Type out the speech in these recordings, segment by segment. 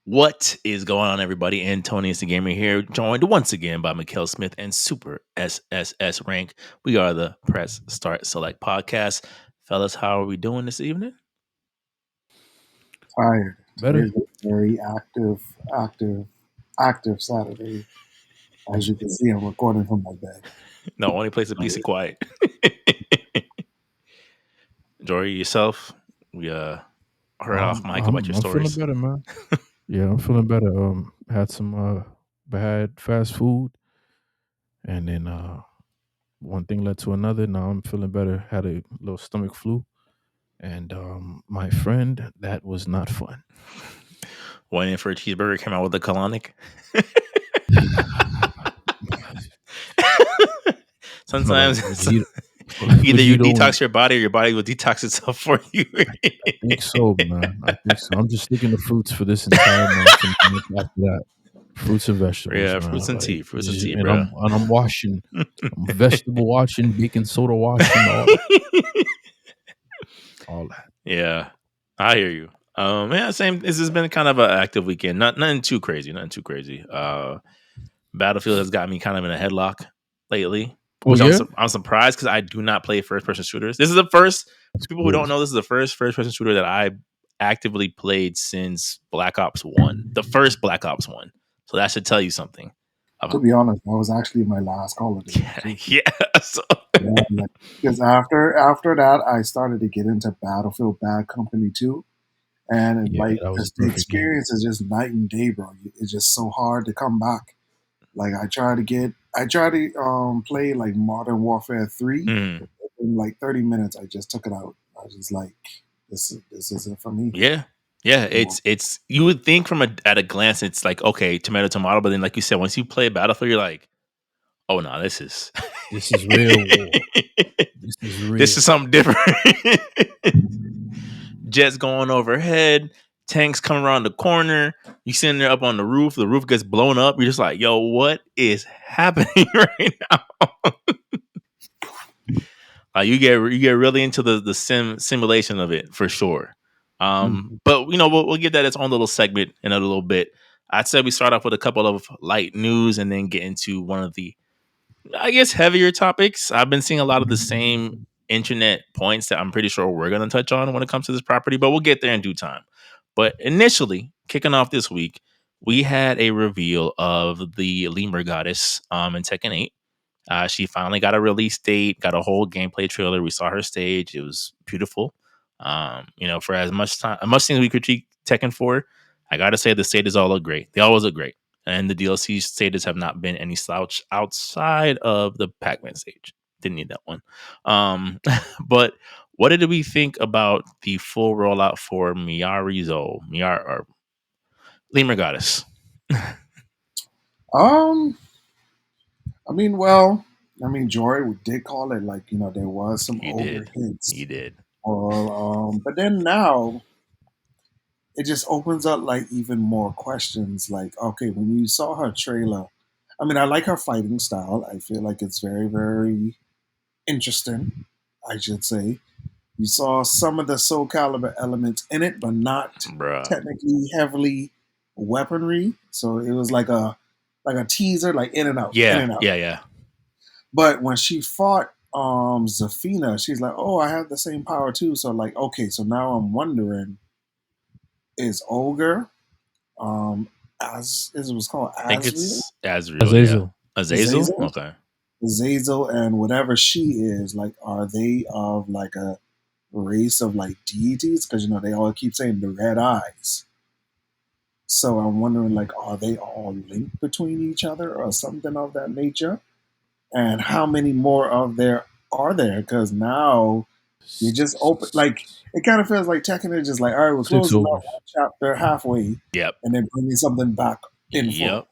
What is going on, everybody? Antonius the Gamer here, joined once again by Mikhail Smith and Super SSS Rank. We are the Press Start Select podcast. Fellas, how are we doing this evening? Tired. Better. Today's a very active Saturday. As you can see, I'm recording from my bed. No, only place a piece of quiet. Jory, yourself, we heard off mic about your I'm feeling stories. better, man. Yeah, I'm feeling better. Had some bad fast food, and then one thing led to another. Now I'm feeling better. Had a little stomach flu, and my friend, that was not fun. Went in for a cheeseburger, came out with a colonic. Sometimes either you detox your body or your body will detox itself for you. I think so, man. I think so. I'm just sticking to fruits for this entire month, and after that, fruits and vegetables. Yeah, man. fruits and tea, and bro. I'm washing, I'm vegetable washing, baking soda washing, all that. Yeah, I hear you. Yeah, same. This has been kind of an active weekend. Nothing too crazy. Battlefield has got me kind of in a headlock lately, which I'm surprised because I do not play first person shooters. This is the first. For people who don't know, this is the first person shooter that I actively played since Black Ops 1, the first Black Ops 1. So that should tell you something. To be honest, that was actually my last Call of Duty. Yeah. So. Because after that, I started to get into Battlefield Bad Company 2. And the experience is just night and day, bro. It's just so hard to come back. Like I try to play like Modern Warfare 3. In like 30 minutes, I just took it out. I was just like, this isn't for me. Yeah. It's you would think at a glance it's like, okay, tomato, but then like you said, once you play Battlefield, you're like, oh no, this is real war. This is real. This is something different. Jets going overhead, tanks coming around the corner. You sitting there up on the roof gets blown up. You're just like, yo, what is happening right now? You get really into the simulation of it for sure. But we'll get that its own little segment in a little bit. I'd say we start off with a couple of light news and then get into one of the, I guess, heavier topics. I've been seeing a lot of the same internet points that I'm pretty sure we're going to touch on when it comes to this property, but we'll get there in due time. But initially, kicking off this week, we had a reveal of the Lemur Goddess in Tekken 8. She finally got a release date, got a whole gameplay trailer. We saw her stage. It was beautiful. For as much things we critique Tekken for, I got to say the stages all look great. They always look great. And the DLC stages have not been any slouch outside of the Pac-Man stage. Didn't need that one. But what did we think about the full rollout for Miary or Lemur Goddess? Jory did call it like, there was some overhits. He did. But then now it just opens up like even more questions. Like, okay, when you saw her trailer, I like her fighting style. I feel like it's very, very interesting, I should say. You saw some of the Soulcalibur elements in it, but not technically heavily weaponry. So it was like a teaser, like in and out. Yeah. But when she fought Zafina, she's like, oh, I have the same power too. So like, okay, so now I'm wondering, is Ogre, as it was called, I think it's Azrael. Azazel? Okay. Azazel and whatever she is, like, are they of like a race of like deities? Because they all keep saying the red eyes. So I'm wondering, like, are they all linked between each other or something of that nature? And how many more of there are there? Because now you just open, like, it kind of feels like Tekken is just like, all right, we're closing out one chapter halfway. Yep. And then bringing something back in full.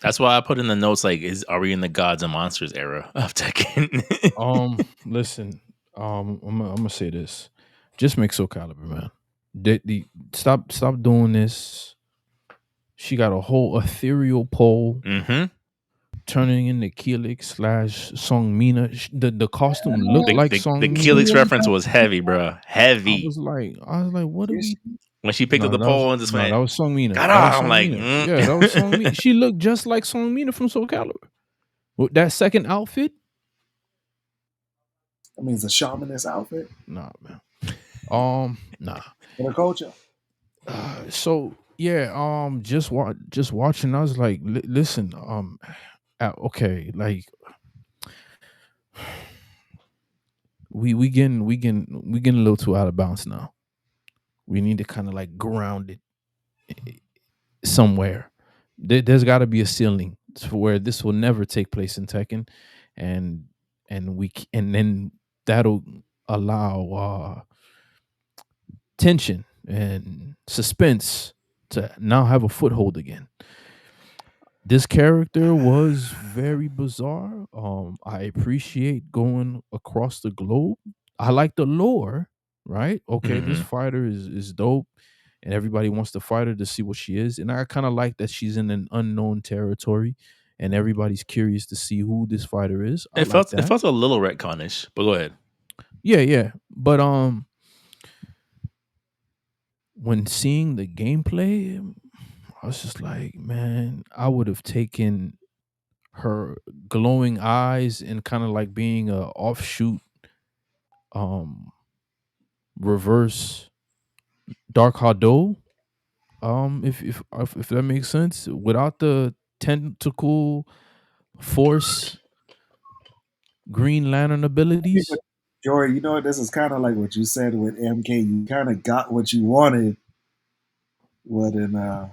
That's why I put in the notes, like, are we in the gods and monsters era of Tekken? Listen, I'm gonna say this. Just make Soulcalibur, man. Stop doing this. She got a whole ethereal pole. Turning into Keelix / Song Mina. The costume looked like Song Mina. The Keelix reference was heavy, bro. Heavy. I was like, what are we? when she picked up No, the pole and just that went, was Song Mina. "God," That was I'm Song like, Mina. Yeah, that was Song Mina. She looked just like Song Mina from Soulcalibur. With that second outfit, I mean, it's a shamanist outfit nah, man. Nah. for the culture. So yeah, just watching. I was like, listen, okay, like we getting a little too out of bounds now. We need to kind of like ground it somewhere. There's got to be a ceiling to where this will never take place in Tekken, and and then that'll allow tension and suspense to now have a foothold again. This character was very bizarre. I appreciate going across the globe. I like the lore, right? Okay, this Mhm. fighter is dope, and everybody wants to fight her to see what she is. And I kind of like that she's in an unknown territory, and everybody's curious to see who this fighter is. I like It that. felt a little retconish, but go ahead. Yeah, yeah. But when seeing the gameplay, I was just like, man, I would have taken her glowing eyes and kind of like being a offshoot um reverse Dark Hado, if that makes sense, without the tentacle force Green Lantern But abilities. Jory, you know, this is kind of like what you said with MK. You kind of got what you wanted. What No,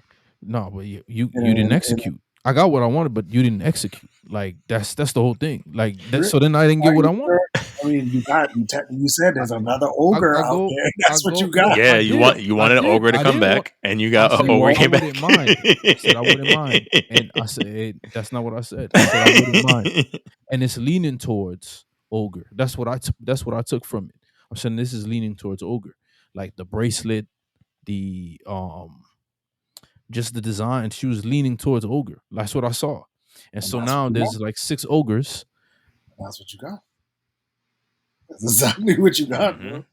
but you didn't in execute. I got what I wanted, but you didn't execute. Like that's the whole thing. Like that. Are So then I didn't get what you I wanted. sure? I mean, you said there's another ogre I out go, there. I That's what go. you Yeah, got. Yeah, you I wanted did. Ogre to I come didn't want. back, and you I got said, Ogre well, I came wouldn't back. mind. I said I wouldn't mind, and I said that's not what I said. I said I wouldn't mind, and it's leaning towards ogre. That's what I took from it. I'm saying this is leaning towards ogre, like the bracelet, the just the design. She was leaning towards ogre. That's what I saw, and And so that's what now you got. there's like 6 ogres. That's what you got. That's exactly what you got, Mhm. bro.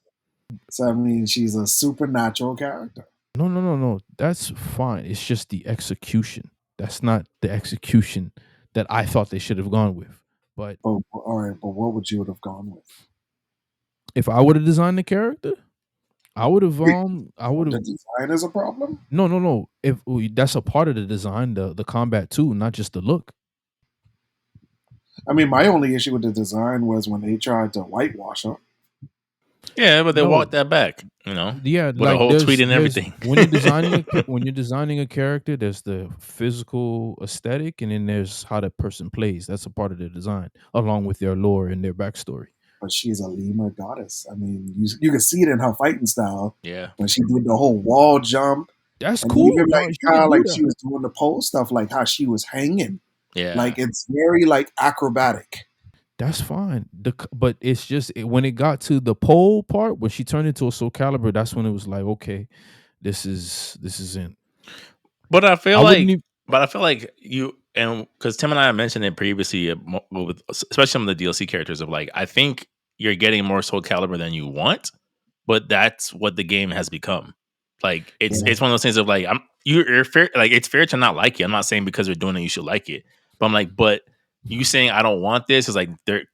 So I mean, she's a supernatural character. No, no, no, no. That's fine. It's just the execution. That's not the execution that I thought they should have gone with. But But all right, but what would you have gone with? if I would have designed the character, I would have The design is a problem. no, no, no. If that's a part of the design, the combat too, not just the look. I mean, my only issue with the design was when they tried to whitewash her. Yeah, but they No, walked that back, yeah, with a like whole tweet and there's everything. when you're designing when you're designing a character, there's the physical aesthetic, and then there's how that person plays. That's a part of the design, along with their lore and their backstory. But she's a lemur goddess. I mean, you can see it in her fighting style Yeah. when she did the whole wall jump, That's and cool. even No, like she how could do like she that. was doing the pole stuff, like how she was hanging. Yeah. Like it's very like acrobatic. That's fine. But it's just when it got to the pole part, when she turned into a Soulcalibur, that's when it was like, okay, this isn't. But I wouldn't even. I feel like you and because Tim and I mentioned it previously, with especially some of the DLC characters of like, I think you're getting more Soul Calibur than you want, but that's what the game has become. Like Yeah. it's one of those things of like you're fair, like it's fair to not like it. I'm not saying because they're doing it you should like it, but I'm like, but you saying I don't want this is like they're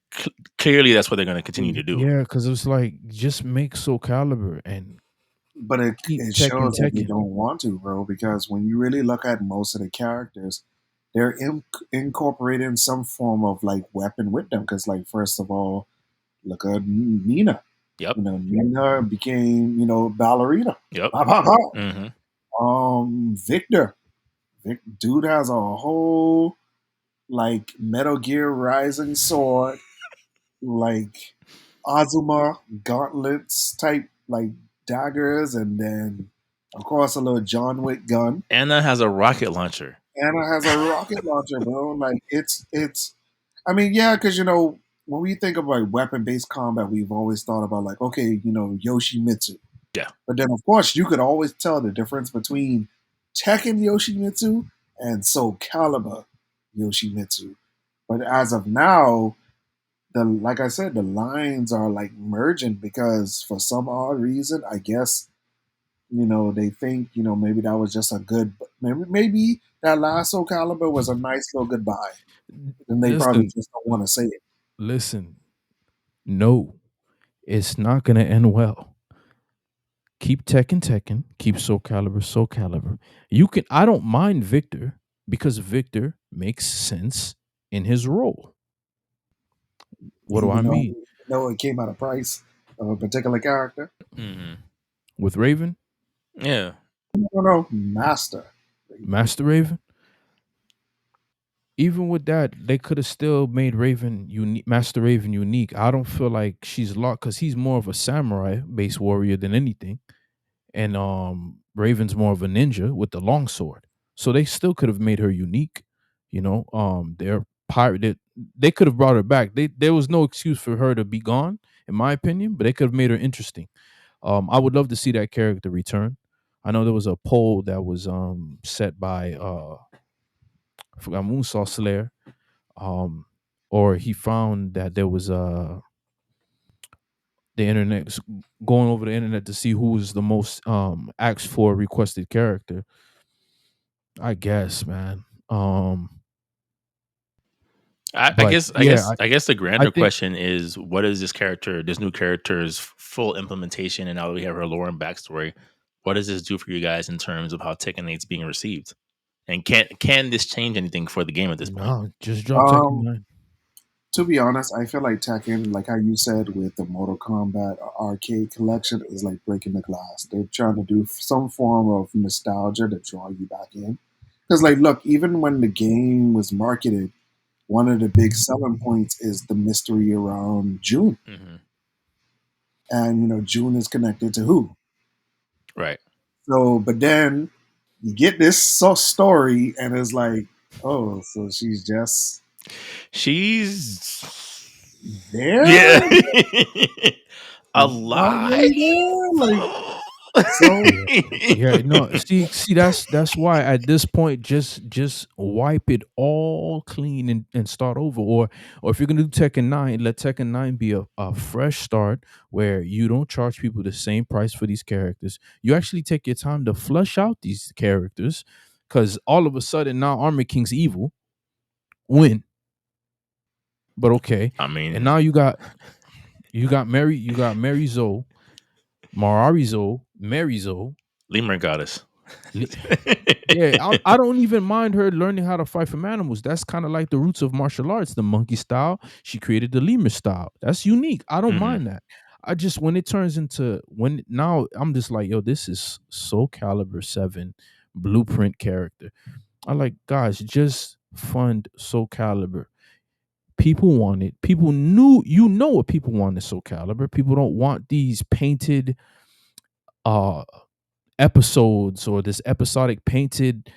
clearly that's what they're going to continue to do. Yeah, because it's like just make Soulcalibur and But keep it Tekken shows that they Tekken. don't want to, bro. Because when you really look at most of the characters, they're incorporating some form of like weapon with them. Because like first of all, look at Nina. Yep. You know, Nina became ballerina. Yep. Pow, pow, pow. Mm-hmm. Victor. Dude has a whole like Metal Gear Rising sword, like Azuma gauntlets type like daggers, and then of course a little John Wick gun. Anna has a rocket launcher. Anna has a rocket launcher, bro. Like it's. I mean, yeah, because when we think about weapon based combat, we've always thought about like, okay, Yoshimitsu. Yeah. But then, of course, you could always tell the difference between Tekken Yoshimitsu and Soul Calibur Yoshimitsu. But as of now, like I said, the lines are like merging because for some odd reason, I guess they think, maybe that was just a good, maybe that last Soul Calibur was a nice little goodbye. And they probably Listen, just don't want to say it. listen. No, it's not gonna end well. Keep Tekken, keep Soul Calibur. You can. I don't mind Victor because Victor makes sense in his role. What do I mean Even though it came at a price of a particular character. Hmm. with Raven, Yeah. No, Master. Master Raven? Even with that, they could have still made Raven unique, Master Raven unique. I don't feel like she's locked because he's more of a samurai based warrior than anything, and Raven's more of a ninja with the long sword. So they still could have made her unique. They're pirate. They could have brought her back. There was no excuse for her to be gone, in my opinion. But they could have made her interesting. I would love to see that character return. I know there was a poll that was set by I forgot Moonsaw Slayer, um, or he found that there was the internet going over the internet to see who was the most asked for requested character. I guess, man. I But guess I yeah, guess I guess the I grander think question is, what is this new character's full implementation, and now that we have her lore and backstory, what does this do for you guys in terms of how Tekken 8's being received? And can this change anything for the game at this point? no, just drop Tekken Um, 9. to be honest, I feel like Tekken, like how you said with the Mortal Kombat arcade collection, is like breaking the glass. They're trying to do some form of nostalgia to draw you back in. Because, like, look, even when the game was marketed, one of the big selling points is the mystery around June. Hmm. And, June is connected to who? Right. So, but then you get this story, and it's like, oh, so she's just She's there, yeah. A not lot. really there. Like, so, Yeah. Yeah, no, see that's why at this point just wipe it all clean and start over. Or if you're gonna do Tekken 9, let Tekken 9 be a fresh start where you don't charge people the same price for these characters. You actually take your time to flush out these characters, because all of a sudden now Armor King's evil. Win. But okay. I And mean, now you got Mary Zoe, Marari Zoe, Mary Zoe. Lemur goddess. Yeah, I don't even mind her learning how to fight from animals. That's kind of like the roots of martial arts, the monkey style. She created the lemur style. That's unique. I don't Hmm. mind that. I just when it turns into when now I'm just like, yo, this is Soulcalibur 7 blueprint character. I like, guys, just fund Soulcalibur. People want it. People knew what people want in Soulcalibur. People don't want these painted uh episodes or this episodic painted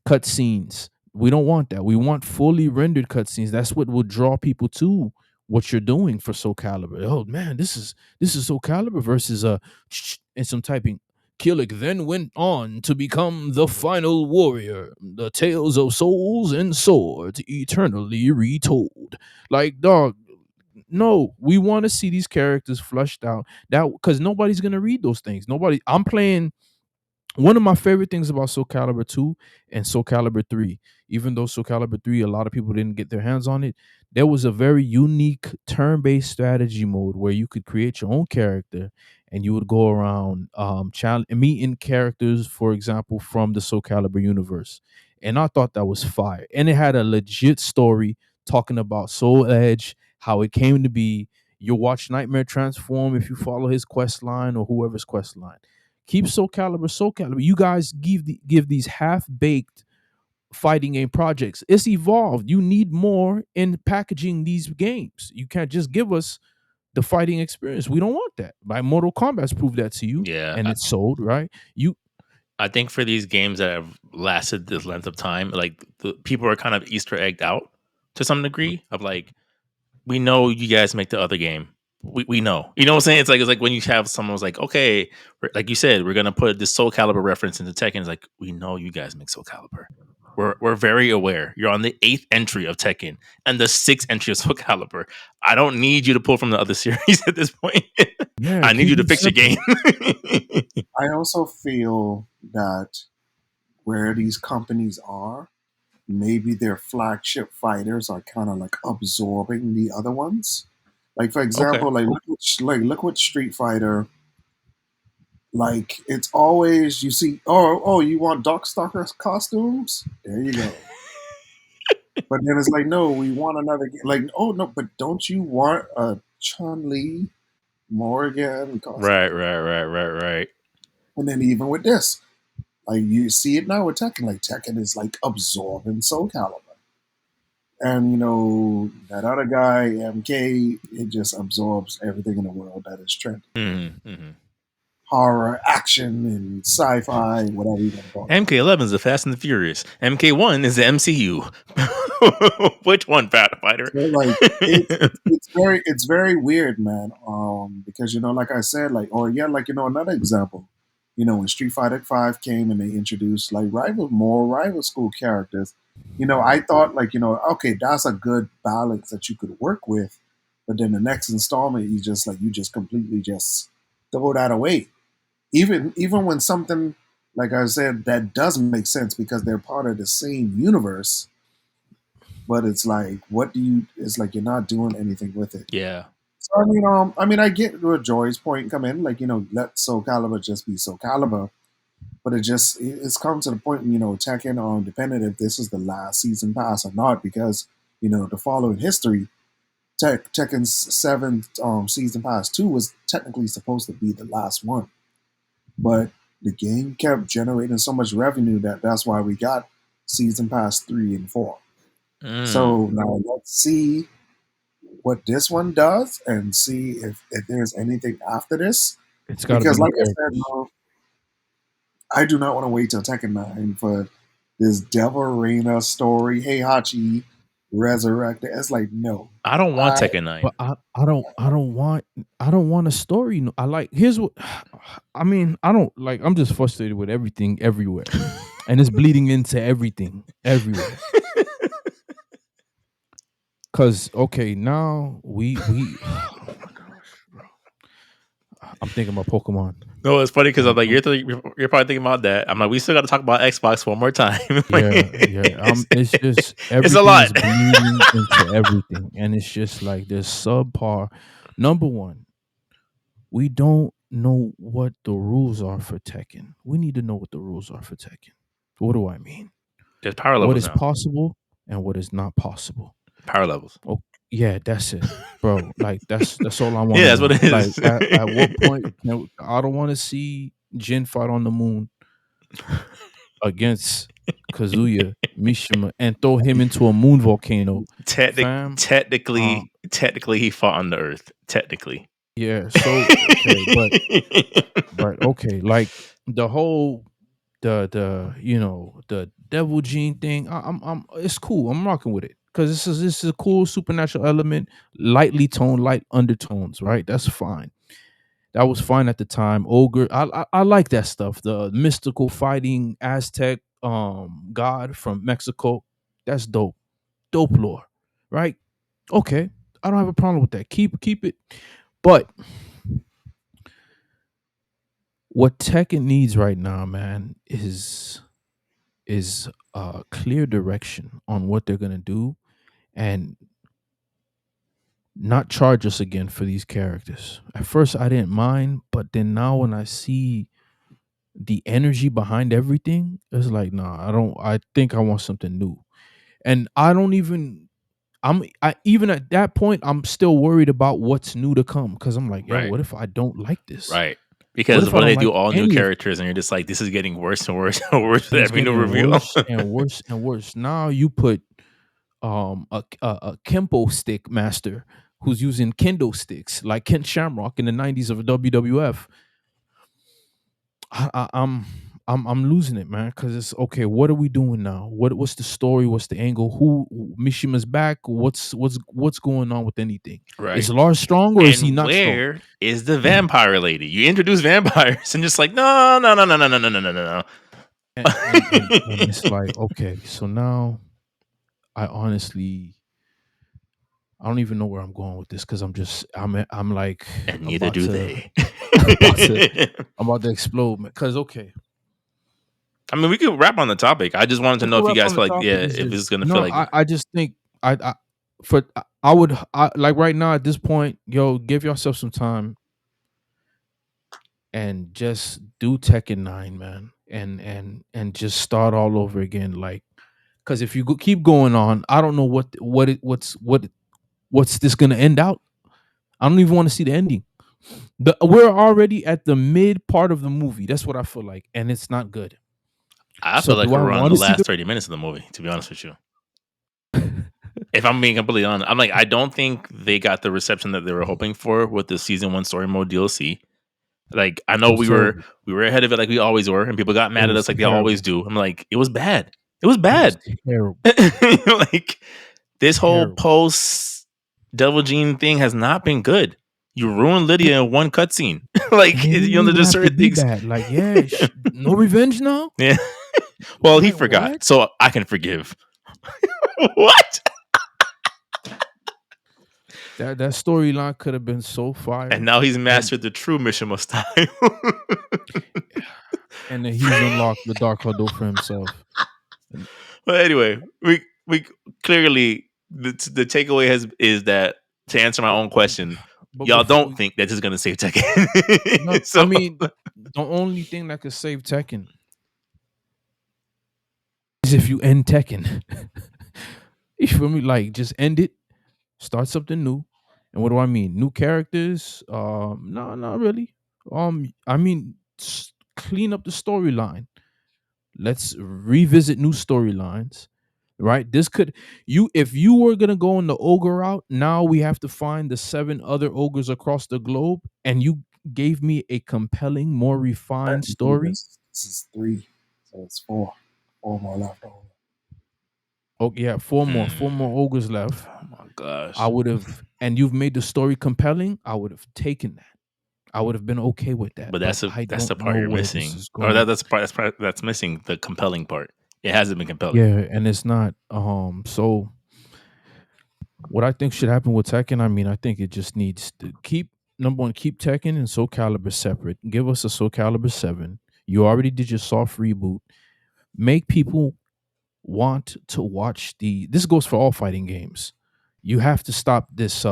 cutscenes. We don't want that. We want fully rendered cutscenes. That's what will draw people to what you're doing for Soul Calibur. Oh man, this is Soul Calibur versus and some typing. Killick then went on to become the final warrior, the tales of souls and swords eternally retold. Like, dog, no, we want to see these characters flushed out. That because nobody's gonna read those things. Nobody. I'm playing one of my favorite things about Soul Calibur 2 and Soul Calibur 3, even though Soul Calibur 3, a lot of people didn't get their hands on it, there was a very unique turn based strategy mode where you could create your own character and you would go around meeting characters, for example, from the Soul Calibur universe. And I thought that was fire. And it had a legit story talking about Soul Edge, how it came to be. You'll watch Nightmare transform if you follow his quest line or whoever's quest line. Keep Soul Calibur. You guys give these half baked fighting game projects. It's evolved. You need more in packaging these games. You can't just give us the fighting experience. We don't want that. By Mortal Kombat's proved that to you, Yeah, and it's sold right. You I think for these games that have lasted this length of time, like the people are kind of Easter egged out to some degree of like, we know you guys make the other game. We know. You know what I'm saying? It's like when you have someone who's like, okay, like you said, we're gonna put this Soul Calibur reference into Tekken. It's like, we know you guys make Soul Calibur. We're very aware. You're on the 8th entry of Tekken and the 6th entry of Soulcalibur. I don't need you to pull from the other series at this point. Yeah, I need you keep to it fix your game. simple. I also feel that where these companies are, maybe their flagship fighters are kind of like absorbing the other ones. Like for Okay. example, look what Street Fighter. Like it's always you see. Oh, you want Darkstalker costumes? There you go. But then it's like, no, we want another. Like, oh no, but don't you want a Chun Li Morgan costume? Right. And then even with this, like you see it now with Tekken. Like Tekken is like absorbing Soul Calibur. And that other guy, MK, it just absorbs everything in the world that is trending. Mm-hmm. Horror, action, and sci-fi, whatever you want to call it. MK11 is the Fast and the Furious. MK1 is the MCU. Which one, Fighter? So like it's very weird, man. Because like I said, like another example, when Street Fighter Five came and they introduced like more rival school characters, I thought like okay, that's a good balance that you could work with, but then the next installment you just completely just throw that away. Even when something like I said that does make sense because they're part of the same universe, but it's like, it's like you're not doing anything with it. Yeah. So I get where Joy's point come in, like let Soul Calibur just be Soul Calibur, but it's come to the point, Tekken depending if this is the last season pass or not, because the following history, Tekken's seventh season pass 2 was technically supposed to be the last one, but the game kept generating so much revenue that's why we got season pass 3 and 4. So now let's see what this one does and see if there's anything after this. It's got to Because be new like I said, characters. I do not want to wait till Tekken 9 for this Devil Reina story. Hey Hachi resurrected. It's like no. I don't want Tekken 9. But I don't want a story. I like here's what I mean. I don't like. I'm just frustrated with everything everywhere, and it's bleeding into everything everywhere. Cause okay, now we oh my gosh, bro. I'm thinking about Pokemon. No, it's funny because I'm like, you're probably thinking about that. I'm like, we still got to talk about Xbox one more time. Yeah. It's just it's a lot. everything's bleeding into everything, and it's just like this subpar. Number one, we don't know what the rules are for Tekken. We need to know what the rules are for Tekken. What do I mean? There's power What levels is now. possible and what is not possible. Power levels. Oh, yeah, that's it, bro. Like that's all I want. Yeah, that's what it is. Like at what point? I don't want to see Jin fight on the moon against Kazuya Mishima and throw him into a moon volcano. Technically, he fought on the Earth. Technically, yeah. So okay, but okay, like the whole the the devil gene thing. I'm it's cool. I'm rocking with it because this is a cool supernatural element, lightly toned, light undertones. Right, that's fine. That was fine at the time. Ogre, I like that stuff. The mystical fighting Aztec god from Mexico. That's dope. Dope lore, right? Okay, I don't have a problem with that. Keep it. But what Tekken needs right now, man, is clear direction on what they're gonna do, and not charge us again for these characters. At first, I didn't mind, but then now when I see the energy behind everything, it's like, nah, I don't. I think I want something new, and I don't even. I even at that point, I'm still worried about what's new to come because I'm like, yo, right. what if I don't like this? Right. What Because if I when they don't do like all new any of characters and you're just like, this is getting worse and worse and worse with and it's every new getting reveal. worse and worse and worse. Now you put a Kempo stick master who's using kendo sticks like Ken Shamrock in the 90s of WWF. I'm losing it, man, because it's okay. What are we doing now? What's the story? What's the angle? Who Mishima's back? What's going on with anything? Right. Is Lars strong or is he And not strong? where is the vampire lady? You introduce vampires and just like, no. and it's like, okay, so now I honestly, I don't even know where I'm going with this because I'm like And neither about do to they. about to I'm about to explode, man. Because okay, I mean, we could wrap on the topic. I just wanted to we know can if you wrap guys on the feel like, topic. It's if just it's gonna feel no. like, I just think I would like right now at this point, yo, give yourself some time and just do Tekken 9, man, and just start all over again. Like, because if you keep going on, I don't know what's this gonna end out. I don't even want to see the ending. We're already at the mid part of the movie. That's what I feel like, and it's not good. I So feel like do I we're on want the to see last 30 minutes of the movie, to be honest with you. If I'm being completely honest, I'm like, I don't think they got the reception that they were hoping for with the season 1 story mode DLC. Like, I It know was terrible. we were ahead of it like we always were, and people got It mad at was us like they always terrible. do. I'm like, it was bad. It was It was bad. terrible. Like, this whole Terrible. post Devil Gene thing has not been good. You ruined Lydia in one cutscene. Like, And it you didn't know, even there's have to certain be things. bad. Like, yeah, no revenge now. Yeah. Well, he Like forgot, what? so I can forgive. What? That storyline could have been so fire. And now he's mastered the true Mishima style. And then he's unlocked the Dark Huddle for himself. But anyway, we clearly the takeaway is that, to answer my own question, But y'all before don't think that this is gonna save Tekken. no, So I mean, the only thing that could save Tekken is if you end Tekken. You feel me? Like, just end it, start something new. And what do I mean? New characters? No, not really. I mean, clean up the storyline. Let's revisit new storylines. Right? This could you if you were gonna go on the ogre route, now we have to find the 7 other ogres across the globe, and you gave me a compelling, more refined story. This is 3, so it's 4. 4 more left over. Oh yeah, four more ogres left. Oh my gosh. I would have, and you've made the story compelling. I would have taken that. I would have been okay with that. But But I that's the don't part know you're where this missing. is Or going. that's missing the compelling part. It hasn't been compelling. Yeah, and it's not. So what I think should happen with Tekken, I mean, I think it just needs to keep number one, keep Tekken and Soulcalibur separate. Give us a Soulcalibur 7. You already did your soft reboot. Make people want to watch this goes for all fighting games. You have to stop this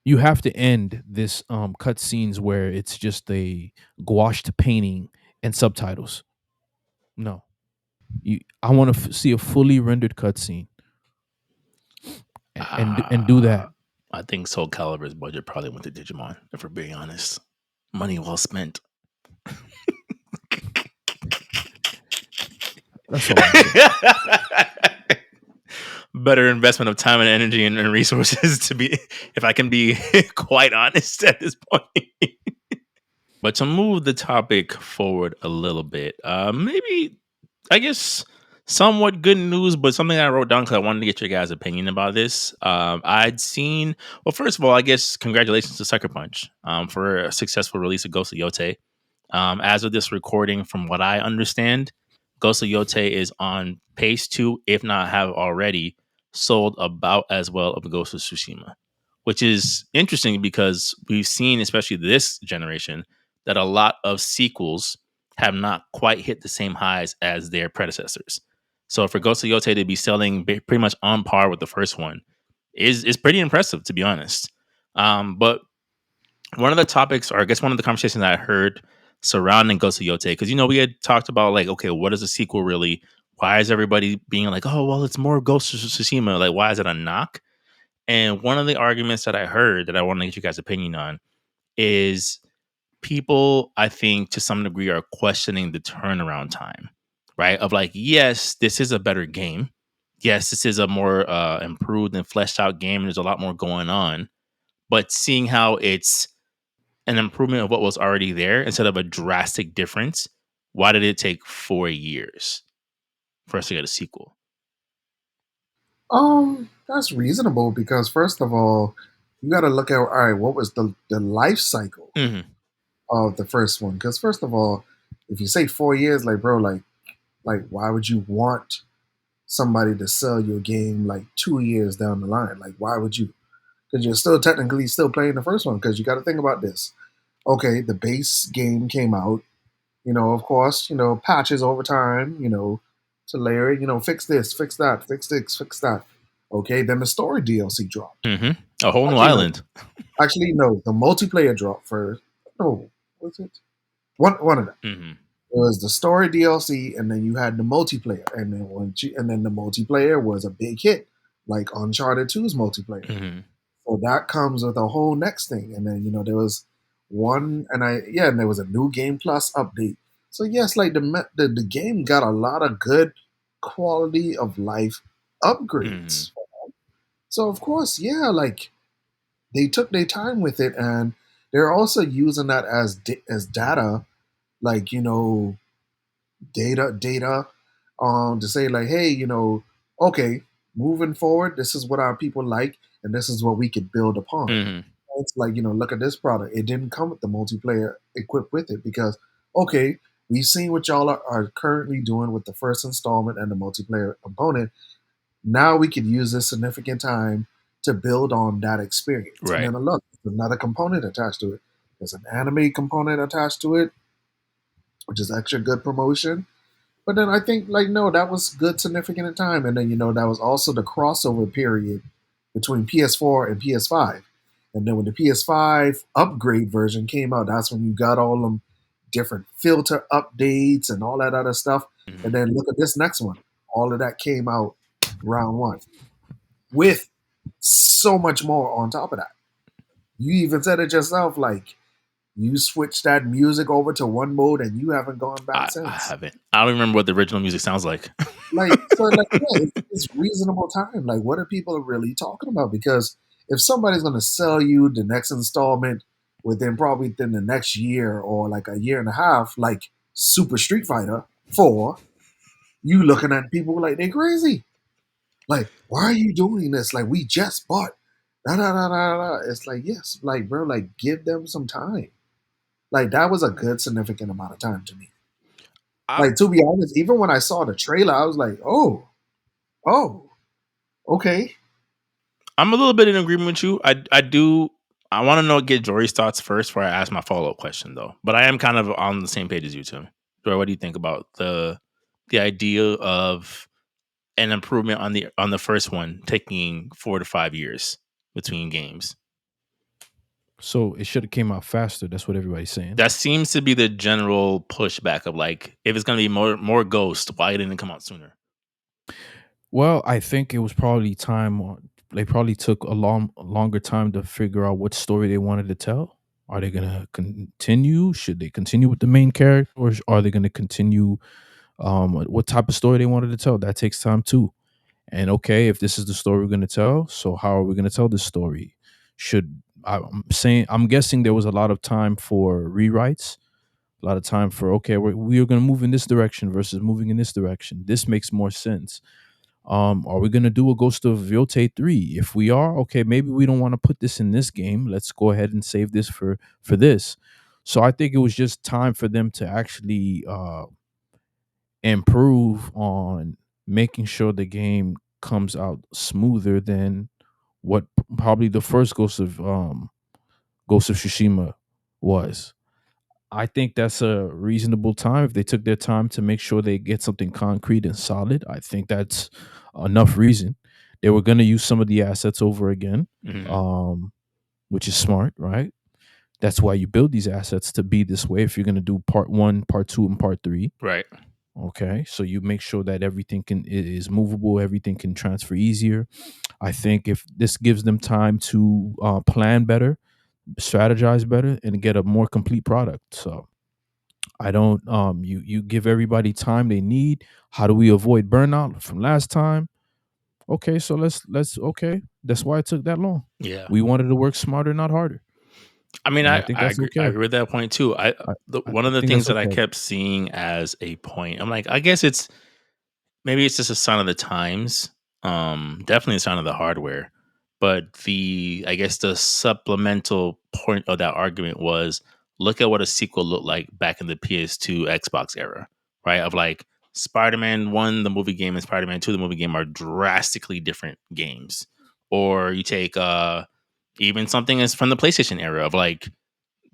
you have to end this cutscenes where it's just a gouache painting and subtitles. No. I want to see a fully rendered cutscene and do that. I think Soulcalibur's budget probably went to Digimon, if we're being honest. Money well spent. That's all I'm saying. Better investment of time and energy and resources, to be, if I can be quite honest at this point. But to move the topic forward a little bit, maybe, I guess, somewhat good news, but something I wrote down because I wanted to get your guys' opinion about this. I'd seen, well, first of all, I guess congratulations to Sucker Punch for a successful release of Ghost of Yotei. As of this recording, from what I understand, Ghost of Yotei is on pace to, if not have already, sold about as well of Ghost of Tsushima, which is interesting because we've seen, especially this generation, that a lot of sequels have not quite hit the same highs as their predecessors. So for Ghost of Yotei to be selling pretty much on par with the first one is pretty impressive, to be honest. But one of the topics, or I guess one of the conversations that I heard surrounding Ghost of Yotei, because we had talked about like, okay, what is a sequel really? Why is everybody being like, oh, well, it's more Ghost of Tsushima? Like, why is it a knock? And one of the arguments that I heard that I want to get you guys' opinion on is people, I think, to some degree, are questioning the turnaround time, right? Of like, yes, this is a better game. Yes, this is a more improved and fleshed out game. And there's a lot more going on. But seeing how it's an improvement of what was already there instead of a drastic difference, why did it take 4 years for us to get a sequel? That's reasonable because first of all, you got to look at, all right, what was the life cycle Mm-hmm. of the first one? Because first of all, if you say 4 years, like bro, like why would you want somebody to sell your game like 2 years down the line? Like why would you? Because you're still technically still playing the first one. Because you got to think about this. Okay, the base game came out. Of course, patches over time. To layer it. Fix this, fix that, fix this, fix that. Okay, then the story DLC dropped. A whole new Actually, no. island. Actually, no. The multiplayer dropped first. No, was it one of them? It was the story DLC, and then you had the multiplayer, and then the multiplayer was a big hit, like Uncharted 2's multiplayer. So that comes with a whole next thing, and then there was and there was a new Game Plus update. So yes, like the game got a lot of good quality of life upgrades. So of course, yeah, like they took their time with it, and they're also using that as data, like data to say like, hey, okay, moving forward, this is what our people like, and this is what we could build upon. It's like, look at this product. It didn't come with the multiplayer equipped with it because, okay, we've seen what y'all are currently doing with the first installment and the multiplayer component. Now we could use this significant time to build on that experience. Right. And then look, there's another component attached to it. There's an anime component attached to it, which is extra good promotion. But then I think like no, that was good significant in time. And then that was also the crossover period between PS4 and PS5. And then when the PS5 upgrade version came out, that's when you got all them different filter updates and all that other stuff. And then look at this next one. All of that came out round one with so much more on top of that. You even said it yourself, like you switched that music over to one mode and you haven't gone back since. I haven't. I don't remember what the original music sounds like. It's reasonable time. Like, what are people really talking about? Because if somebody's going to sell you the next installment within the next year or like a year and a half, like Super Street Fighter 4, you looking at people like they're crazy. Like, why are you doing this? Like, we just bought. Da, da, da, da, da. It's like, yes, like, bro, like, give them some time. Like, that was a good, significant amount of time to me. Like, to be honest, even when I saw the trailer, I was like, oh, okay. I'm a little bit in agreement with you. I want to get Jory's thoughts first before I ask my follow-up question, though. But I am kind of on the same page as you, Tim. Jory, what do you think about the idea of an improvement on the first one taking 4 to 5 years between games? So it should have came out faster. That's what everybody's saying. That seems to be the general pushback of like, if it's going to be more Ghost, why didn't it come out sooner? Well, I think it was probably time. They probably took a longer time to figure out what story they wanted to tell. Are they going to continue? Should they continue with the main character, or are they going to continue? What type of story they wanted to tell? That takes time too. And okay, if this is the story we're going to tell, so how are we going to tell this story? I'm guessing there was a lot of time for rewrites, a lot of time for we're going to move in this direction versus moving in this direction. This makes more sense. Are we gonna do a Ghost of Yotei 3? If we are, okay, maybe we don't want to put this in this game. Let's go ahead and save this for this. So I think it was just time for them to actually improve on making sure the game comes out smoother than what probably the first Ghost of Tsushima was. I think that's a reasonable time. If they took their time to make sure they get something concrete and solid, I think that's enough reason. They were going to use some of the assets over again, which is smart, right? That's why you build these assets to be this way. If you're going to do part 1, part 2, and part 3, right? Okay, so you make sure that everything is movable, everything can transfer easier. I think if this gives them time to plan better, strategize better, and get a more complete product. So I don't you give everybody time they need. How do we avoid burnout from last time? Okay, so let's okay. That's why it took that long. Yeah. We wanted to work smarter, not harder. I mean, I think that's agree, okay. I agree with that point too. One of the things that I kept seeing as a point, I'm like, I guess maybe it's just a sign of the times. Definitely a sign of the hardware. But I guess the supplemental point of that argument was look at what a sequel looked like back in the PS2 Xbox era, right? Of like Spider-Man 1, the movie game, and Spider-Man 2, the movie game are drastically different games. Or you take even something as from the PlayStation era of like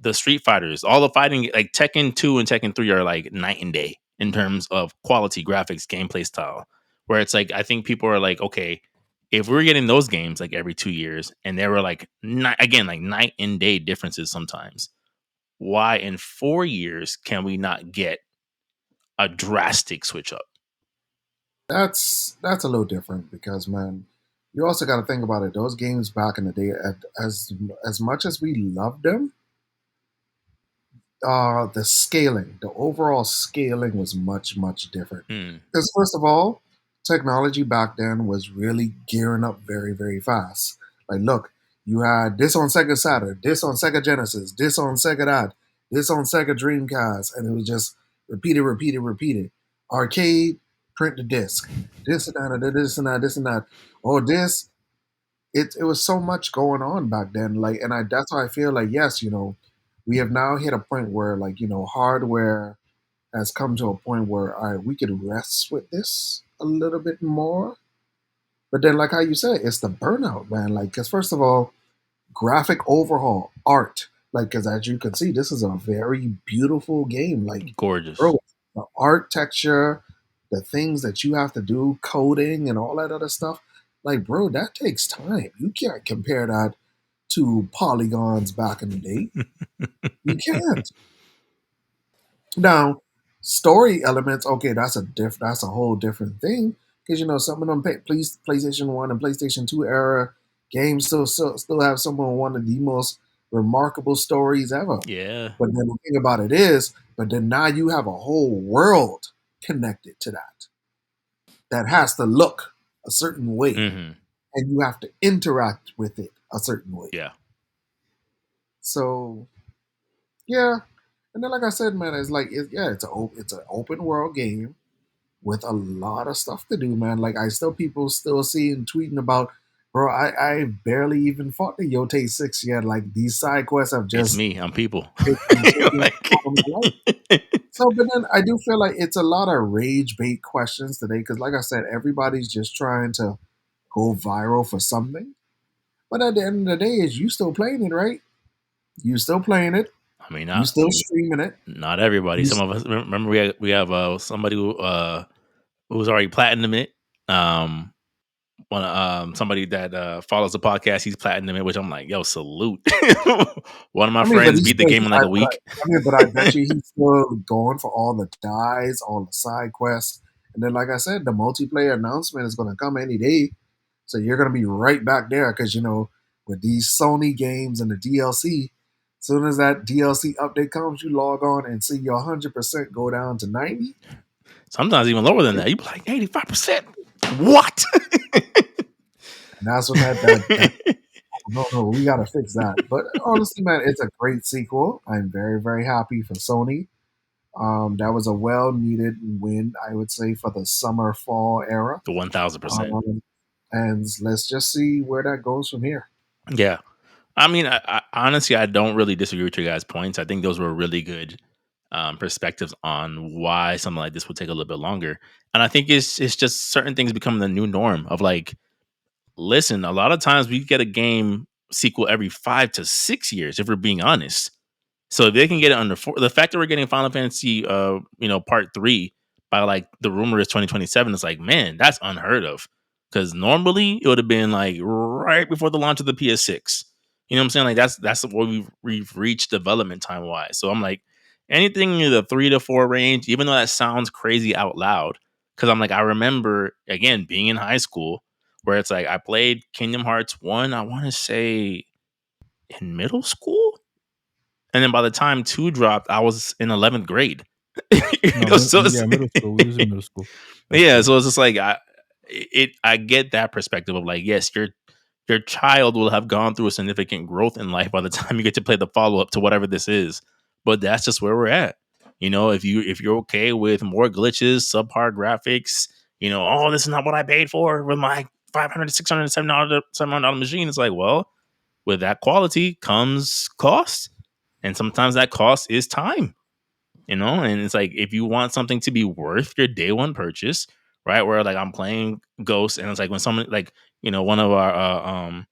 the Street Fighters, all the fighting, like Tekken 2 and Tekken 3 are like night and day in terms of quality, graphics, gameplay style. Where it's like, I think people are like, okay, if we're getting those games like every 2 years and there were like, again, like night and day differences sometimes, why in 4 years can we not get a drastic switch up? That's a little different because, man, you also got to think about it. Those games back in the day, as much as we loved them, the scaling, the overall scaling was much different. Hmm. Because first of all, technology back then was really gearing up very fast. Like, look, you had this on Sega Saturn, this on Sega Genesis, this on Sega that, this on Sega Dreamcast, and it was just repeated. Arcade, print the disc, this and that, this and that, this and that. Oh, this. It was so much going on back then. Like, and that's why I feel like yes, we have now hit a point where like hardware has come to a point where all right, we could rest with this a little bit more. But then, like how you said, it's the burnout, man. Like, because first of all, graphic overhaul, art. Like, because as you can see, this is a very beautiful game. Like, Gorgeous. bro, the art texture, the things that you have to do, coding and all that other stuff. Like, bro, that takes time. You can't compare that to polygons back in the day. You can't. Now, story elements, okay, that's a whole different thing because some of them PlayStation One and PlayStation Two era games still have some of one of the most remarkable stories ever. Yeah. But then the thing about it is, but then now you have a whole world connected to that has to look a certain way, Hmm. and you have to interact with it a certain way. Yeah. So yeah, and then like I said, man, it's like it's an open world game with a lot of stuff to do, man. Like people still seeing tweeting about, bro. I barely even fought the Yotei 6 yet. Like these side quests have It's just me. I'm people. taken Like, all of my life. So, but then I do feel like it's a lot of rage bait questions today because, like I said, everybody's just trying to go viral for something. But at the end of the day, is you still playing it, right? You still playing it. I mean, You still streaming it. not everybody. You, Some of us remember we have somebody who's already platinum it. Somebody that follows the podcast, he's platinum it, which I'm like, yo, salute. One of my I mean, but friends he's beat the still. game in like a week. But I bet you he's still going for all the dies, all the side quests, and then, like I said, the multiplayer announcement is going to come any day. So you're going to be right back there because with these Sony games and the DLC, as soon as that DLC update comes, you log on and see your 100% go down to 90. Sometimes even lower than that. You be like 85%. What? And that's when that no, we got to fix that. But honestly, man, it's a great sequel. I'm very happy for Sony. That was a well needed win, I would say, for the summer fall era. The 1000%. And let's just see where that goes from here. Yeah. I mean, I honestly, I don't really disagree with your guys' points. I think those were really good perspectives on why something like this would take a little bit longer. And I think it's just certain things becoming the new norm of like, listen, a lot of times we get a game sequel every 5 to 6 years, if we're being honest. So if they can get it under four, the fact that we're getting Final Fantasy, Part 3 by like the rumor is 2027, it's like, man, that's unheard of. Because normally it would have been like right before the launch of the PS6. You know what I'm saying? Like that's what we've reached development time wise. So I'm like, anything in the 3 to 4 range, even though that sounds crazy out loud, because I'm like, I remember again being in high school where it's like I played Kingdom Hearts 1, I want to say in middle school. And then by the time 2 dropped, I was in 11th grade. No, So middle school. We was in middle school. That's yeah, correct. so it's just like I get that perspective of like, yes, your child will have gone through a significant growth in life by the time you get to play the follow up to whatever this is. But that's just where we're at. If you're okay with more glitches, subpar graphics, oh, this is not what I paid for with my 500 to 600 $700 machine. It's like, well, with that quality comes cost. And sometimes that cost is time, and it's like, if you want something to be worth your day one purchase, right? Where like I'm playing Ghost, and it's like when someone like, one of our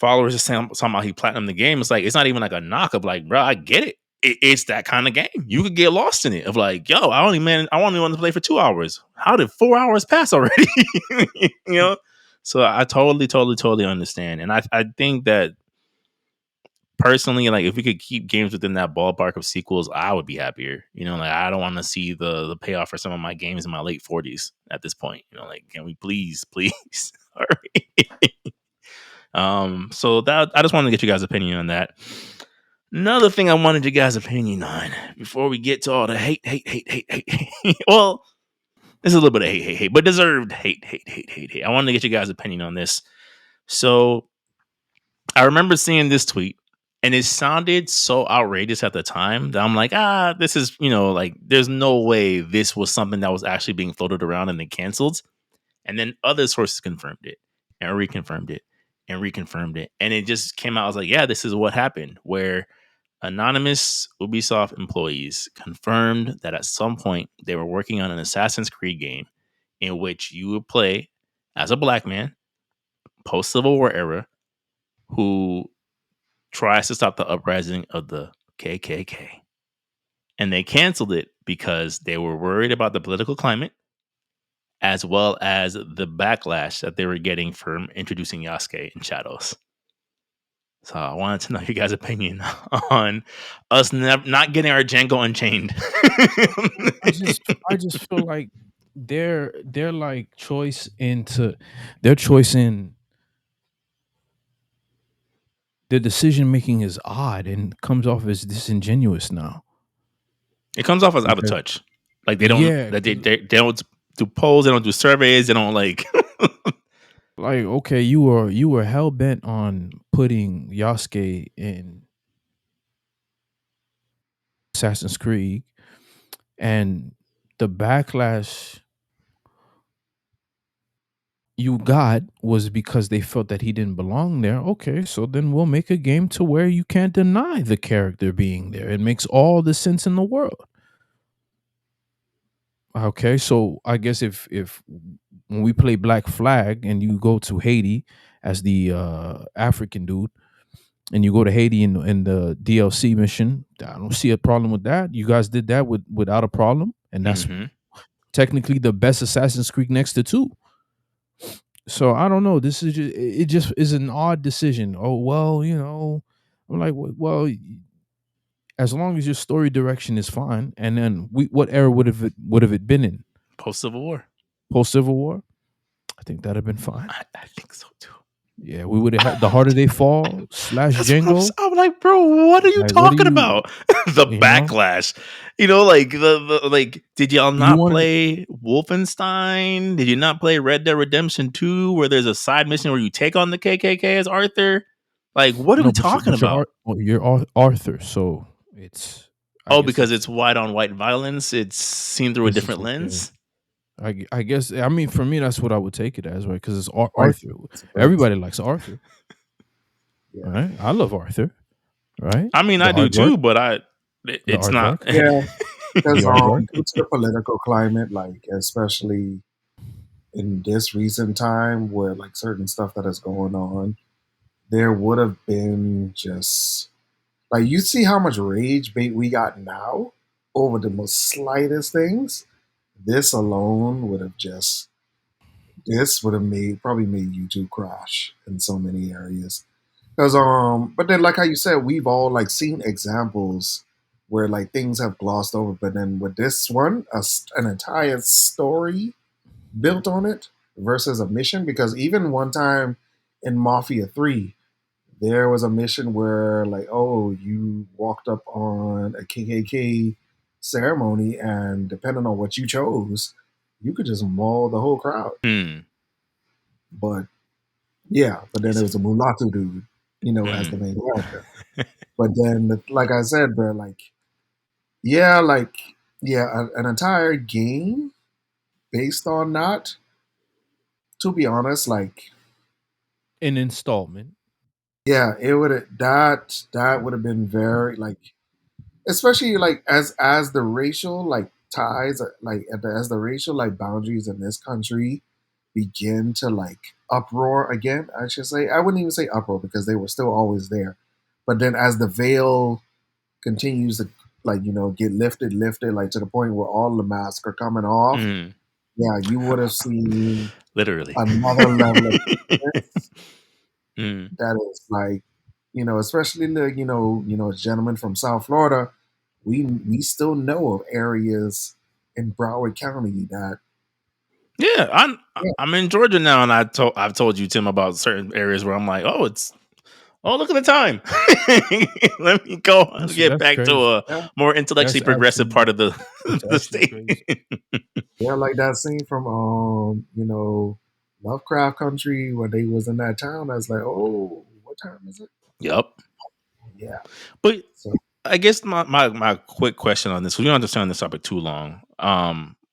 followers is saying somehow he platinum the game. It's like, it's not even like a knock of like, bro, I get it. It's that kind of game. You could get lost in it of like, yo, I only want to play for 2 hours. How did 4 hours pass already? you know? So I totally understand. And I think that personally, like if we could keep games within that ballpark of sequels, I would be happier. Like I don't want to see the payoff for some of my games in my late 40s at this point. Like, can we please, hurry? So that I just wanted to get you guys' opinion on that. Another thing I wanted you guys' opinion on before we get to all the hate. Well, there's a little bit of hate, but deserved hate. I wanted to get you guys' opinion on this. So I remember seeing this tweet, and it sounded so outrageous at the time that I'm like, this is, like, there's no way this was something that was actually being floated around and then canceled. And then other sources confirmed it and reconfirmed it and reconfirmed it. And it just came out. I was like, yeah, this is what happened, where anonymous Ubisoft employees confirmed that at some point they were working on an Assassin's Creed game in which you would play as a black man, post Civil War era, who tries to stop the uprising of the KKK. And they canceled it because they were worried about the political climate, as well as the backlash that they were getting from introducing Yasuke in Shadows. So I wanted to know your guys' opinion on us not getting our Django Unchained. I just feel like their like choice into their choice in their decision making is odd and comes off as disingenuous now. It comes off as out of touch. Like they don't, Yeah, they don't do polls, they don't do surveys, they don't like. like, okay, you were hell bent on putting Yasuke in Assassin's Creed, and the backlash you got was because they felt that he didn't belong there. Okay, so then we'll make a game to where you can't deny the character being there. It makes all the sense in the world. Okay, so I guess if when we play Black Flag and you go to Haiti as the African dude, and you go to Haiti in the DLC mission, I don't see a problem with that. You guys did that without a problem, and that's technically the best Assassin's Creed next to 2. So I don't know. This is it just is an odd decision. Oh well, I'm like, well, as long as your story direction is fine, and then what era would have it been in? Post Civil War. Post Civil War. I think that'd have been fine. I think so too. Yeah, we would have had The Harder They Fall / Django. I'm like, bro, what are you Like, talking about? The backlash. Like the like, did y'all not play Wolfenstein? Did you not play Red Dead Redemption 2, where there's a side mission where you take on the KKK as Arthur? Like, what are we talking about? You're Arthur, so it's because it's white on white violence. It's seen through a different lens. I guess, I mean, for me, that's what I would take it as, right? Because it's Arthur. Everybody likes Arthur. Yeah. Right? I love Arthur. Right? I mean, I do too, but it's not. Yeah. Because due to the political climate, like especially in this recent time where like certain stuff that is going on, there would have been just like, you see how much rage bait we got now over the most slightest things. This alone would have probably made YouTube crash in so many areas. Because but then like how you said, we've all like seen examples where like things have glossed over, but then with this one, an entire story built on it versus a mission. Because even one time in Mafia 3, there was a mission where like, oh, you walked up on a KKK ceremony, and depending on what you chose, you could just maul the whole crowd. But yeah, but then there was a mulatto dude, as the main character. But then, like I said, bro, an entire game based on that. To be honest, like an installment. Yeah, it would that would have been very like, especially like as the racial like ties like as the racial like boundaries in this country begin to like uproar again. I should say, I wouldn't even say uproar because they were still always there, but then as the veil continues to like get lifted like to the point where all the masks are coming off, Mm, yeah, you would have seen literally. another level of ignorance Mm. that is like, especially the a gentleman from South Florida, we still know of areas in Broward County that, Yeah, yeah, I'm in Georgia now, and I've told you, Tim, about certain areas where I'm like, oh, look at the time. Let me go and get That's back to crazy. a yeah, more intellectually That's progressive part actually of the that's the actually state. crazy. yeah, like that scene from Lovecraft Country where they was in that town. I was like, oh, what time is it? Yep. Yeah, But so I guess my quick question on this, we don't understand this topic too long.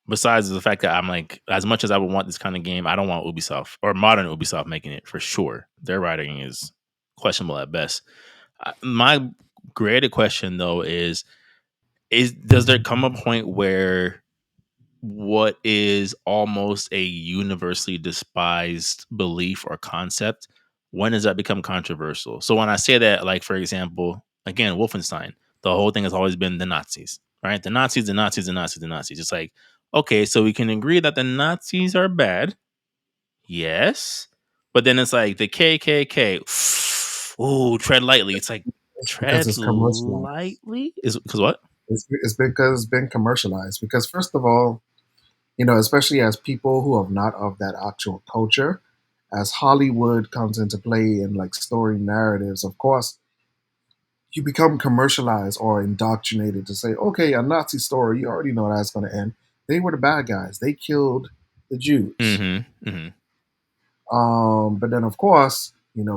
Besides the fact that I'm like, as much as I would want this kind of game, I don't want Ubisoft or modern Ubisoft making it for sure. Their writing is questionable at best. My greater question though is does there come a point where what is almost a universally despised belief or concept, when does that become controversial? So when I say that, like for example, again, Wolfenstein, the whole thing has always been the Nazis, right? The Nazis, the Nazis, the Nazis, the Nazis. It's like, okay, so we can agree that the Nazis are bad, yes, but then it's like the KKK. Ooh, tread lightly. It's like it's because tread it's commercialized. lightly is because what? It's because it's been commercialized. Because first of all, especially as people who are not of that actual culture, as Hollywood comes into play in like story narratives, of course, you become commercialized or indoctrinated to say, okay, a Nazi story, you already know that's going to end. They were the bad guys. They killed the Jews. Mm-hmm. Mm-hmm. But then, of course,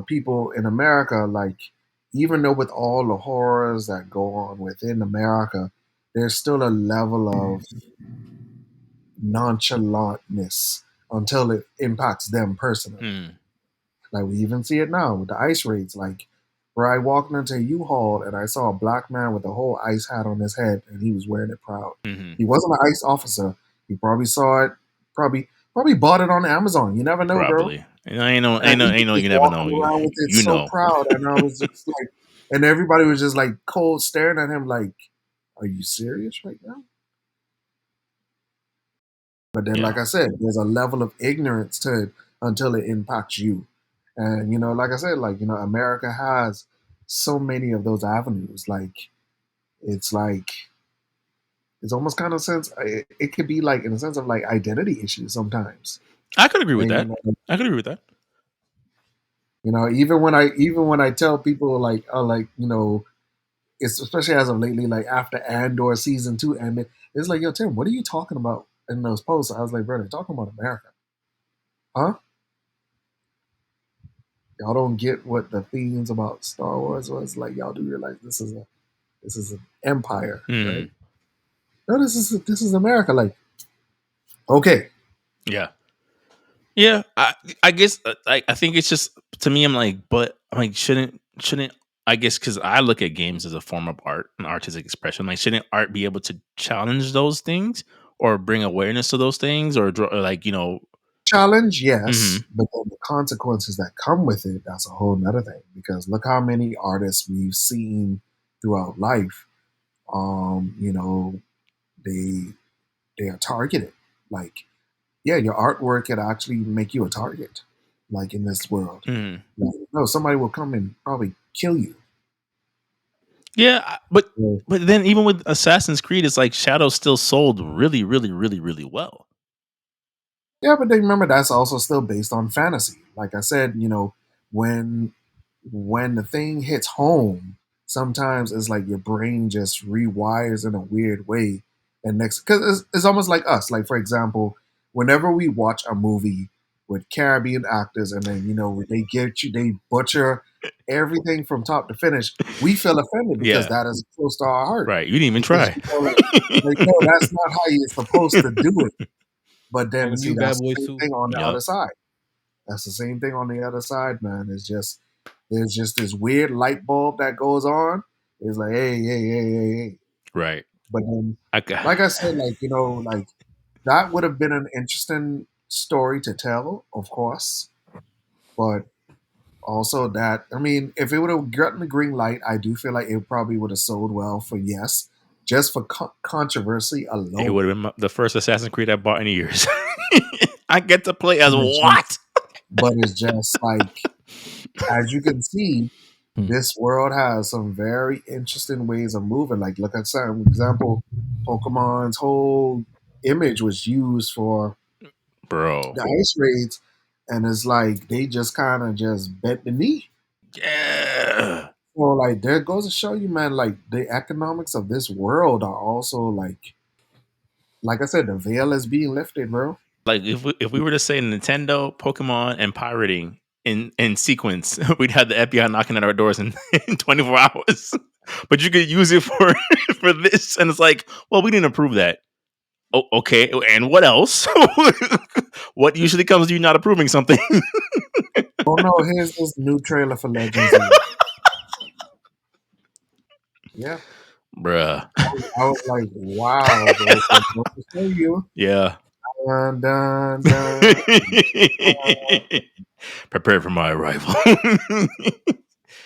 people in America, like, even though with all the horrors that go on within America, there's still a level of nonchalantness until it impacts them personally. Mm, Like we even see it now with the ice raids. Like where I walked into a U-Haul and I saw a black man with a whole ice hat on his head and he was wearing it proud. mm-hmm. He wasn't an ICE officer. He probably saw it, probably bought it on Amazon. You never know, bro. Probably. And I ain't know, And ain't know, he was ain't know. just You never know. walking around with it You so know. proud. And I was just like, and everybody was just like cold staring at him like, are you serious right now? But then, Yeah. like I said, there's a level of ignorance to it until it impacts you. And, like I said, like, America has so many of those avenues. It's like, it's almost kind of sense, it could be like in a sense of like identity issues sometimes. I could agree with And, that. I could agree with that. even when I tell people like, oh, like, it's especially as of lately, like after Andor season 2 ended, it's like, yo, Tim, what are you talking about in those posts? I was like, brother, talking about America. Huh? Y'all don't get what the themes about Star Wars was. Like y'all do realize this is an empire, right? Mm, No, this is America. Like, okay, yeah. Yeah. I guess I think it's just to me. I'm like, but I'm like, shouldn't I guess because I look at games as a form of art, an artistic expression. Like, shouldn't art be able to challenge those things or bring awareness to those things or draw or like challenge, yes, Mm-hmm. but then the consequences that come with it, that's a whole nother thing. Because look how many artists we've seen throughout life. You know, they they are targeted. Like, yeah, your artwork could actually make you a target. Like in this world, Mm-hmm. like, no, somebody will come and probably kill you. Yeah, but So, then even with Assassin's Creed, it's like Shadow still sold really, really, really, really well. yeah, but then remember that's also still based on fantasy. Like I said, when when the thing hits home, sometimes it's like your brain just rewires in a weird way. And next, because it's almost like us. Like for example, whenever we watch a movie with Caribbean actors, and then they get you, they butcher everything from top to finish, we feel offended because Yeah, that is close to our heart. right. You didn't even Because try. like, no, that's not how you're supposed to do it. But Ever then see, seen Bad that's the Boys same 2? thing on the other Yep. side. That's the same thing on the other side, man. It's just There's just this weird light bulb that goes on. It's like, hey, hey, hey, hey, hey. Right. But then, Okay. like I said, like, like that would have been an interesting story to tell, of course. But also that, I mean, if it would have gotten the green light, I do feel like it probably would have sold well for yes, just for controversy It alone. would have been the first Assassin's Creed I bought in years. I get to play as But what? it's just like, as you can see, this world has some very interesting ways of moving. Like, look at some example, Pokemon's whole image was used for Bro. the ice raids, and it's like they just kind of just bent the knee. Yeah. So, like, there goes to show you, man, like the economics of this world are also like I said, the veil is being lifted, bro. Like if we were to say Nintendo, Pokemon, and pirating in sequence, we'd have the FBI knocking at our doors in 24 hours. But you could use it for for this, and it's like, well, we didn't approve that. Oh, okay. And what else? What usually comes to you not approving something? Oh no, here's this new trailer for Legends Z. Yeah, Bruh. I was like, wow, bro. I'm going to show you. Yeah. Dun, dun, dun. Prepare for my arrival.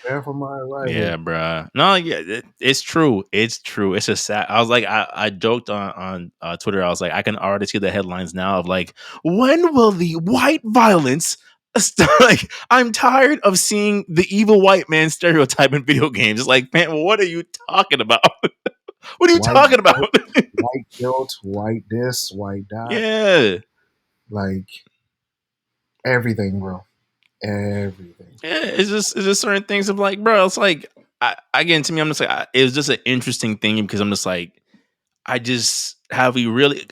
There for my arrival. Yeah, bruh. No, yeah, it's true. It's true. It's just sad. I was like, I joked on Twitter. I was like, I can already see the headlines now of like, when will the white violence stop? Like, I'm tired of seeing the evil white man stereotype in video games. It's like, man, what are you talking about? What are you White talking about? guilt, white guilt, white this, white that. Yeah. Like everything, bro. Everything. Yeah, it's just certain things of like, bro, it's like, again, to me, I'm just like, it was just an interesting thing because I'm just like, I just, have we really,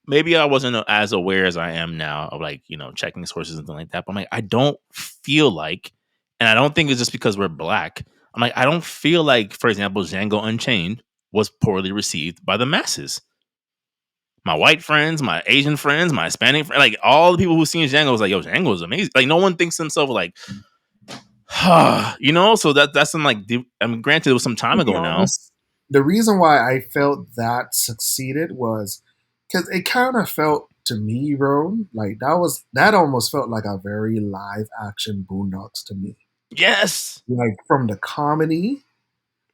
maybe I wasn't as aware as I am now of like, checking sources and things like that. But I'm like, I don't feel like, and I don't think it's just because we're black. I'm like, I don't feel like, for example, Django Unchained was poorly received by the masses. My white friends, my Asian friends, my Hispanic friends, like all the people who seen Django was like, yo, Django is amazing. Like no one thinks themselves like, so that's in like, I mean, granted, it was some time To be ago now. honest, the reason why I felt that succeeded was because it kind of felt to me, bro, like that almost felt like a very live action Boondocks to me. Yes. Like from the comedy,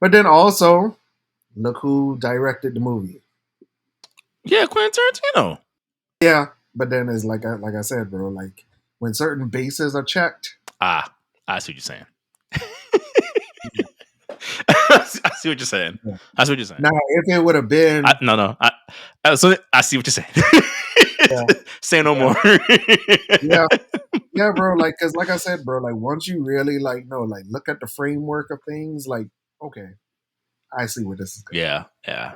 but then also look who directed the movie. Yeah, Quentin Tarantino. Yeah, but then it's like I said, bro, like when certain bases are checked. I see what you're saying. I see what you're saying. Yeah. I see what you're saying. Now, if it would have been, no. So I see what you're saying. yeah, Say no more. yeah, yeah, bro. Like, cause like I said, bro, like once you really like look at the framework of things, like, okay, I see where this is going. Yeah.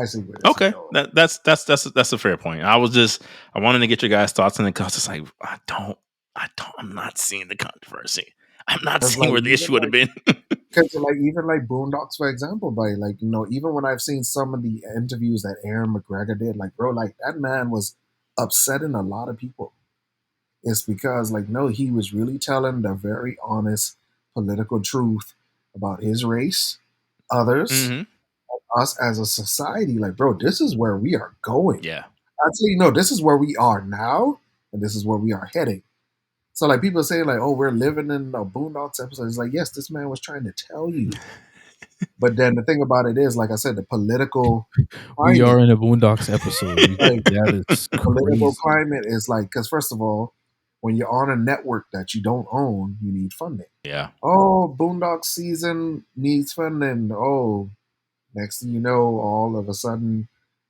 I see where this is Okay, going. that's a fair point. I wanted to get your guys' thoughts on it because it's like I'm not seeing the controversy. I'm not Cause seeing like where the issue would have been. because like even like Boondocks, for example, by like even when I've seen some of the interviews that Aaron McGregor did, like bro, like that man was upsetting a lot of people. It's because like no, he was really telling the very honest political truth about his race, others, Mm-hmm. us as a society. Like bro, this is where we are going. Yeah. Actually, no, this is where we are now, and this is where we are heading. So like people say like, oh, we're living in a Boondocks episode. It's like, yes, this man was trying to tell you. But then the thing about it is, like I said, the political climate, We are in a Boondocks episode. like That is the political crazy. climate is like, because first of all, when you're on a network that you don't own, you need funding. Yeah. Oh, Boondocks season needs funding. Oh, next thing you know, all of a sudden,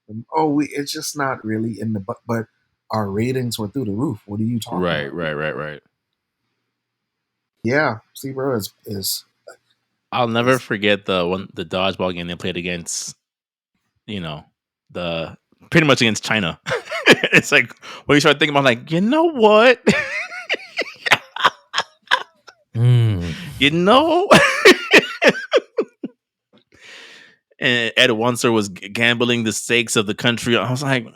it's just not really in the but our ratings were through the roof. What are you talking about? Right. Yeah, see, bro, is I'll never forget the dodgeball game they played against, the pretty much against China. It's like when you start thinking about like, you know what? You know? And Ed Wunser was gambling the stakes of the country. I was like,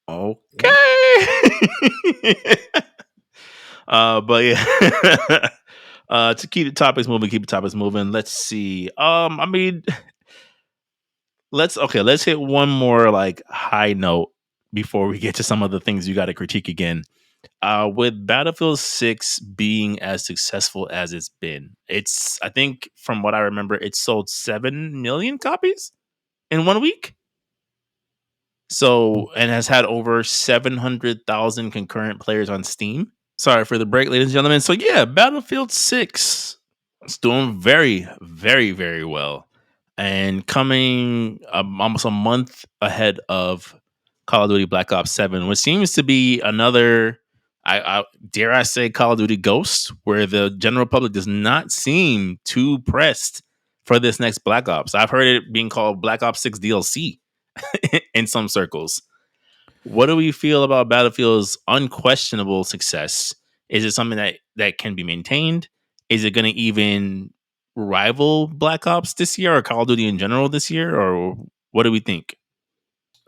okay. But yeah. To keep the topics moving. Let's see. I mean, let's hit one more like high note before we get to some of the things you got to critique again. With Battlefield 6 being as successful as it's been, I think from what I remember, it sold 7 million copies in 1 week. So, and has had over 700,000 concurrent players on Steam. Sorry for the break, ladies and gentlemen. So, yeah, Battlefield 6 is doing very, very, very well. And coming almost a month ahead of Call of Duty Black Ops 7, which seems to be another, I dare I say, Call of Duty Ghost, where the general public does not seem too pressed for this next Black Ops. I've heard it being called Black Ops 6 DLC in some circles. What do we feel about Battlefield's unquestionable success? Is it something that can be maintained? Is it going to even rival Black Ops this year or Call of Duty in general this year? Or what do we think?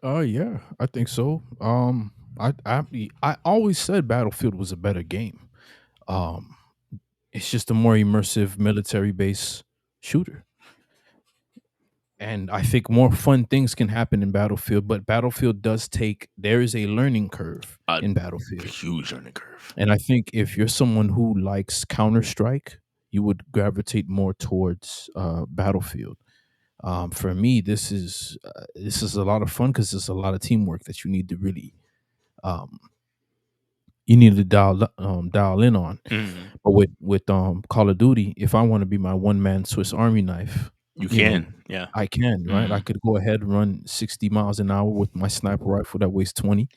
Yeah, I think so. I always said Battlefield was a better game. Um, it's just a more immersive military based shooter. And I think more fun things can happen in Battlefield, but Battlefield does there is a learning curve A in Battlefield. huge learning curve. And I think if you're someone who likes Counter Strike, you would gravitate more towards Battlefield. For me, this is a lot of fun because there's a lot of teamwork that you need to really um, dial in on. Mm, But with Call of Duty, if I want to be my one man Swiss Army knife, you you know, can, yeah. I can, right? I Mm. could go ahead and run 60 miles an hour with my sniper rifle that weighs 20,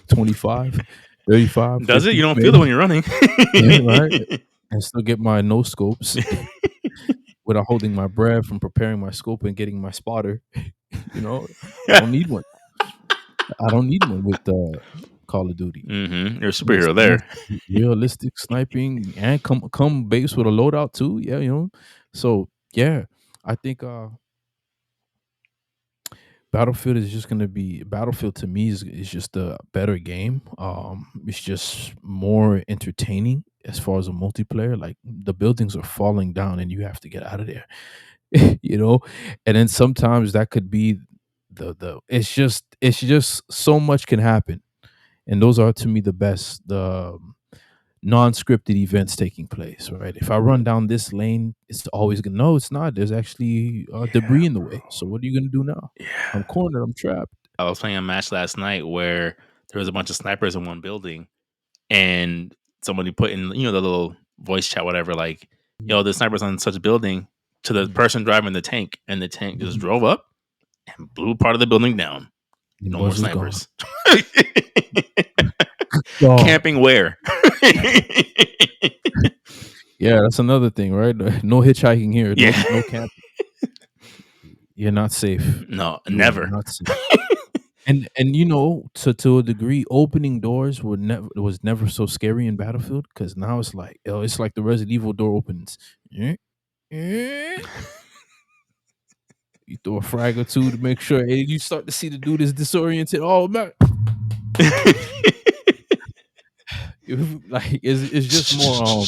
25, 35, Does it? 50, You don't feel it maybe. when you're running. Yeah, right. And still get my no scopes without holding my breath from preparing my scope and getting my spotter. I don't need one. I don't need one with Call of Duty. You're a It's superhero nice, there. realistic sniping and come base with a loadout too. Yeah, So yeah, I think Battlefield is just gonna be Battlefield to me is just a better game. It's just more entertaining as far as a multiplayer. Like the buildings are falling down and you have to get out of there. you know, and then sometimes that could be the it's just so much can happen, and those are to me the best. The non-scripted events taking place, right? If I run down this lane, it's always gonna no, it's not. There's actually Yeah, debris in the bro. way. So what are you gonna do now? I'm Yeah. cornered. I'm trapped. I was playing a match last night where there was a bunch of snipers in one building, and somebody put in, the little voice chat, whatever, like, Mhm, the snipers on such building to the mhm, person driving the tank, and the tank just mhm. drove up and blew part of the building down. The No more boys was gone. snipers. Gone. Camping where? Yeah, that's another thing, right? No hitchhiking here. No, Yeah. no camp. You're not safe. No, You are never. not safe. And to a degree, opening doors was never so scary in Battlefield because now it's like the Resident Evil door opens. Eh, eh. You throw a frag or two to make sure, and you start to see the dude is disoriented. Oh man, like it's just more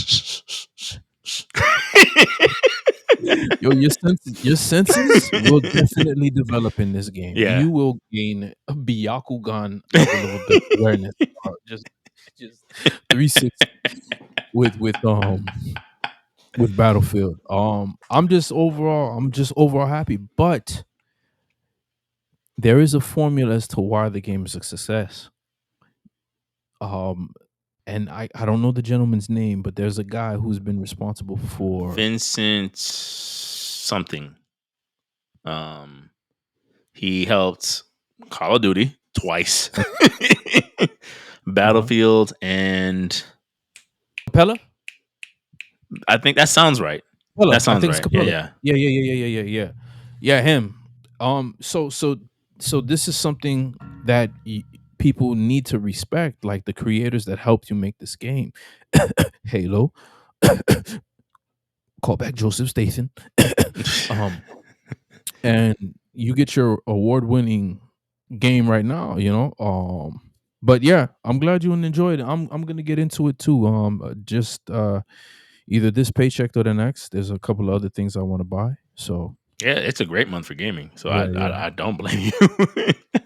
your senses will definitely develop in this game. Yeah. You will gain a Byakugan level of awareness. Just 360 with Battlefield. I'm just overall happy, but there is a formula as to why the game is a success. Um, and I don't know the gentleman's name, but there's a guy who's been responsible for. Vincent something. Um, he helped Call of Duty twice, Uh-huh. Battlefield, and Capella. I think that sounds right. Capella. That I sounds think it's right. Yeah, Capella. yeah. Yeah. Yeah, him. So this is something that people need to respect, like the creators that helped you make this game. Halo. Call back Joseph Statham. um, and you get your award-winning game right now. But yeah, I'm glad you enjoyed it. I'm gonna get into it too. Just either this paycheck or the next. There's a couple of other things I want to buy. So Yeah, it's a great month for gaming. So yeah, yeah, I don't blame you.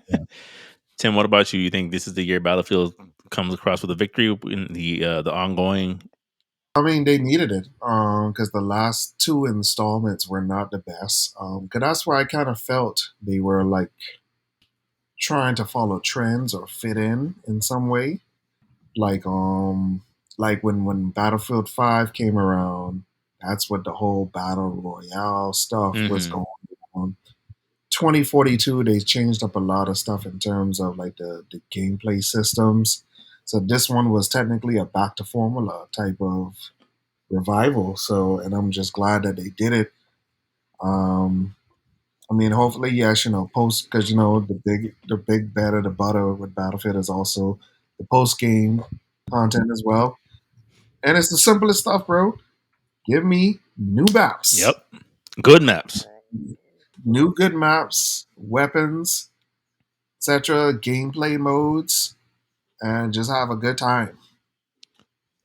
yeah. Tim, what about you? You think this is the year Battlefield comes across with a victory in the ongoing? I mean, they needed it because the last two installments were not the best. Because that's where I kind of felt they were like trying to follow trends or fit in some way. Like like when Battlefield 5 came around, that's what the whole battle royale stuff was Mm-hmm. going on. 2042 they changed up a lot of stuff in terms of like the gameplay systems. So this one was technically a back to formula type of revival. So and I'm just glad that they did it. Um I mean, hopefully, yes, post because the big better the butter with Battlefield is also the post game content as well, and it's the simplest stuff, bro. Give me new maps, Yep. Good maps. new good maps, weapons, etc., gameplay modes, and just have a good time.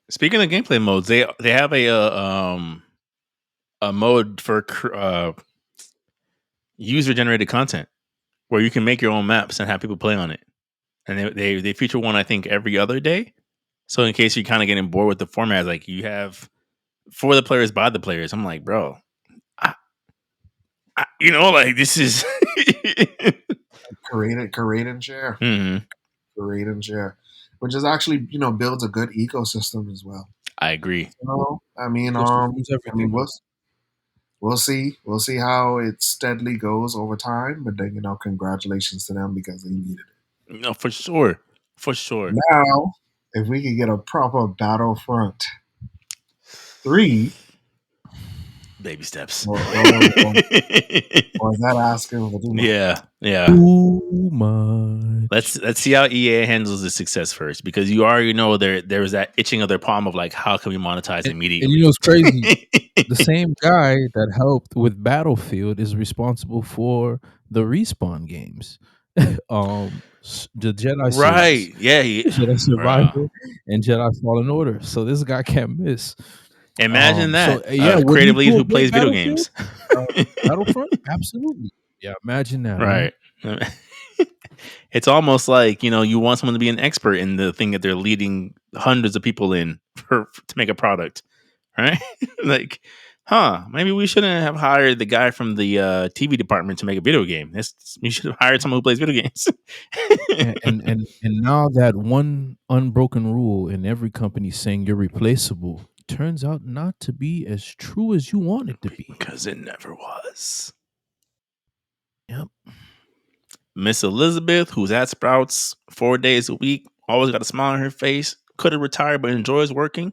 Speaking of gameplay modes, they have a mode for user generated content where you can make your own maps and have people play on it. And they feature one I think every other day. So in case you're kind of getting bored with the format, like you have for the players by the players. I'm like, bro, like this is. Create and share, Mhm. create and share, which is actually builds a good ecosystem as well. I agree. So I mean, Ecosystem's everything. we'll see how it steadily goes over time. But then congratulations to them because they needed it. No, for sure, for sure. Now, if we could get a proper Battlefront 3, Baby steps. or is that asking for too much? Yeah, yeah. Too much. Let's see how EA handles the success first, because you already know there was that itching of their palm of like, how can we monetize And immediately? you know, it's crazy. The same guy that helped with Battlefield is responsible for the Respawn games, the Jedi series, Right? Yeah. Jedi Bruh. Survivor, and Jedi Fallen Order. So this guy can't miss. Imagine So that yeah, would he creative lead do a who good plays video Battlefield? games. Battlefront? Absolutely. Yeah, imagine that, man. Right. It's almost like you want someone to be an expert in the thing that they're leading hundreds of people in to make a product, right? Like, maybe we shouldn't have hired the guy from the TV department to make a video game. We should have hired someone who plays video games. And now that one unbroken rule in every company saying you're replaceable turns out not to be as true as you want it to be. Because it never was. Yep. Miss Elizabeth, who's at Sprouts 4 days a week, always got a smile on her face, could have retired but enjoys working,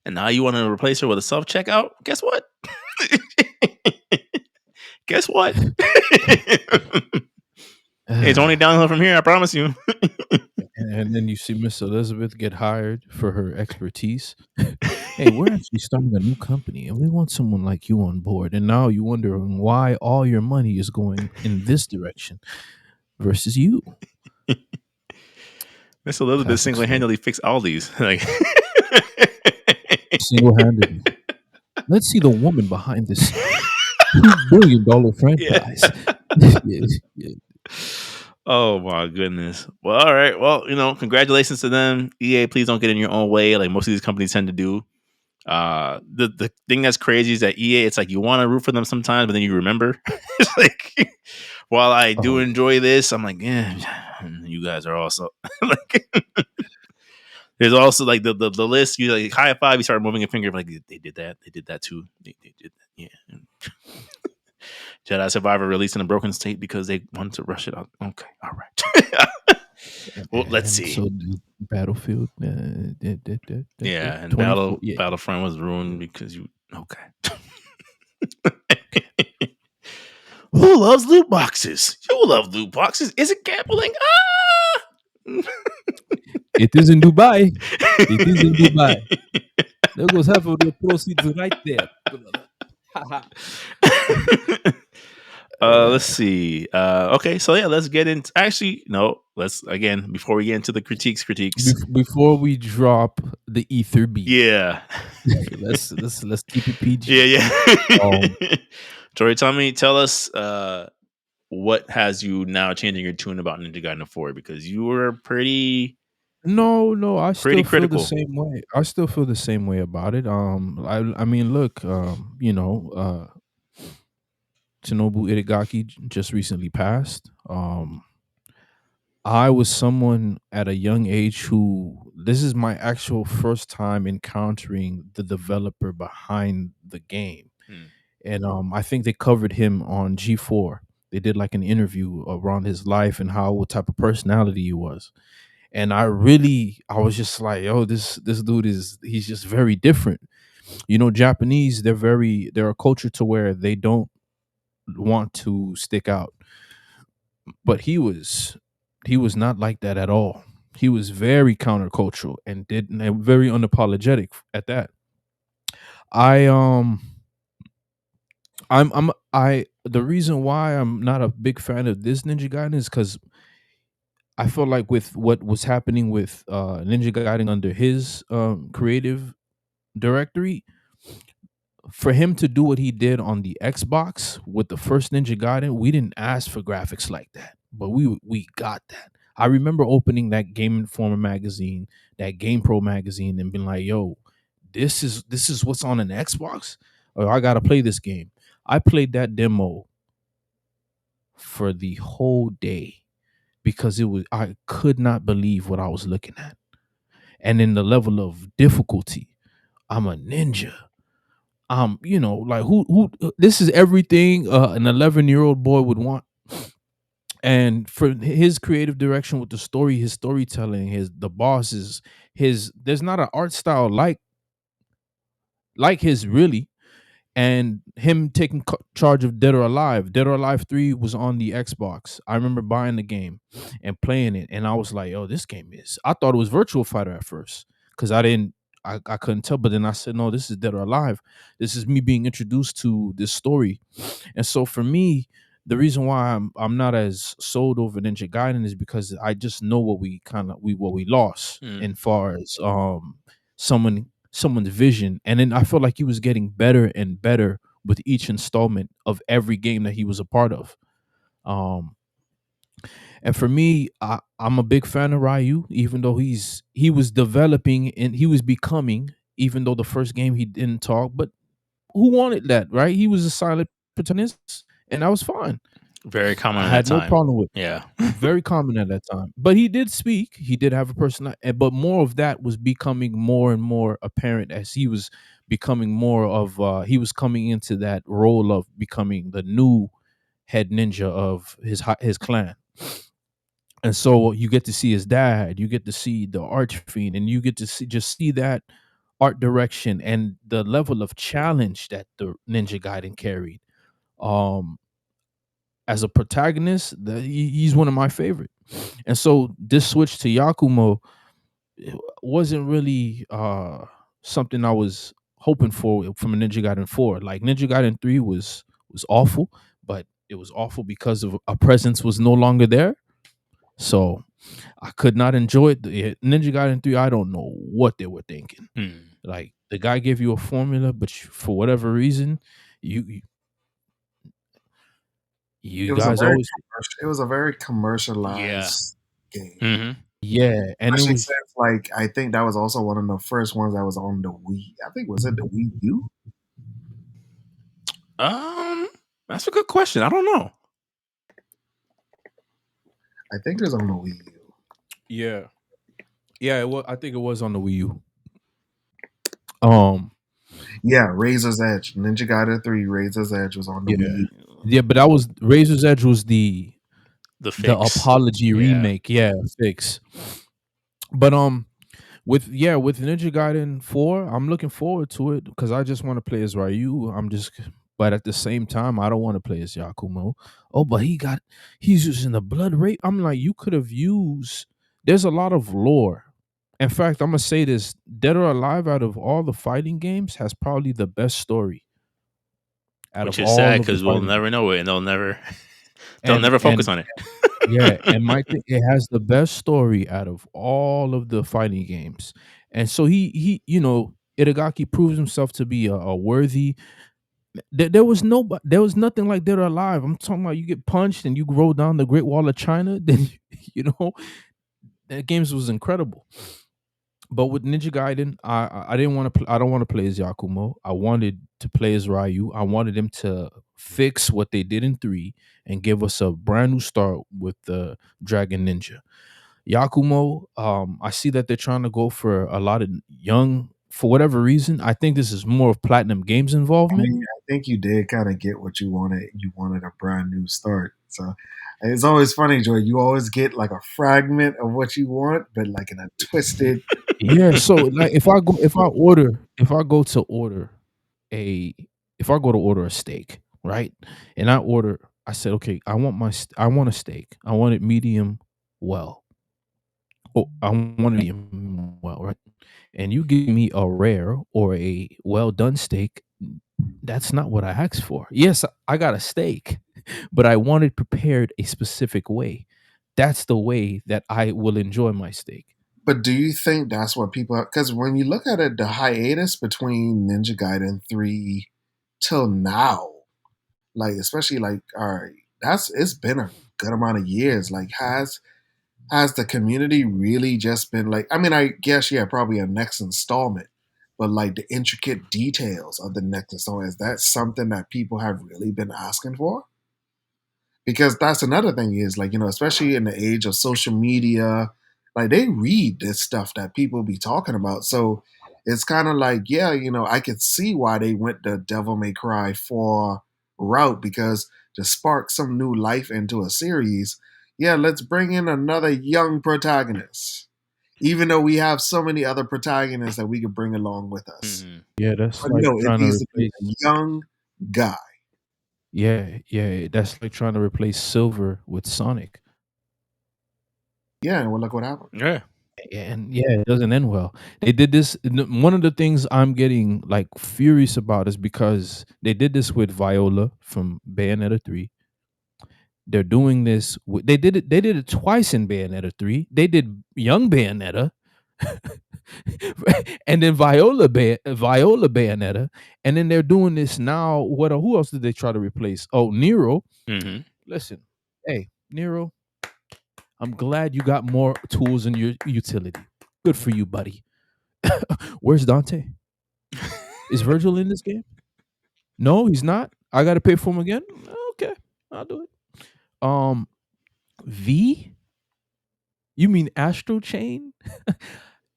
and now you want to replace her with a self checkout? Guess what? Guess what? It's only downhill from here, I promise you. And then you see Miss Elizabeth get hired for her expertise. Hey, we're actually starting a new company and we want someone like you on board. And now you're wondering why all your money is going in this direction versus you. Miss Elizabeth Classic story. single-handedly fixed all these. Like, Single-handedly. Let's see the woman behind this $2 billion franchise. Yeah. oh my goodness. Well, all right. Well, congratulations to them. EA, please don't get in your own way, like most of these companies tend to do. The thing that's crazy is that EA, it's like you want to root for them sometimes, but then you remember. It's like, while I do enjoy this, I'm like, yeah, you guys are also like. There's also like the list. You like high five. You start moving a finger like they did that. They did that too. They did that. Yeah. Jedi Survivor released in a broken state because they wanted to rush it out. Okay, all right. Well, let's see. So Battlefield, yeah, and 24, Battlefront was ruined because you. Okay. Who loves loot boxes? You love loot boxes. Is it gambling? It is in Dubai. It is in Dubai. There goes half of the proceeds right there. Let's see. Okay, so yeah, let's get into. Actually, no. Let's again before we get into the critiques. Before we drop the ether beat, Yeah, let's keep it PG. yeah, Um, yeah. Tori, tell us what has you now changing your tune about Ninja Gaiden 4 because you were no, I pretty still feel the critical. same way. I still feel the same way about it. I mean, look, Tomonobu Itagaki just recently passed. I was someone at a young age who this is my actual first time encountering the developer behind the game. Hmm. And I think they covered him on G4. They did like an interview around his life and how what type of personality he was. And I was just like, oh, this dude he's just very different. You know, Japanese, they're a culture to where they don't want to stick out. But he was not like that at all. He was very countercultural and very unapologetic at that. I I'm I the reason why I'm not a big fan of this Ninja Gaiden is because I feel like with what was happening with Ninja Gaiden under his creative directory, for him to do what he did on the Xbox with the first Ninja Gaiden, we didn't ask for graphics like that, but we got that. I remember opening that Game Informer magazine, that Game Pro magazine, and being like, "Yo, this is what's on an Xbox, or I gotta play this game." I played that demo for the whole day because I could not believe what I was looking at, and in the level of difficulty, I'm a ninja. Like who this is everything an 11-year-old boy would want. And for his creative direction with the story, his storytelling, the bosses, his there's not an art style like his really. And him taking charge of Dead or Alive. Dead or Alive 3 was on the Xbox. I remember buying the game and playing it, and I was like, "Oh, this game is." I thought it was Virtual Fighter at first because I couldn't tell. But then I said, "No, this is Dead or Alive. This is me being introduced to this story." And so for me, the reason why I'm not as sold over Ninja Gaiden is because I just know what we lost Hmm. in far as someone's vision. And then I felt like he was getting better and better with each installment of every game that he was a part of. Um and for me, I'm a big fan of Ryu, even though he was developing and he was becoming, even though the first game he didn't talk, but who wanted that, right? He was a silent protagonist, and that was fine. Very common I at that had no time. problem with Yeah. very common at that time. But he did speak. He did have a personality, but more of that was becoming more and more apparent as he was becoming more of he was coming into that role of becoming the new head ninja of his clan. And so you get to see his dad, you get to see the arch fiend, and you get to see that art direction and the level of challenge that the Ninja Gaiden carried. Um, as a protagonist, he's one of my favorite. And so this switch to Yakumo wasn't really something I was hoping for from a Ninja Gaiden 4. Like Ninja Gaiden 3 was awful, but it was awful because of a presence was no longer there. So I could not enjoy it. Ninja Gaiden 3, I don't know what they were thinking. Hmm. Like the guy gave you a formula, but for whatever reason, you you It you was a guys very always it was a very Yeah. commercialized game. Hmm. yeah, and it Especially was since like I think that was also one of the first ones that was on the Wii. I think was it the Wii U? Um, that's a good question. I don't know. I think it was on the Wii U. yeah. Yeah, it was, I think it was on the Wii U. Um, Yeah, Razor's Edge. Ninja Gaiden 3 Razor's Edge was on the Wii yeah. U. Yeah, but that was Razor's Edge was The the fix. apology Yeah. remake, yeah, fix. But with Ninja Gaiden 4, I'm looking forward to it because I just want to play as Ryu. But at the same time, I don't want to play as Yakumo. Oh, but he's using the blood rape. I'm like, you could have used. There's a lot of lore. In fact, I'm gonna say this: Dead or Alive, out of all the fighting games, has probably the best story out Which of is sad all of the because we'll fighting never know it, and they'll never they'll and never focus on it. yeah, and my thing, it has the best story out of all of the fighting games. And so Itagaki proves himself to be a worthy. There was nothing like Dead or Alive. I'm talking about you get punched and you roll down the Great Wall of China. Then you know that games was incredible. But with Ninja Gaiden, I didn't want to. I don't want to play as Yakumo. I wanted to play as Ryu. I wanted them to fix what they did in 3 and give us a brand new start with the Dragon Ninja. Yakumo, I see that they're trying to go for a lot of young for whatever reason. I think this is more of Platinum Games involvement. I think you did kind of get what you wanted. You wanted a brand new start. So it's always funny, Joy. You always get like a fragment of what you want, but like in a twisted. Yeah, so like if I go to order a if I go to order a steak, right? And I said, okay, I want a steak. I want it medium well. Oh, I want it medium well, right? And you give me a rare or a well done steak, that's not what I asked for. Yes, I got a steak, but I want it prepared a specific way. That's the way that I will enjoy my steak. But do you think that's what people? Because when you look at it, the hiatus between Ninja Gaiden 3 till now, like especially like all right, it's been a good amount of years. Like has the community really just been like? I mean, I guess yeah, probably a next installment, but like the intricate details of the next installment, is that something that people have really been asking for? Because that's another thing is like especially in the age of social media, like they read this stuff that people be talking about. So it's kind of like yeah, I could see why they went the Devil May Cry 4 route, because to spark some new life into a series, yeah, let's bring in another young protagonist, even though we have so many other protagonists that we could bring along with us. Mhm. Yeah, that's But like no, it trying to needs to be replace a young guy. yeah, that's like trying to replace Silver with Sonic. Yeah, and well, look what happened. Yeah. And yeah, it doesn't end well. They did this. One of the things I'm getting like furious about is because they did this with Viola from Bayonetta 3. They're doing this. They did it. They did it twice in Bayonetta 3. They did young Bayonetta, and then Viola Bayonetta, and then they're doing this now. Who else did they try to replace? Oh, Nero. Mhm. Listen, hey Nero, I'm glad you got more tools in your utility. Good for you, buddy. Where's Dante? Is Virgil in this game? No, he's not. I got to pay for him again. Okay, I'll do it. V. You mean Astro Chain?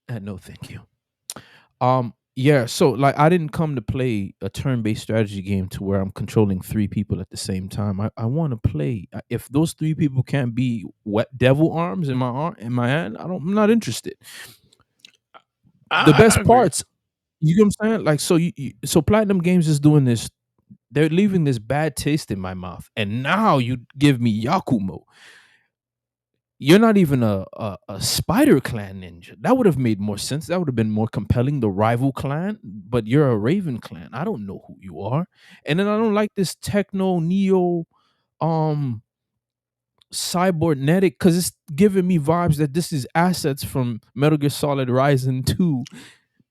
No, thank you. Yeah. So, like, I didn't come to play a turn-based strategy game to where I'm controlling 3 people at the same time. I want to play. If those 3 people can't be wet devil arms in my hand, I'm not interested. The I best agree. parts, you get what I'm saying? Like, so Platinum Games is doing this. They're leaving this bad taste in my mouth, and now you give me Yakumo. You're not even a Spider Clan ninja. That would have made more sense. That would have been more compelling. The rival clan, but you're a Raven clan. I don't know who you are. And then I don't like this techno neo um cybernetic because it's giving me vibes that this is assets from Metal Gear Solid Rising 2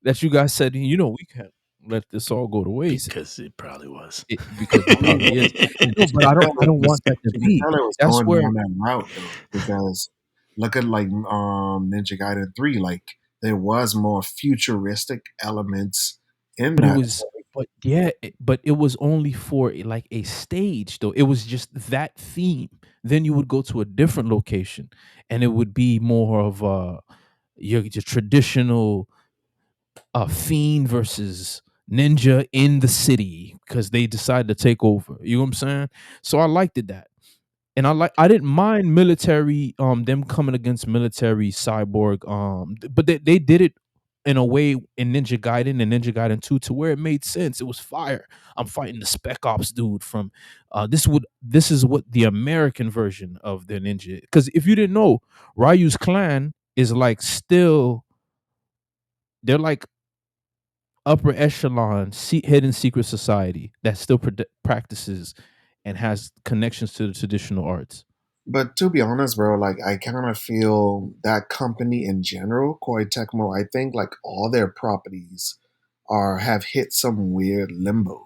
that you guys said, we can't let this all go to waste. Because it probably was. Because it I mean, probably is. No, but you can I tell don't want that to you can be. tell it was That's going where down that route though, because look at like Ninja Gaiden 3, like there was more futuristic elements in but it that. was but yeah, but it was only for like a stage though. It was just that theme. Then you would go to a different location and it would be more of your traditional fiend versus ninja in the city because they decided to take over. You know what I'm saying? So I liked it that. And I didn't mind military them coming against military cyborg but they did it in a way in Ninja Gaiden and Ninja Gaiden 2 to where it made sense. It was fire. I'm fighting the Spec Ops dude from this is what the American version of the ninja, because if you didn't know, Ryu's clan is like still they're like upper echelon hidden secret society that still practices and has connections to the traditional arts. But to be honest, bro, like I kind of feel that company in general, Koei Tecmo, I think like all their properties are have hit some weird limbo.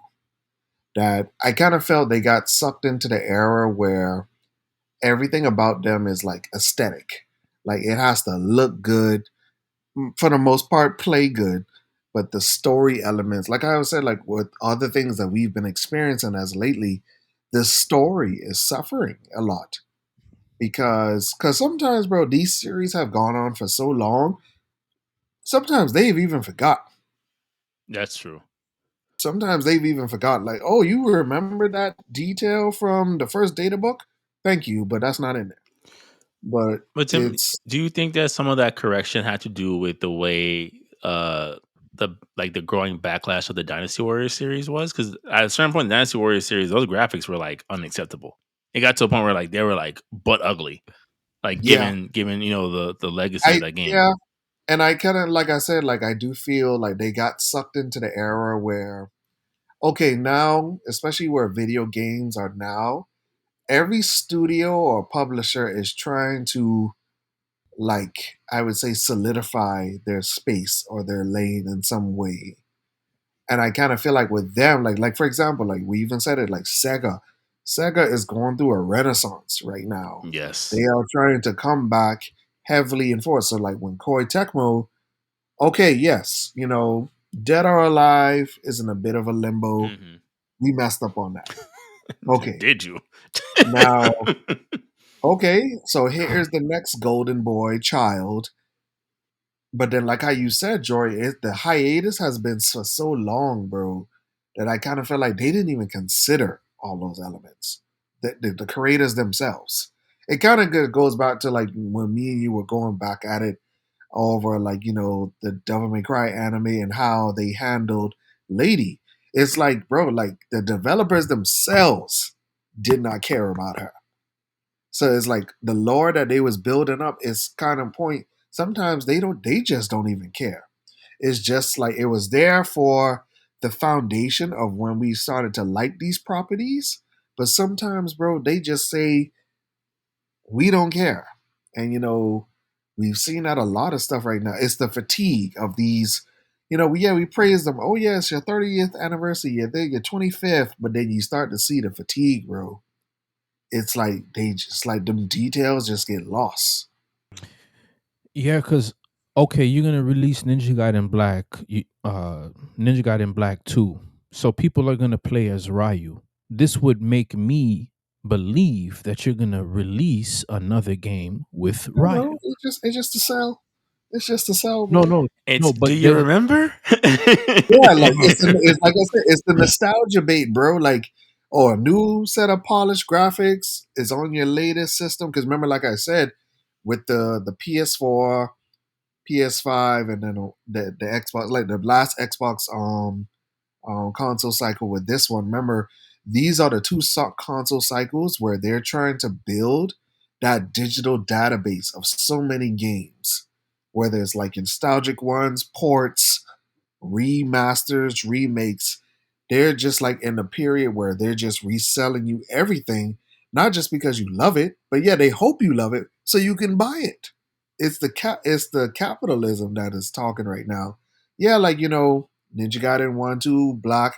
That I kind of felt they got sucked into the era where everything about them is like aesthetic. Like it has to look good, for the most part, play good. But the story elements, like I said, like with other things that we've been experiencing as lately, the story is suffering a lot because sometimes, bro, these series have gone on for so long. Sometimes they've even forgot. That's true. Sometimes they've even forgot. Like, oh, you remember that detail from the first data book? Thank you, but that's not in there. But But Tim, it's do you think that some of that correction had to do with the way the growing backlash of the Dynasty Warriors series was? Because at a certain point in the Dynasty Warriors series, those graphics were like unacceptable. It got to a point where like they were like butt ugly. Like yeah, given the legacy of I that game. yeah, and I kind of like I said, like I do feel like they got sucked into the era where okay, now especially where video games are now, every studio or publisher is trying to like I would say solidify their space or their lane in some way. And I kind of feel like with them, like for example, like we even said it, like Sega. Sega is going through a renaissance right now. Yes. They are trying to come back heavily enforced. So like when Koei Tecmo, okay, yes, Dead or Alive is in a bit of a limbo. Hmm. We messed up on that. Okay. Did you? Now, okay, so here's the next golden boy child. But then, like how you said, Jory, the hiatus has been for so long, bro, that I kind of feel like they didn't even consider all those elements. The creators themselves. It kind of goes back to like when me and you were going back at it over like the Devil May Cry anime and how they handled Lady. It's like, bro, like the developers themselves did not care about her. So it's like the lore that they was building up is kind of point. Sometimes they just don't even care. It's just like it was there for the foundation of when we started to like these properties. But sometimes, bro, they just say we don't care. And we've seen that a lot of stuff right now. It's the fatigue of these. We praise them. Oh yeah, it's your 30th anniversary, your 25th, but then you start to see the fatigue, bro. It's like they just like them details just get lost. Yeah, because okay, you're gonna release Ninja Gaiden Black, Ninja Gaiden Black 2. So people are gonna play as Ryu. This would make me believe that you're gonna release another game with No, Ryu. bro, it's just to sell. It's just to sell, No, bro. no, It's no, do but you there's remember? Yeah, like it's like I said, it's the nostalgia bait, bro. Like, oh, a new set of polished graphics is on your latest system. Because remember, like I said, with the PS4, PS5, and then the Xbox, like the last Xbox console cycle with this one. Remember, these are the two console cycles where they're trying to build that digital database of so many games, whether it's like nostalgic ones, ports, remasters, remakes. They're just like in a period where they're just reselling you everything, not just because you love it, but yeah, they hope you love it so you can buy it. It's the capitalism that is talking right now. Yeah, like Ninja Gaiden 1, 2, Block,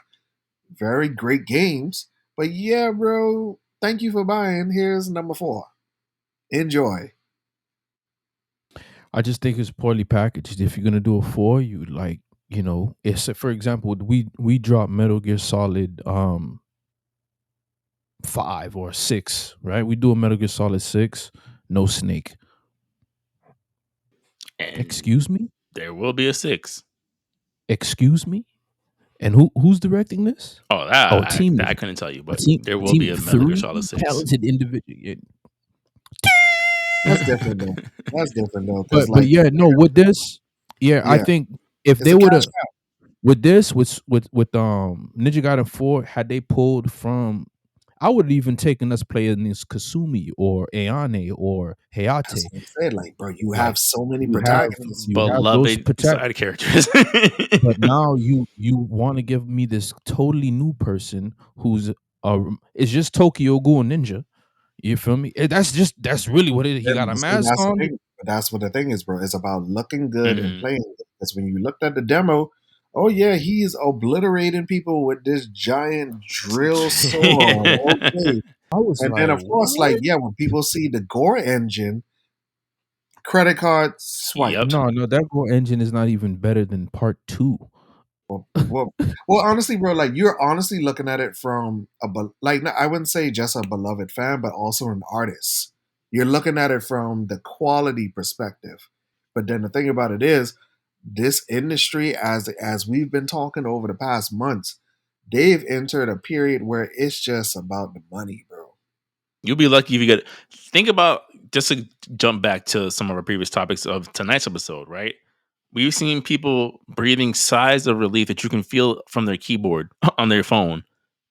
very great games. But yeah, bro, thank you for buying. Here's number 4. Enjoy. I just think it's poorly packaged. If you're gonna do a 4, you like, it's for example, we drop Metal Gear Solid 5 or 6, right? We do a Metal Gear Solid 6, no Snake. And Excuse me? there will be a 6. Excuse me? And who's directing this? Oh, Oh, I couldn't tell you, a but team, there a will team be a of Metal Gear 3 Solid 6. talented individuals. That's different though. That's different though, because But like yeah, no, with this, yeah, I yeah, think if it's they a would cash have with this with Ninja Gaiden 4, had they pulled from, I would even taken us playing this Kasumi or Ayane or That's Hayate. what I said. Like, bro, you Like have so many you have protagonists. those Beloved side characters. but now you want to give me this totally new person who's it's just Tokyo Ghoul Ninja. You feel me? That's really what it is. He got a But see, mask that's the on. thing. That's what the thing is, bro. It's about looking good and Mhm. playing good. Because when you looked at the demo, oh yeah, he's obliterating people with this giant drill sword. Okay. I was And then like, of course, like, what? yeah, when people see the gore engine, credit card swipe. Yep. No, that Go engine is not even better than part 2. Well, well, honestly, bro, like you're honestly looking at it from like no, I wouldn't say just a beloved fan, but also an artist. You're looking at it from the quality perspective. But then the thing about it is, this industry, as we've been talking over the past months, they've entered a period where it's just about the money, bro. You'll be lucky if you get. Think about, just to jump back to some of our previous topics of tonight's episode, right? We've seen people breathing sighs of relief that you can feel from their keyboard on their phone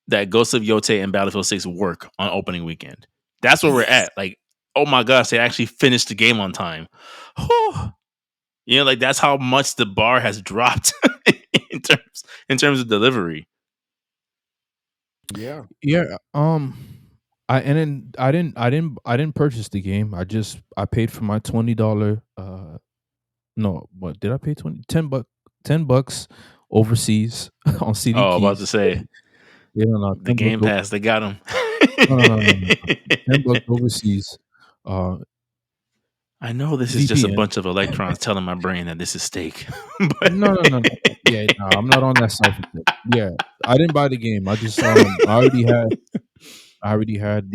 that Ghost of Yotei and Battlefield 6 work on opening weekend. That's where we're Yes. at. Like, oh my gosh, they actually finished the game on time. Whew. You know, like that's how much the bar has dropped in terms of delivery. Yeah. Yeah, I didn't purchase the game. I paid for my $20 no, what did I pay 20 10 bucks overseas on CD Oh, about to keys. say Yeah, no, the 10 bucks Game Pass, they got them. no. 10 bucks overseas. Uh I know this is just a VPN. bunch of electrons telling my brain that this is steak. But No. Yeah, no, I'm not on that side for that. Yeah, I didn't buy the game. I just I already had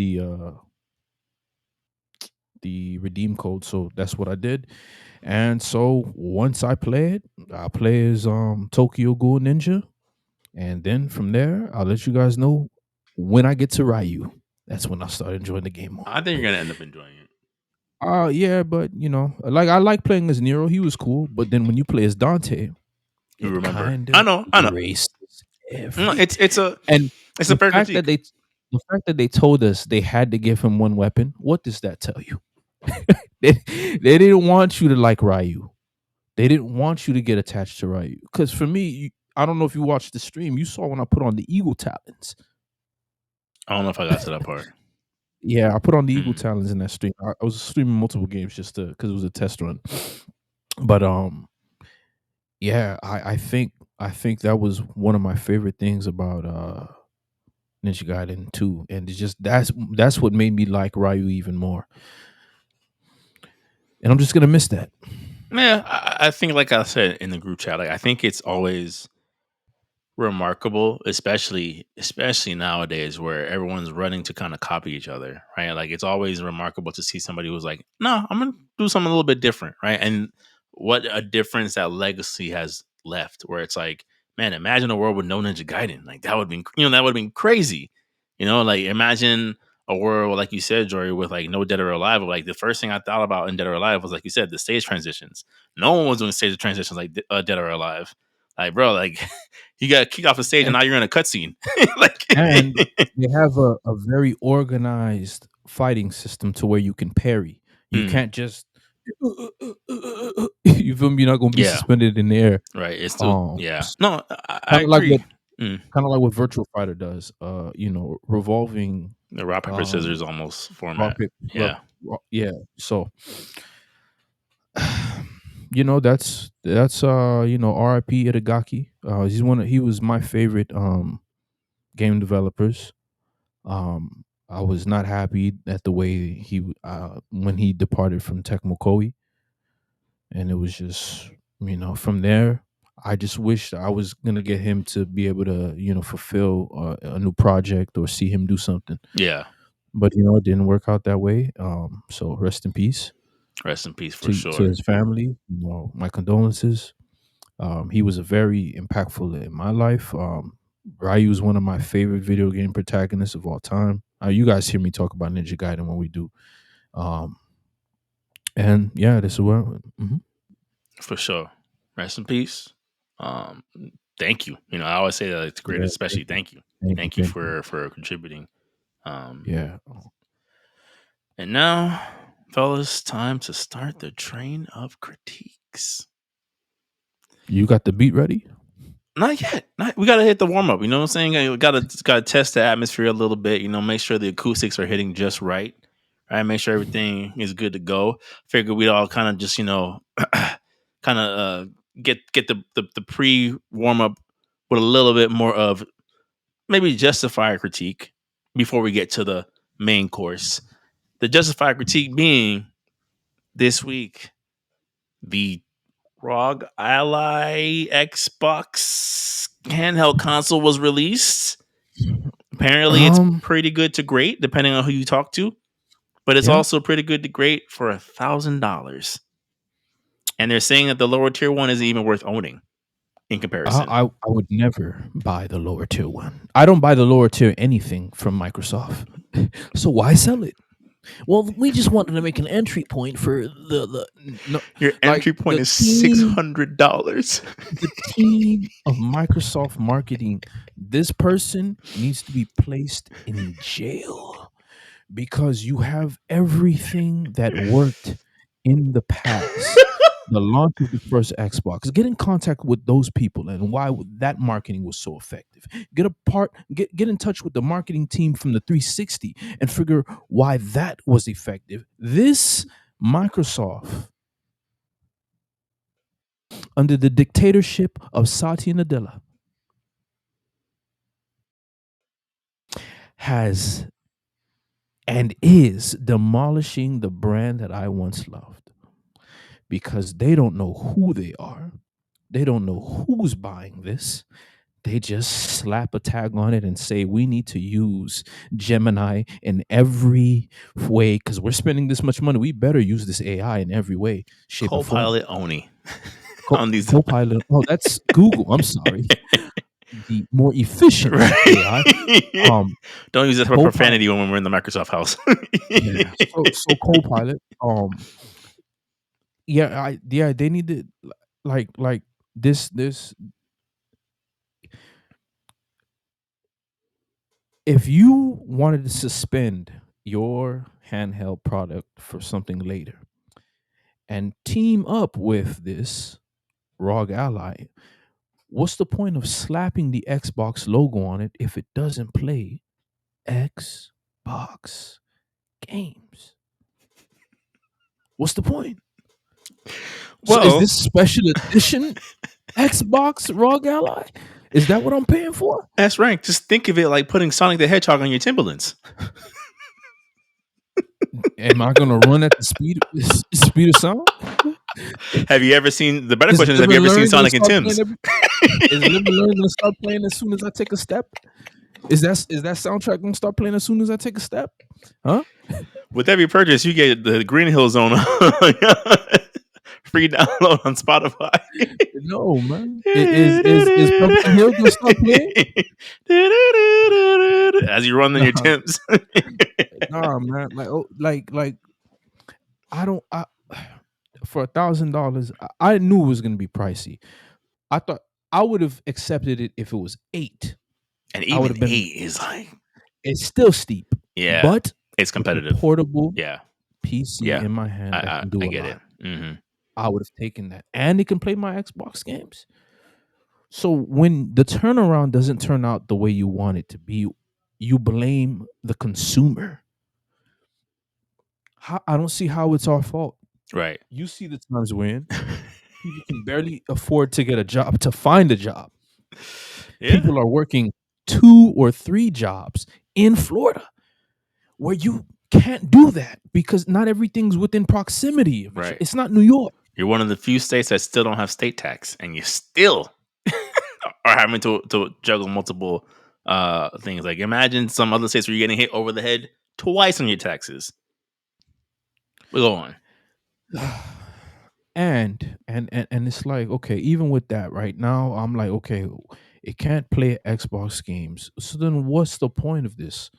the redeem code, so that's what I did. And so once I play as Tokyo Ghoul Ninja, and then from there I'll let you guys know when I get to Ryu. That's when I start enjoying the game more. I think you're gonna end up enjoying it. Yeah, but like I like playing as Nero. He was cool, but then when you play as Dante, You it remember? kind I of know, I know. erases No, everything. And it's a the fair fact that critique. they told us they had to give him one weapon, what does that tell you? They didn't want you to like Ryu. They didn't want you to get attached to Ryu. Because for me, I don't know if you watched the stream. You saw when I put on the Eagle Talons. I don't know if I got to that part. Yeah, I put on the Eagle Mm. Talons in that stream. I was streaming multiple games just because it was a test run. But yeah, I think that was one of my favorite things about Ninja Gaiden 2, and it's just that's what made me like Ryu even more. And I'm just gonna miss that. Yeah, I think, like I said in the group chat, like I think it's always remarkable, especially nowadays where everyone's running to kind of copy each other, right? Like it's always remarkable to see somebody who's like, no, I'm gonna do something a little bit different, right? And what a difference that legacy has left, where it's like, man, imagine a world with no Ninja Gaiden. Like that would be, that would have been crazy. Like imagine a world, like you said, Jory, with like no Dead or Alive. Like the first thing I thought about in Dead or Alive was, like you said, the stage transitions. No one was doing stage transitions like Dead or Alive. Like, bro, like you got kicked off the stage and And now you're in a cutscene. Like, and they have a very organized fighting system to where you can parry. You mm, can't just you feel me? You're not gonna be yeah, suspended in the air. right. It's still, yeah. It's No, I kind of like agree. what Mm. Virtual Fighter does. Revolving The rock paper scissors um almost rock, format. paper, Yeah, yeah. So that's RIP Itagaki. He was my favorite game developers. I was not happy at the way when he departed from Tecmo Koei, and it was just from there. I just wished I was gonna get him to be able to fulfill a new project or see him do something, yeah. but it didn't work out that way. So rest in peace Rest in peace for to sure. his family. My condolences. He was a very impactful in my life. Ryu is one of my favorite video game protagonists of all time. You guys hear me talk about Ninja Gaiden when we do. Um, and yeah, this is where. Mhm. For sure. Rest in peace. Um, Thank you. I always say that it's great, Yeah, especially thank you. Thank you thank you. for contributing. Yeah. And now, fellas, time to start the train of critiques. You got the beat ready? Not yet. We gotta hit the warm up. You know what I'm saying? We gotta test the atmosphere a little bit. You know, make sure the acoustics are hitting just right. Right. Make sure everything is good to go. Figure we'd all kind of just kind of get the pre warm up with a little bit more of maybe justified critique before we get to the main course. The justified critique being this week the ROG Ally Xbox handheld console was released. Apparently, it's pretty good to great, depending on who you talk to. But it's also pretty good to great for $1,000. And they're saying that the lower tier one isn't even worth owning in comparison. I would never buy the lower tier one. I don't buy the lower tier anything from Microsoft. So why sell it? Well, we just wanted to make an entry point for your entry point is $600. The team of Microsoft marketing. This person needs to be placed in jail because you have everything that worked in the past. The launch of the first Xbox. Get in contact with those people and why that marketing was so effective. Get in touch with the marketing team from the 360 and figure why that was effective. This Microsoft, under the dictatorship of Satya Nadella, has and is demolishing the brand that I once loved. Because they don't know who they are. They don't know who's buying this. They just slap a tag on it and say, we need to use Gemini in every way because we're spending this much money. We better use this AI in every way, shape, or form. Copilot only. On these Copilot. Oh, that's Google. I'm sorry. The more efficient AI. Don't use it for profanity when we're in the Microsoft house. Yeah. So Copilot. They need to like this. If you wanted to suspend your handheld product for something later and team up with this ROG Ally, what's the point of slapping the Xbox logo on it if it doesn't play Xbox games? What's the point? So is this special edition Xbox ROG Ally? Is that what I'm paying for? That's right. Just think of it like putting Sonic the Hedgehog on your Timberlands. Am I going to run at the speed of sound? Have you ever seen, the better question is, have you ever seen Sonic and Tim's? Is Live and Learn going to start playing as soon as I take a step? Is that soundtrack going to start playing as soon as I take a step? Huh? With every purchase, you get the Green Hill Zone free download on Spotify. No, man. Is Pumpkin Hill going to start playing? As you run on your Timbs. Nah, man. Like, for $1,000, I knew it was going to be pricey. I thought I would have accepted it if it was $8. And even $8 is like, it's still steep. Yeah, but it's competitive. Portable PC in my hand. I can do I get it. Mm-hmm. I would have taken that, and it can play my Xbox games. So when the turnaround doesn't turn out the way you want it to be, you blame the consumer. I don't see how it's our fault. Right. You see the times we're in. People can barely afford to get a job, to find a job. Yeah. People are working 2 or 3 jobs in Florida where you can't do that because not everything's within proximity. Right. It's not New York. You're one of the few states that still don't have state tax, and you still are having to juggle multiple things. Like, imagine some other states where you're getting hit over the head twice on your taxes. We'll go on. And it's like, okay, even with that right now, I'm like, okay, it can't play Xbox games. So then what's the point of this?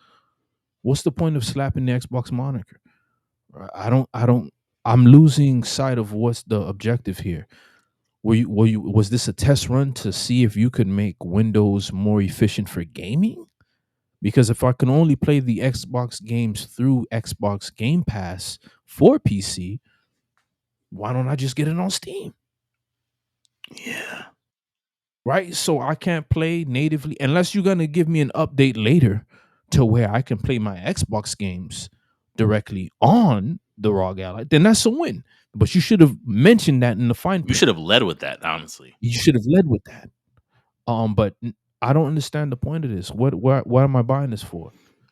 What's the point of slapping the Xbox moniker? I'm losing sight of what's the objective here. Was this a test run to see if you could make Windows more efficient for gaming? Because if I can only play the Xbox games through Xbox Game Pass for PC, why don't I just get it on Steam? Yeah. Right? So I can't play natively unless you're gonna give me an update later to where I can play my Xbox games directly on the ROG Ally. Then that's a win. But you should have mentioned that in the fine You print. should have led with that, honestly. You should have led with that. But I don't understand the point of this. What am I buying this for?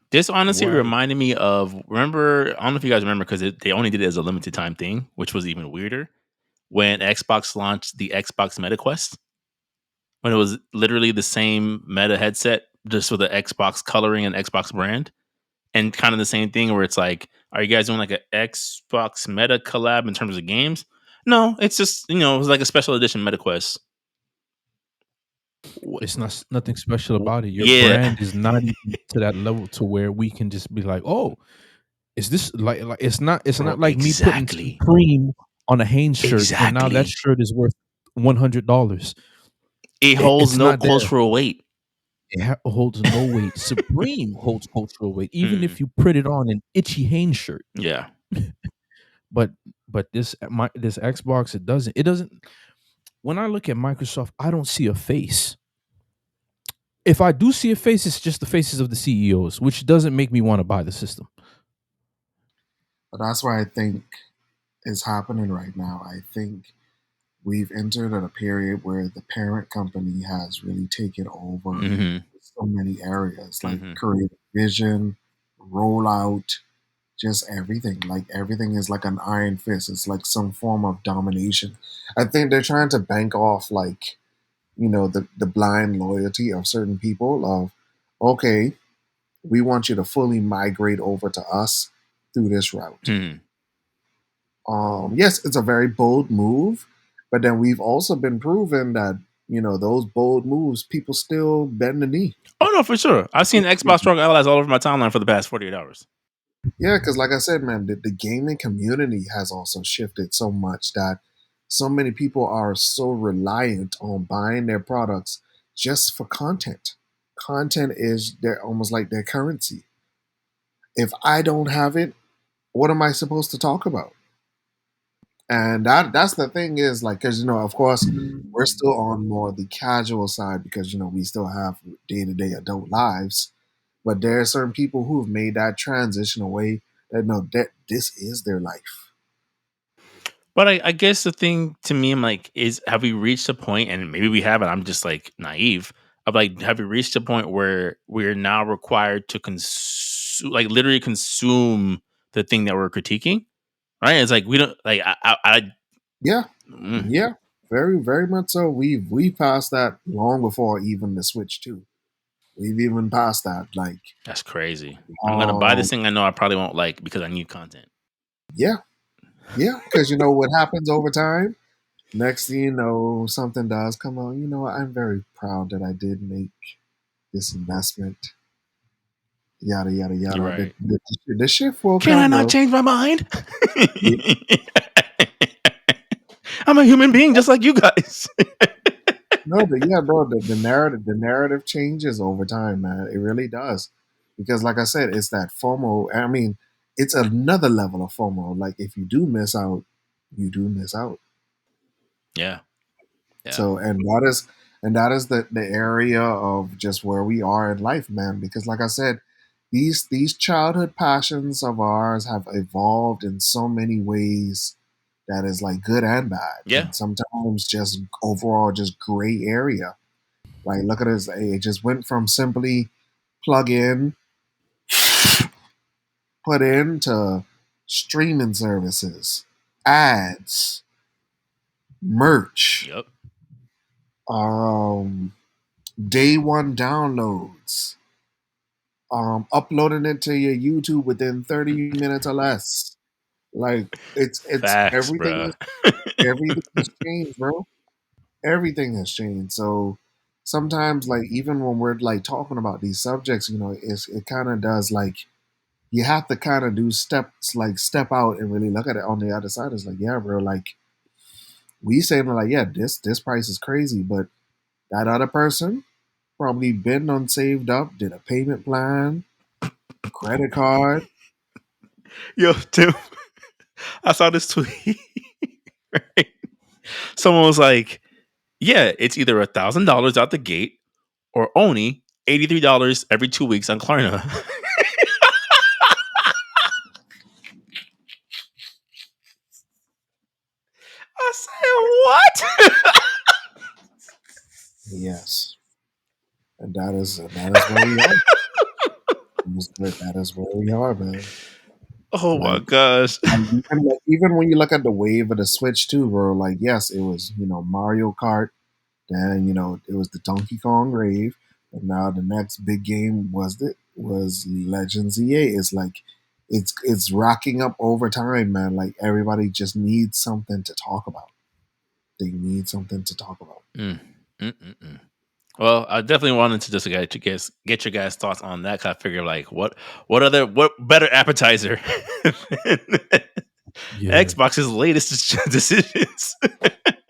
This honestly Why? reminded me of, remember, I don't know if you guys remember, because they only did it as a limited time thing, which was even weirder, when Xbox launched the Xbox Meta Quest, when it was literally the same Meta headset, just with the Xbox coloring and Xbox brand, and kind of the same thing where it's like, are you guys doing like an Xbox Meta collab in terms of games? No, it's just, it was like a special edition Meta Quest. It's not nothing special about it. Your Yeah. brand is not even to that level to where we can just be like, oh, is this like it's Bro, not like me putting exactly. Supreme on a Hanes shirt and now that Exactly. shirt is worth $100. It holds It's no not there. cultural weight. It holds no weight. Supreme holds cultural weight, even Mm, if you put it on an itchy Hanes shirt. yeah. But this this Xbox, it doesn't. It doesn't. When I look at Microsoft, I don't see a face. If I do see a face, it's just the faces of the CEOs, which doesn't make me want to buy the system. But that's what I think is happening right now. I think we've entered a period where the parent company has really taken over Hmm. so many areas, like Hmm. creative vision, rollout, just everything. Like everything is like an iron fist. It's like some form of domination. I think they're trying to bank off like, the blind loyalty of certain people of, okay, we want you to fully migrate over to us through this route. Hmm. Yes, it's a very bold move, but then we've also been proven that those bold moves, people still bend the knee. Oh no, for sure. I've seen Xbox Strong Allies all over my timeline for the past 48 hours. Yeah, because like I said, man, the gaming community has also shifted so much that so many people are so reliant on buying their products just for content. Content is their almost like their currency. If I don't have it, what am I supposed to talk about? And that's the thing is like, because of course we're still on more the casual side because we still have day-to-day adult lives, but there are certain people who've made that transition away that know that this is their life. But I guess the thing to me, I'm like, is have we reached a point, and maybe we haven't, I'm just like naive, of like, have we reached a point where we're now required to consume, like literally consume the thing that we're critiquing? Right? It's like, we don't, like, Yeah, mm, yeah, very very much so. We passed that long before even the Switch 2. We've even passed that. Like, that's crazy. I'm going to buy um, this thing I know I probably won't like because I need content. yeah, yeah, because what happens over time. Next thing you know, something does come out. I'm very proud that I did make this investment. Yada yada You're yada. The, right. the, the shift will Can I come not though. change my mind? Yeah, I'm a human being just like you guys. no, but yeah, bro. The narrative changes over time, man. It really does, because like I said, it's that FOMO. I mean, it's another level of FOMO. Like if you do miss out, you do miss out. Yeah. Yeah. So and that is the area of just where we are in life, man. Because like I said, these childhood passions of ours have evolved in so many ways that is like good and bad, Yeah. and sometimes just overall just gray area. Like look at this, it just went from simply plug in, put in to streaming services, ads, merch, Yep. um, day one downloads, uploading it to your YouTube within 30 minutes or less. Like it's Facts, everything bruh. is everything has changed, bro. Everything has changed. So sometimes like even when we're like talking about these subjects, it kind of does like you have to kind of do steps like step out and really look at it on the other side. It's like, yeah, bro, like we saying like, yeah, this price is crazy, but that other person, probably been on saved up, did a payment plan, credit card. Yo, Tim, I saw this tweet. Right? Someone was like, "Yeah, it's either $1,000 out the gate or only $83 every 2 weeks on Klarna." I said, "What?" Yes, and that is where we are. That is where we are, man. Oh my Like, gosh! even when you look at the wave of the Switch too, bro. Like, yes, it was Mario Kart. Then it was the Donkey Kong rave, and now the next big game was Legends Z-A. It's like it's racking up over time, man. Like everybody just needs something to talk about. They need something to talk about. Mm, mm, mm, mm. Well, I definitely wanted to just get your guys' thoughts on that. Cause I figure like what better appetizer Yeah, Xbox's latest decisions.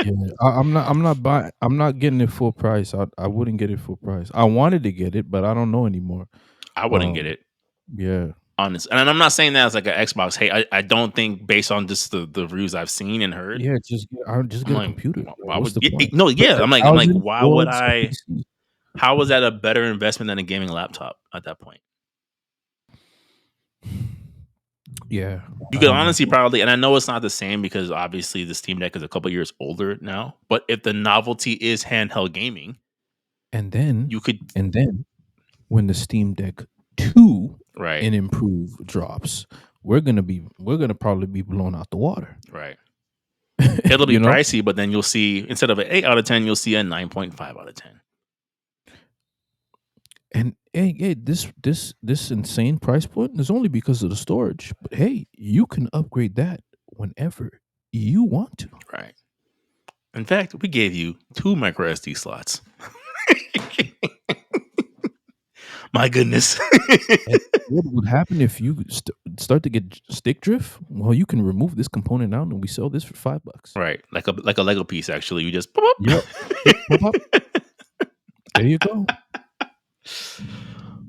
yeah. I'm not getting it full price. I wouldn't get it full price. I wanted to get it, but I don't know anymore. I wouldn't get Um, it. yeah, Honest, and I'm not saying that as like an Xbox. Hey, I don't think based on just the reviews I've seen and heard, yeah. I just I'm get a like, computer. Like, why what's would the point? no? Put Yeah, a I'm like, thousand why would towards a I? PC. How was that a better investment than a gaming laptop at that point? Yeah, You I could don't know. honestly probably, and I know it's not the same because obviously the Steam Deck is a couple years older now. But if the novelty is handheld gaming, And then, you could and then, when the Steam Deck 2 right, and improve drops, we're gonna probably be blown out the water. right. It'll be You know, pricey, but then you'll see instead of an 8 out of 10, you'll see a 9.5 out of 10. and hey, this insane price point is only because of the storage. But hey, you can upgrade that whenever you want to. Right. In fact, we gave you 2 micro SD slots. My goodness. And what would happen if you start to get stick drift? Well, you can remove this component out, and we sell this for $5. Right. Like a Lego piece, actually. You just pop Yep. Yep. Pop up. There you go.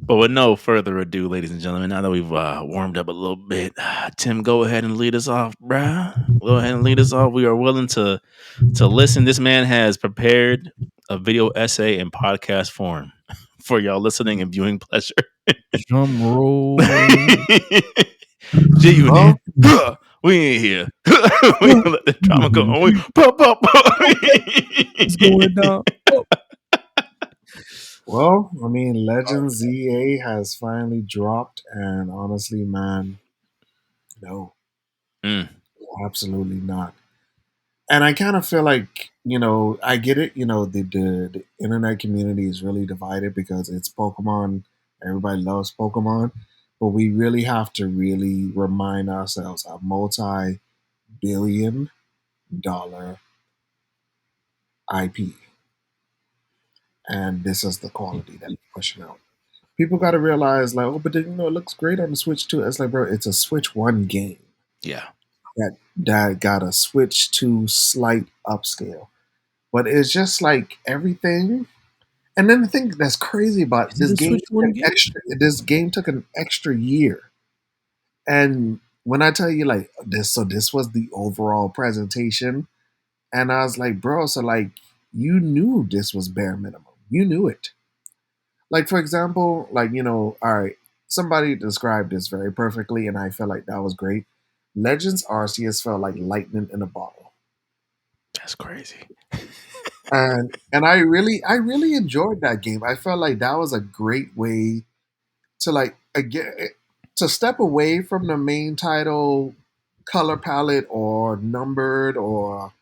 But with no further ado, ladies and gentlemen, now that we've warmed up a little bit, Tim, go ahead and lead us off, bruh. Go ahead and lead us off. We are willing to listen. This man has prepared a video essay in podcast form for y'all listening and viewing pleasure. Drum roll. G-Unit. Well, We ain't here. We gonna let the drama go on. We pop, pop, pop. It's going down. Oh. well, I mean, Legends Z-A has finally dropped, and honestly, man, no, Mm, absolutely not. And I kind of feel like I get it. The internet community is really divided because it's Pokemon. Everybody loves Pokemon, but we really have to really remind ourselves a multi-billion-dollar IP, and this is the quality that we're pushing out. People got to realize, like, oh, but then, it looks great on the Switch too. It's like, bro, it's a Switch One game yeah. that got a Switch Two slight upscale, but it's just like everything. And then the thing that's crazy about Is it a Switch One game? this game took an extra year. And when I tell you like this, so this was the overall presentation, and I was like, bro, so like you knew this was bare minimum. You knew it. Like for example, like all right, somebody described this very perfectly, and I felt like that was great. Legends Arceus felt like lightning in a bottle. That's crazy. And I really enjoyed that game. I felt like that was a great way to like again to step away from the main title color palette or numbered or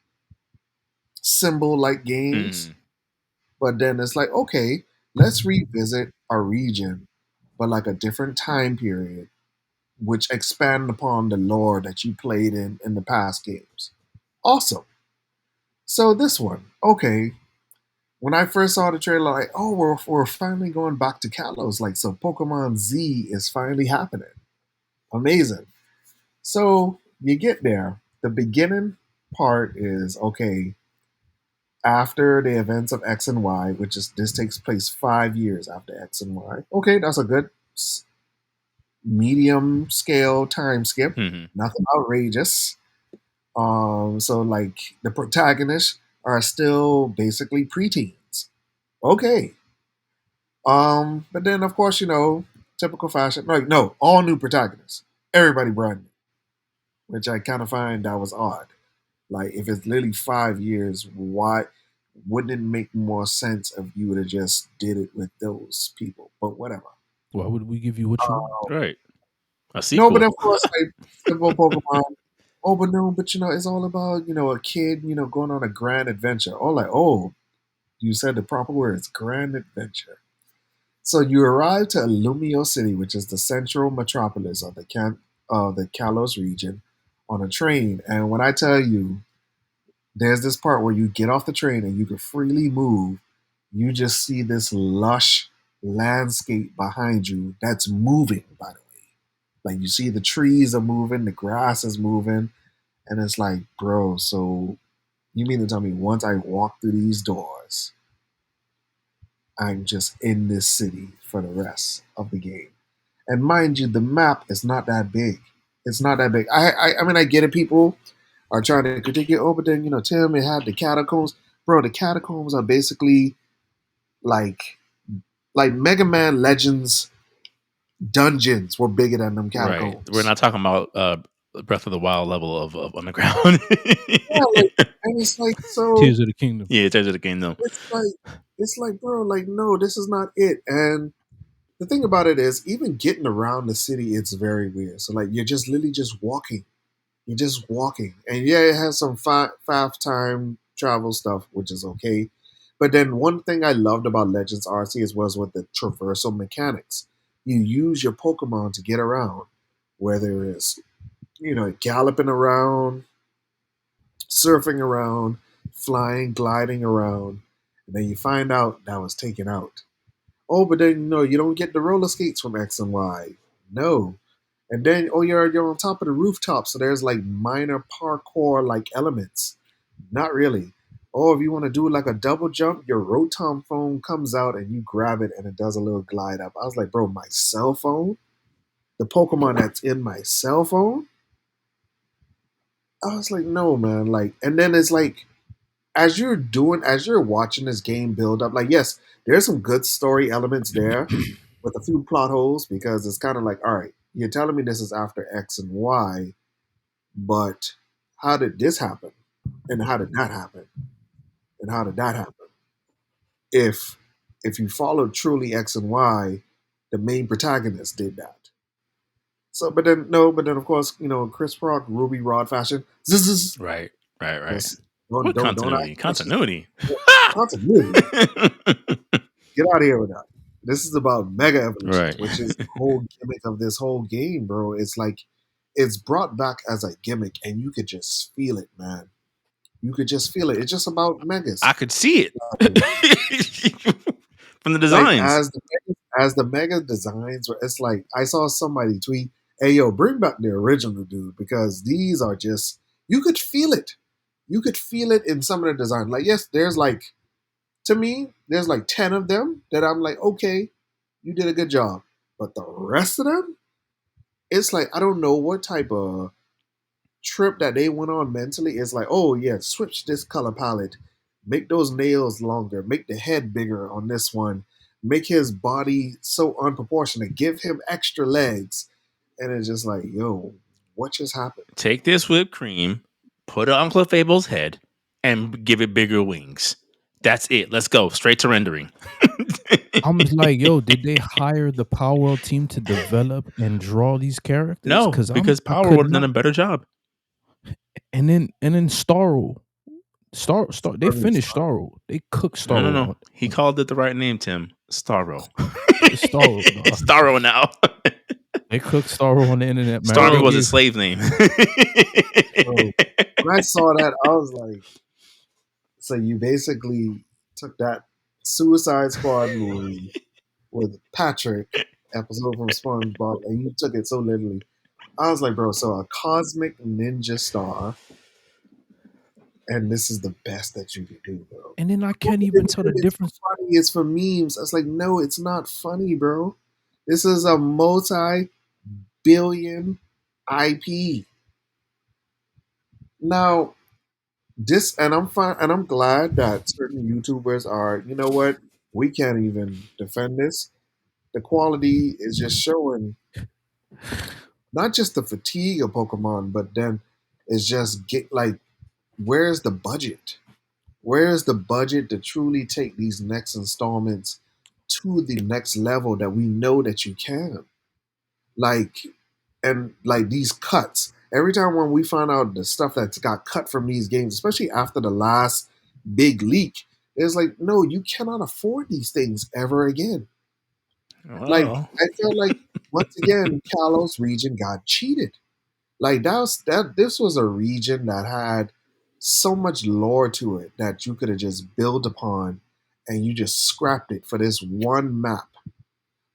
symbol like games. Mm, But then it's like, okay, let's revisit a region, but like a different time period, which expand upon the lore that you played in the past games. Awesome. So this one, okay. When I first saw the trailer, like, oh, we're finally going back to Kalos. Like, so Pokemon Z is finally happening. Amazing. So you get there. The beginning part is okay. after the events of X and Y, which is this takes place 5 years after X and Y. Okay, that's a good medium scale time skip. Mhm. Nothing outrageous. So like the protagonists are still basically preteens. Okay. But then of course, typical fashion. Like no, all new protagonists. Everybody brand new. Which I kind of find that was odd. Like if it's literally 5 years, why wouldn't it make more sense if you would have just did it with those people? But whatever. Why would we give you what you want? Right. A No, but sequel. of course, like typical Pokemon. Oh, but no, but it's all about a kid, going on a grand adventure. Oh, like you said the proper words, grand adventure. So you arrive to Illumio City, which is the central metropolis of the Kalos region, on a train. And when I tell you, there's this part where you get off the train and you can freely move. You just see this lush landscape behind you that's moving, by the way. Like you see the trees are moving, the grass is moving, and it's like, bro, so you mean to tell me once I walk through these doors, I'm just in this city for the rest of the game? And mind you, the map is not that big. It's not that big. I mean, I get it. People are trying to critique it. Oh, but then Tim, it had the catacombs. Bro, the catacombs are basically like Mega Man Legends dungeons were bigger than them Right. We're catacombs. not talking about Breath of the Wild level of underground. Yeah, like, and it's like so. Tears of the Kingdom. Yeah, Tears of the Kingdom. It's like, bro, like no, this is not it. And the thing about it is, even getting around the city, it's very weird. So like, you're just literally just walking. You're just walking, and yeah, it has some fast time travel stuff, which is okay. But then one thing I loved about Legends RC as was with the traversal mechanics. You use your Pokemon to get around, whether it's galloping around, surfing around, flying, gliding around, and then you find out that was taken out. Oh, but then you don't get the roller skates from X and Y. No. And then you're on top of the rooftop, so there's like minor parkour like elements. Not really. Oh, if you want to do like a double jump, your Rotom phone comes out and you grab it and it does a little glide up. I was like, bro, my cell phone? The Pokemon that's in my cell phone? I was like, no, man. Like, and then it's like as you're watching this game build up, like, yes, there's some good story elements there with a few plot holes because it's kind of like, all right, you're telling me this is after X and Y, but how did this happen? And how did that happen? And how did that happen? If if you followed truly X and Y, the main protagonist did that. So, but then no, but then of course, Chris Rock, Ruby Rod fashion, zzz, Right. Right. just don't What don't don't ask continuity? questions. Continuity. Continuity. Get out of here with that. This is about mega evolutions, Right. which is the whole gimmick of this whole game, bro. It's like it's brought back as a gimmick, and you could just feel it, man. You could just feel it. It's just about megas. I could see Like, it from the like designs. as the mega designs, it's like I saw somebody tweet, "Hey, yo, bring back the original, dude," because these are just you could feel it. You could feel it in some of the design. Like, yes, there's like to me, there's like 10 of them that I'm like, okay, you did a good job. But the rest of them, it's like, I don't know what type of trip that they went on mentally. It's like, oh, yeah, switch this color palette, make those nails longer, make the head bigger on this one, make his body so unproportionate, give him extra legs. And it's just like, yo, what just happened? Take this whipped cream, put it on Clefable's head, and give it bigger wings. That's it. Let's go straight to rendering. I'm just like, yo, did they hire the Power World team to develop and draw these characters? No, Because because I Power could would have done not. a better job. And then Starro, they Early finished Starro. They cooked No. Starro. He called it the right name, Tim. Starro. It's Starro. It's Starro now. They cooked Starro on the internet, man. Starro They was a gave slave name. So when I saw that, I was like, so you basically took that Suicide Squad movie with Patrick episode from SpongeBob, and you took it so literally. I was like, bro, so a cosmic ninja star and this is the best that you can do, bro. And then I Well, can't but then even tell the it's difference. funny. It's for memes. I was like, no, it's not funny, bro. This is a multi-billion IP. Now, this, and I'm fine, and I'm glad that certain YouTubers are. You know what? We can't even defend this. The quality is just showing not just the fatigue of Pokemon, but then it's just get like, where's the budget? Where's the budget to truly take these next installments to the next level that we know that you can? Like, and like these cuts. Every time when we find out the stuff that's got cut from these games, especially after the last big leak, it's like, no, you cannot afford these things ever again. Like, Well, I felt like once again, Kalos region got cheated. Like this was a region that had so much lore to it that you could have just built upon and you just scrapped it for this one map.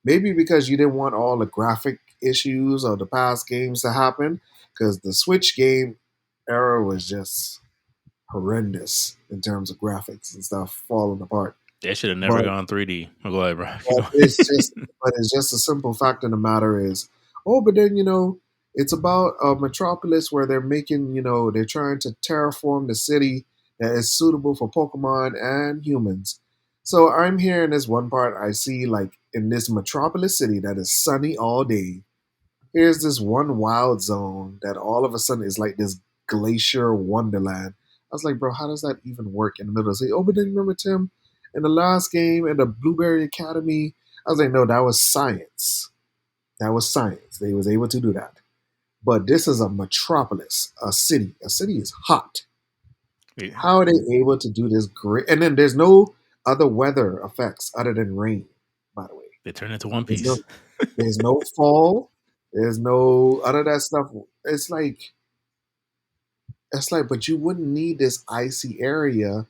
Maybe because you didn't want all the graphic issues of the past games to happen, because the Switch game era was just horrendous in terms of graphics and stuff falling apart. they should have never But gone 3D. Go ahead, bro. but it's just a simple fact of the matter is, oh, but then it's about a metropolis where they're making, they're trying to terraform the city that is suitable for Pokemon and humans. So I'm here in this one part. I see like in this metropolis city that is sunny all day. Here's this one wild zone that all of a sudden is like this glacier wonderland. I was like, bro, how does that even work in the middle of the city? Oh, but then remember Tim in the last game in the Blueberry Academy? I was like, no, that was science. That was science. They was able to do that. But this is a metropolis, a city. A city is hot. Yeah, How are they able to do this great? And then there's no other weather effects other than rain, by the way. they turned into One There's Piece. no fall. There's no other that stuff. It's like but you wouldn't need this icy area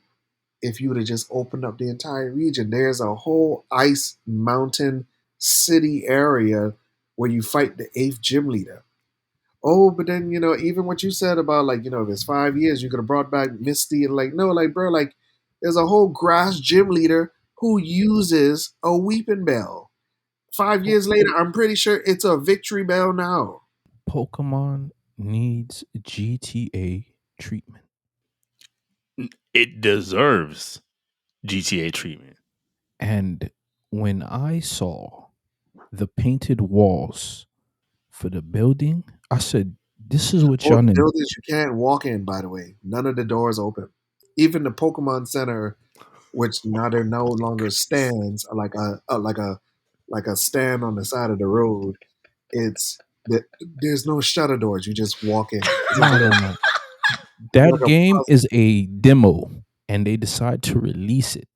if you would have just opened up the entire region. There's a whole ice mountain city area where you fight the eighth gym leader. Oh, but then even what you said about like if it's 5 years, you could have brought back Misty and like no, like bro, like there's a whole grass gym leader who uses a weeping bell. 5 years later, I'm pretty sure it's a victory bell now. Pokemon needs GTA treatment. It deserves GTA treatment. And when I saw the painted walls for the building, I said, this is what Oh, y'all the need. buildings you can't walk in, by the way. None of the doors open. Even the Pokemon Center, which now they're no longer stands, like a stand on the side of the road. It's there's no shutter doors. You just walk in. It's like No, a no, no. it's That like a game puzzle. is a demo, and they decide to release it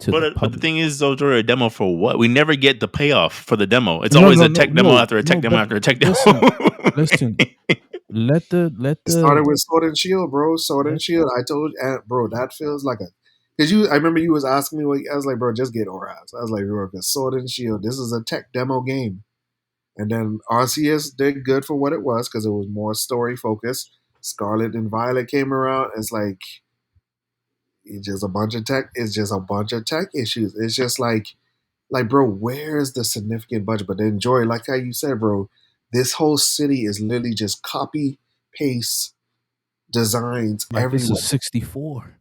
to the But the public. thing is, those are a demo for what? We never get the payoff for the demo. It's No, always no, a no, tech demo no, after a tech no. demo But after a tech demo. listen. Let It started the with Sword and Shield, bro. Sword and let Shield. I told you, bro, that feels like a. Because I remember you was asking me, I was like, bro, just get Oras. I was like, bro, because Sword and Shield, this is a tech demo game. And then RCS did good for what it was because it was more story focused. Scarlet and Violet came around. It's like it's just a bunch of tech. It's just a bunch of tech issues. It's just like, bro, where's the significant budget? But then Joy, like how you said, bro, this whole city is literally just copy paste designs like it's a everywhere, 64,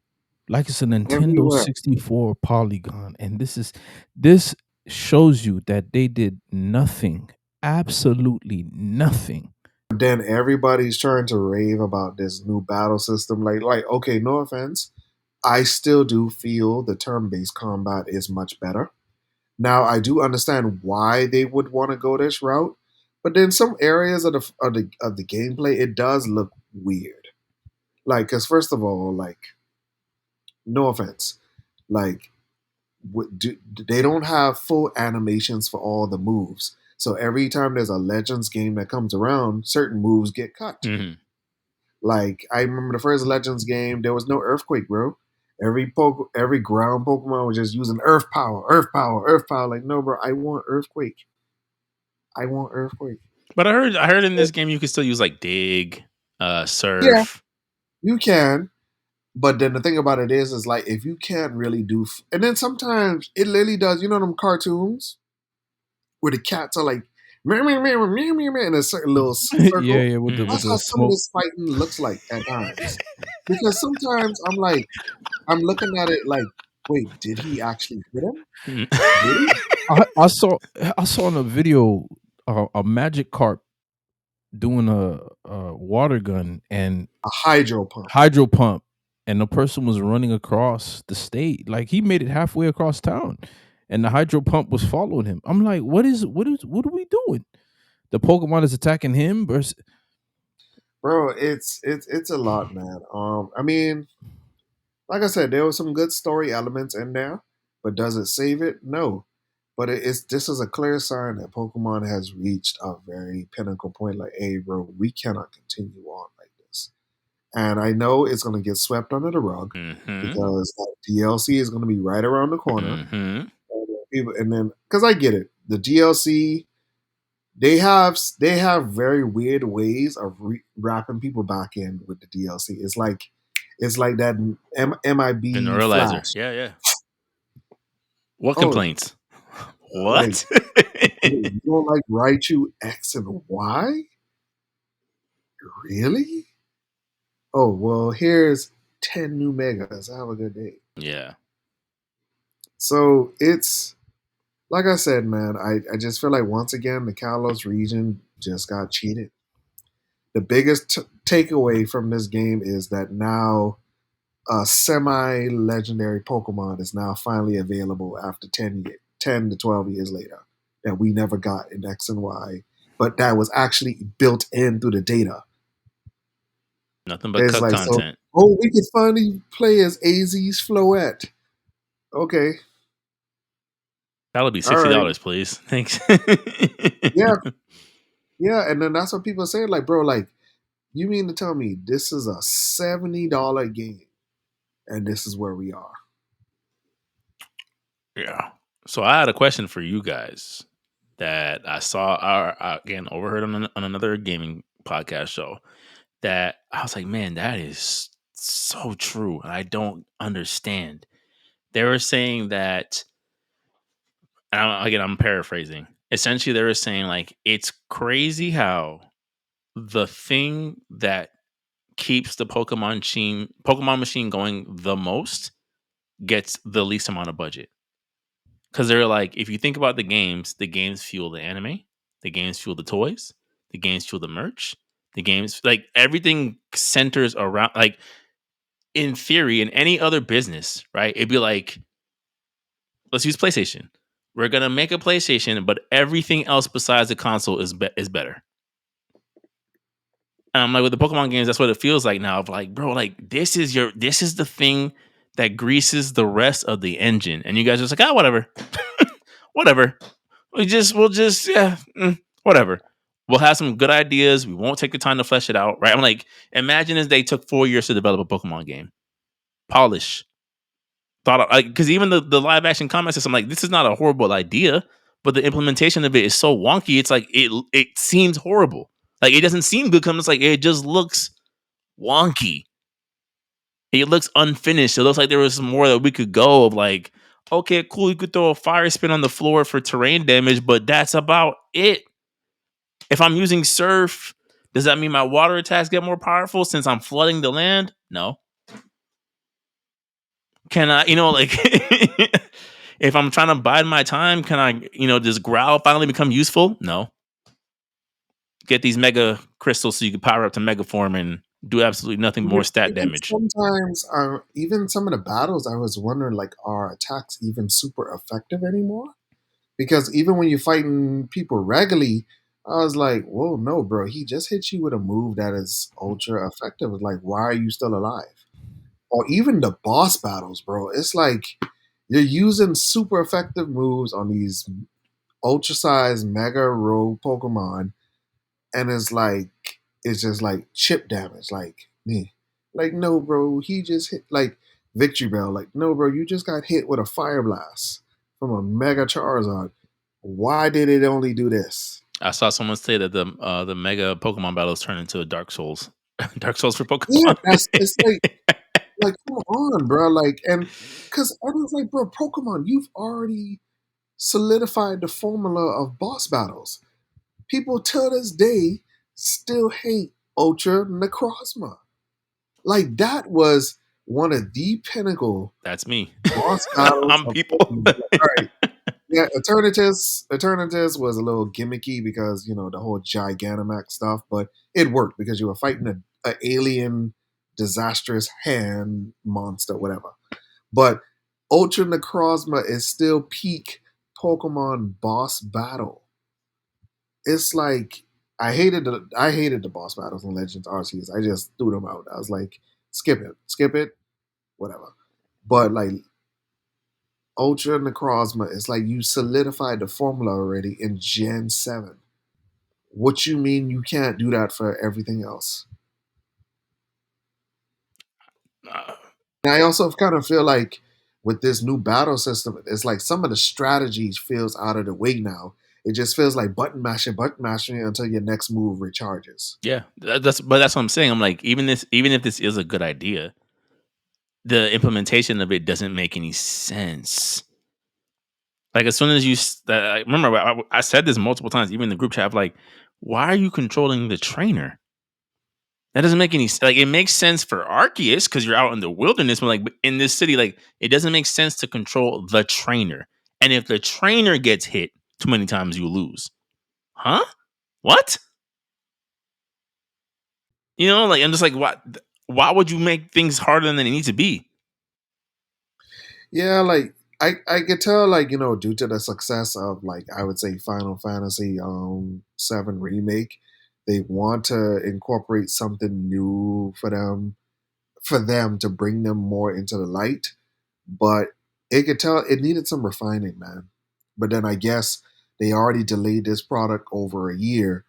like it's a Nintendo everywhere. 64 polygon, and this shows you that they did nothing, absolutely nothing. But then everybody's trying to rave about this new battle system. Like, okay, no offense, I still do feel the turn-based combat is much better. Now, I do understand why they would want to go this route, but then some areas of the gameplay it does look weird. Like, because first of all, like, no offense, like, they don't have full animations for all the moves. So every time there's a Legends game that comes around, certain moves get cut. Mhm. Like I remember the first Legends game, there was no earthquake, bro. Every ground Pokemon was just using earth power, earth power, earth power. Like, no, bro, I want earthquake. I want earthquake. But I heard in So, this game you can still use like dig, yeah, surf. you can, But then the thing about it is like if you can't really do, and then sometimes it literally does. You know them cartoons where the cats are like meow meow meow meow meow meow in a certain little circle. Yeah, with That's the how some of smoke. this fighting looks like at times. Because sometimes I'm like, I'm looking at it like, wait, did he actually hit him? Did he? I saw in a video a magic carp doing a water gun and A hydro pump. hydro pump, and the person was running across the state. Like he made it halfway across town, and the hydro pump was following him. I'm like, what are we doing? The Pokemon is attacking him versus. Bro, it's a lot, man. I mean, like I said, there were some good story elements in there, but does it save it? No. But it's this is a clear sign that Pokemon has reached a very pinnacle point. Like, hey, bro, we cannot continue on like this. And I know it's going to get swept under the rug because that DLC is going to be right around the corner. And then, because I get it, the DLC they have very weird ways of wrapping people back in with the DLC. It's like that The MIB neuralizer. Flash. Yeah. What Oh, complaints? like What? you don't like Raichu X and Y? Really? Oh well, here's 10 new megas. Have a good day. Yeah. So it's like I said, man. I just feel like once again the Kalos region just got cheated. The biggest takeaway from this game is that now a semi-legendary Pokemon is now finally available after 10 to 12 years later that we never got in X and Y, but that was actually built in through the data. Nothing but It's cut like, so, content. oh, we can finally play as AZ's Floette. Okay. That'll be All right. $60, please. Thanks. Yeah. Yeah. And then that's what people say. Like, bro, like, you mean to tell me this is a $70 game and this is where we are? Yeah. So I had a question for you guys that I saw, again, overheard on another gaming podcast show. That I was like, man, that is so true, and I don't understand. They were saying that, again, I'm paraphrasing. Essentially, they were saying like it's crazy how the thing that keeps the Pokemon machine going the most gets the least amount of budget. Because they're like, if you think about the games fuel the anime, the games fuel the toys, the games fuel the merch, the games, like everything centers around, like, in theory, in any other business, right? It'd be like, let's use PlayStation. We're gonna make a PlayStation, but everything else besides the console is better. And I'm like, with the Pokemon games, that's what it feels like now. Of like, bro, like this is the thing that greases the rest of the engine, and you guys are just like, whatever, whatever. Yeah, whatever. We'll have some good ideas. We won't take the time to flesh it out, right? I'm like, imagine if they took 4 years to develop a Pokemon game, polish, thought, because even the live action combat system, like, this is not a horrible idea, but the implementation of it is so wonky. It's like it seems horrible. Like, it doesn't seem good. It's like it just looks wonky. It looks unfinished. It looks like there was some more that we could go of, like, okay, cool, you could throw a fire spin on the floor for terrain damage, but that's about it. If I'm using surf, does that mean my water attacks get more powerful since I'm flooding the land? No. Can I, like, if I'm trying to bide my time, can I, does growl finally become useful? No. Get these mega crystals so you can power up to mega form and do absolutely nothing more stat Even damage. sometimes, even some of the battles, I was wondering, like, are attacks even super effective anymore? Because even when you're fighting people regularly, I was like, whoa, no, bro, he just hit you with a move that is ultra effective. Like, why are you still alive? Or even the boss battles, bro. It's like you're using super effective moves on these ultra sized mega rogue Pokemon, and it's just like chip damage. Like, me. Like, no, bro, he just hit like Victory Bell. Like, no, bro, you just got hit with a fire blast from a Mega Charizard. Why did it only do this? I saw someone say that the mega Pokemon battles turn into a Dark Souls. Dark Souls for Yeah, Pokemon. it's like Like, come on, bro. Like, and because I was like, bro, Pokemon, you've already solidified the formula of boss battles. People till this day still hate Ultra Necrozma. Like, that was one of the pinnacle That's me. boss battles I'm of people. Pokemon. All right. Yeah, Eternatus was a little gimmicky because, the whole Gigantamax stuff, but it worked because you were fighting a alien disastrous hand monster, whatever. But Ultra Necrozma is still peak Pokemon boss battle. It's like I hated the boss battles in Legends Arceus. I just threw them out. I was like, skip it, whatever. But like Ultra Necrozma, it's like you solidified the formula already in Gen 7. What you mean you can't do that for everything else? Uh, And I also kind of feel like with this new battle system, it's like some of the strategies feels out of the way now. It just feels like button mashing until your next move recharges. yeah, that's what I'm saying. I'm like, even if this is a good idea, the implementation of it doesn't make any sense. Like as soon as I remember, I said this multiple times, even in the group chat. Like, why are you controlling the trainer? That doesn't make any like. It makes sense for Arceus because you're out in the wilderness, but like in this city, like it doesn't make sense to control the trainer. And if the trainer gets hit too many times, you lose. Huh? What? Like I'm just like, what? Why would you make things harder than they need to be? Yeah, like I could tell, like, due to the success of, like, I would say Final Fantasy 7 remake, they want to incorporate something new for them to bring them more into the light. But it could tell it needed some refining, man. But then I guess they already delayed this product over a year.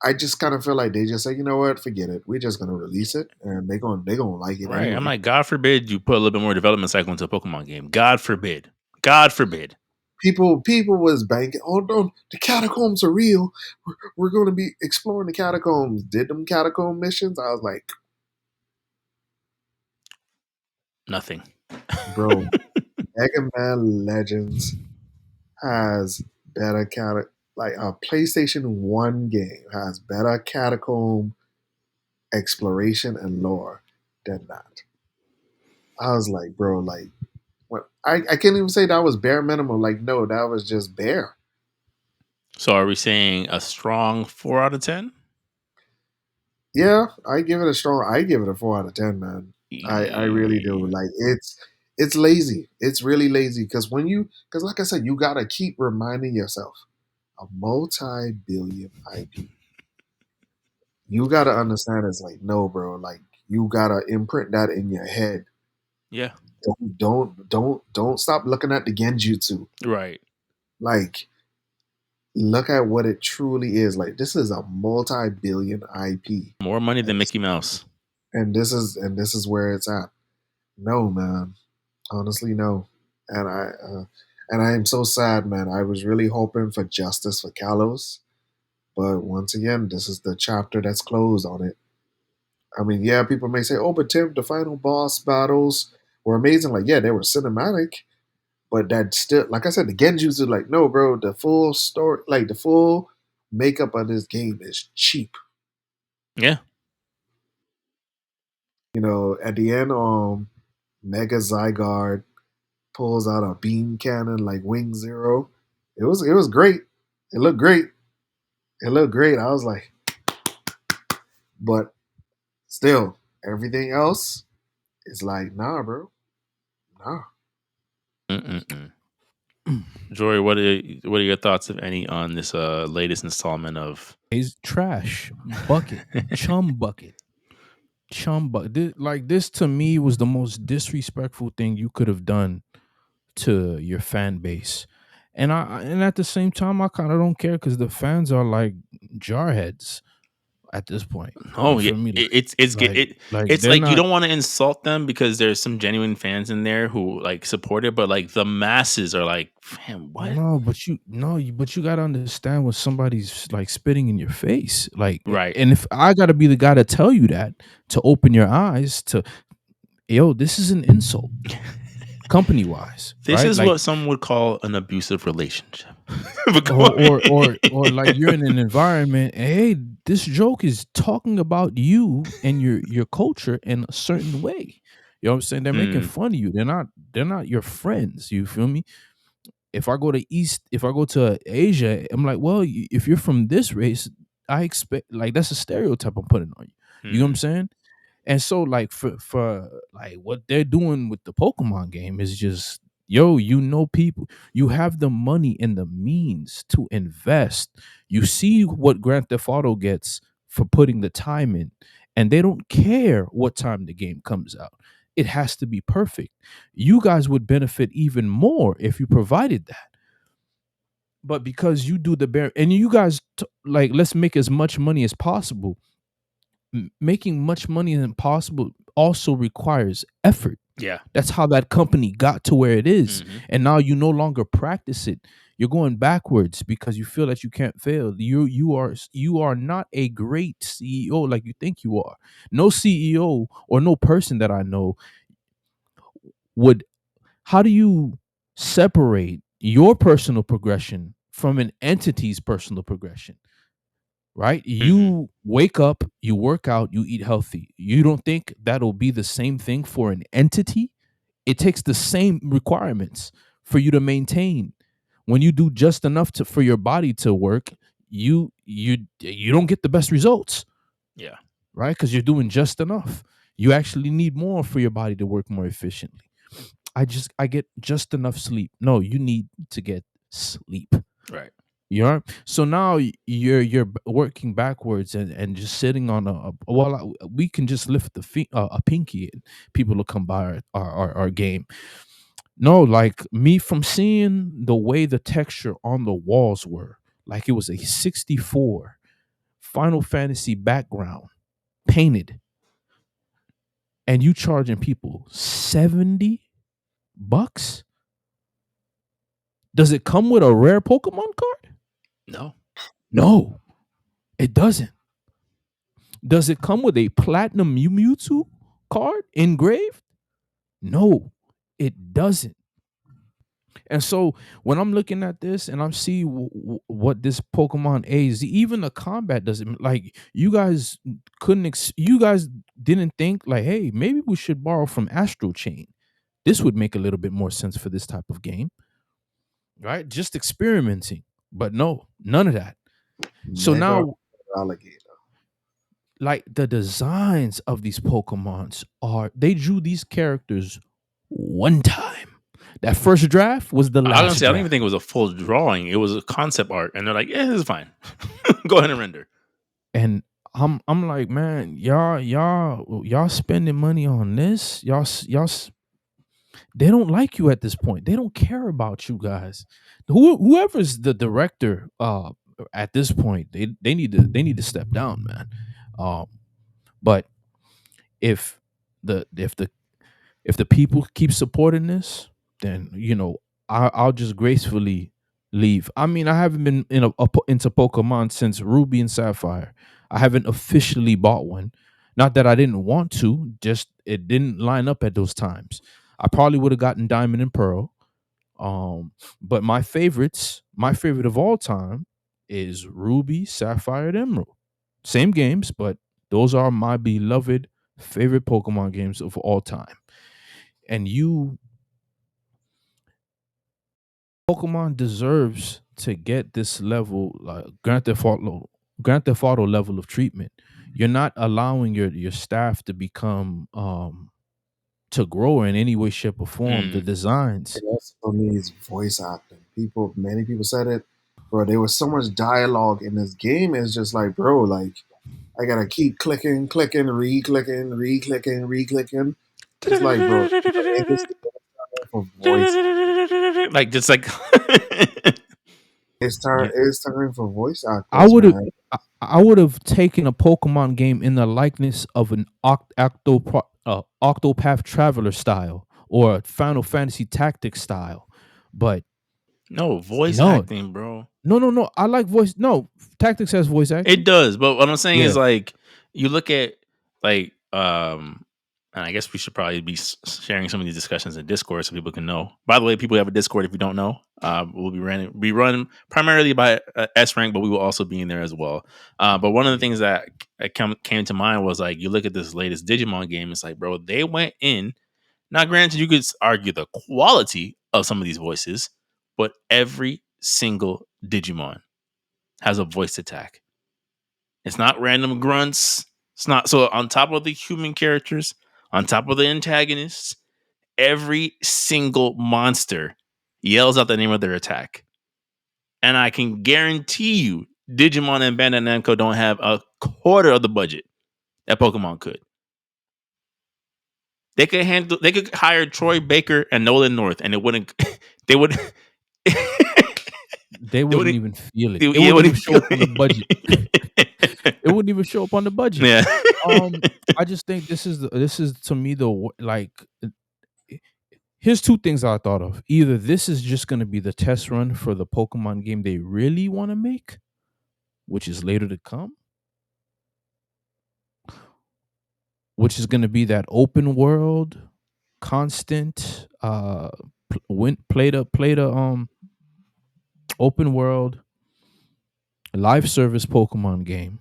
I just kind of feel like they just say, you know what, forget it. We're just gonna release it, and they gonna like it Right. I'm anyway. like, God forbid you put a little bit more development cycle into a Pokemon game. God forbid. God forbid. People was banking. Oh no, the catacombs are real. We're going to be exploring the catacombs. Did them catacomb missions? I was like, Nothing. bro, Mega Man Legends has better like a PlayStation 1 game has better catacomb exploration and lore than that. I was like, bro, like, what? I can't even say that was bare minimum. Like, no, that was just bare. So are we saying a strong 4 out of 10? Yeah, I give it a 4 out of 10, man. I really do. Like, it's lazy. It's really lazy because like I said, you gotta keep reminding yourself a multi-billion IP. You gotta understand it's like, no, bro, like you gotta imprint that in your head. Yeah. Don't stop looking at the Genjutsu. Right. Like, look at what it truly is. Like, this is a multi-billion IP. More money And than this, Mickey Mouse. and this is where it's at. No, man. Honestly, no. And I am so sad, man. I was really hoping for justice for Kalos, but once again, this is the chapter that's closed on it. I mean, yeah, people may say, "Oh, but Tim, the final boss battles were amazing." Like, yeah, they were cinematic, but that still, like I said, the Genjutsu, like, no, bro, the full story, like the full makeup of this game is cheap. Yeah. At the end, Mega Zygarde pulls out a beam cannon like Wing Zero. It was great. It looked great. It looked great. I was like, but still, everything else is like, nah, bro, nah. Mm-mm-mm. Jory, what are your thoughts, if any, on this latest installment of? Is trash bucket, chum bucket, chum bucket. Like this to me was the most disrespectful thing you could have done to your fan base. And at the same time, I kind of don't care because the fans are like jarheads at this point. Oh You yeah, feel me? Like, it's they're like you not. don't want to insult them because there's some genuine fans in there who like support it, but like the masses are like, man, what? No, but you gotta understand when somebody's like spitting in your face. Like, Right. and if I gotta be the guy to tell you that to open your eyes to, yo, this is an insult, company wise, This right? is Like, what some would call an abusive relationship. But go or like you're in an environment, and hey, this joke is talking about you and your culture in a certain way. You know what I'm saying? They're making fun of you. They're not your friends. You feel me? If I go to Asia, I'm like, well, if you're from this race, I expect, like, that's a stereotype I'm putting on you. You know what I'm saying? And so, like, for like what they're doing with the Pokemon game is just, yo, people, you have the money and the means to invest. You see what Grand Theft Auto gets for putting the time in, and they don't care what time the game comes out. It has to be perfect. You guys would benefit even more if you provided that. But because you do the bare, and you guys like, let's make as much money as possible. Making much money as possible also requires effort. Yeah. That's how that company got to where it is. And now you no longer practice it. You're going backwards because you feel that you can't fail. You are not a great CEO like you think you are. No CEO or no person that I know would. How do you separate your personal progression from an entity's personal progression? Right? You wake up, you work out, you eat healthy. You don't think that'll be the same thing for an entity? It takes the same requirements for you to maintain. When you do just enough for your body to work, you don't get the best results, Yeah. right? Because you're doing just enough. You actually need more for your body to work more efficiently. I get just enough sleep. No, you need to get sleep. Right. So now you're working backwards and just sitting on we can just lift a pinky and people will come by our game. No, like me, from seeing the way the texture on the walls were, like it was a 64 Final Fantasy background painted, and you charging people $70. Does it come with a rare Pokemon card? No. No, it doesn't. Does it come with a platinum Mewtwo card engraved? No, it doesn't. And so when I'm looking at this and I'm see what this Pokemon AZ, even the combat doesn't, like, you guys you guys didn't think like, hey, maybe we should borrow from Astro Chain. This would make a little bit more sense for this type of game, right? Just experimenting, but no, none of that. So Mega now, alligator. like, the designs of these Pokemons they drew these characters one time. That first draft was the I was gonna last say I don't even draft. think it was a full drawing. It was a concept art, and they're like, "Yeah, this is fine. Go ahead and render." And I'm like, man, y'all spending money on this. They don't like you at this point. They don't care about you guys. Whoever's the director at this point, they need to step down, man. Um, but if the if the people keep supporting this, then I'll just gracefully leave. I mean, I haven't been into Pokemon since Ruby and Sapphire. I haven't officially bought one. Not that I didn't want to, just it didn't line up at those times. I probably would have gotten Diamond and Pearl. But my favorite of all time is Ruby, Sapphire, and Emerald. Same games, but those are my beloved favorite Pokemon games of all time. And Pokemon deserves to get this level, like Grand Theft Auto level of treatment. You're not allowing your staff to become to grow in any way, shape, or form. The designs. It also needs voice acting. Many people said it, bro. There was so much dialogue in this game. It's just like, bro, like I gotta keep clicking, clicking, re-clicking, re-clicking, re-clicking. It's like, bro, it is time for voice. Like just like It's time. Yeah, It's time for voice I actors, would have. man. I would have taken a Pokemon game in the likeness of an Octopath Traveler style or a Final Fantasy Tactics style, but no voice no, acting, bro. no. I like voice. No, Tactics has voice It acting. does, but what I'm saying Yeah, is like you look at like And I guess we should probably be sharing some of these discussions in Discord so people can know. By the way, people who have a Discord, if you don't know, we'll be run primarily by S rank, but we will also be in there as well. But one of the things that came to mind was like, you look at this latest Digimon game, it's like, bro, they went in. Now, granted, you could argue the quality of some of these voices, but every single Digimon has a voice attack. It's not random grunts. It's not so on top of the human characters, on top of the antagonists, every single monster yells out the name of their attack. And I can guarantee you, Digimon and Bandai Namco don't have a quarter of the budget that Pokemon could. They could hire Troy Baker and Nolan North, and it wouldn't. They would. They wouldn't even feel it. It It wouldn't even show up on the budget. It wouldn't even show up on the budget. Yeah. I just think this is to me like. Here's two things I thought of. Either this is just going to be the test run for the Pokemon game they really want to make, which is later to come, which is going to be that open world, constant, play the open world, live service Pokemon game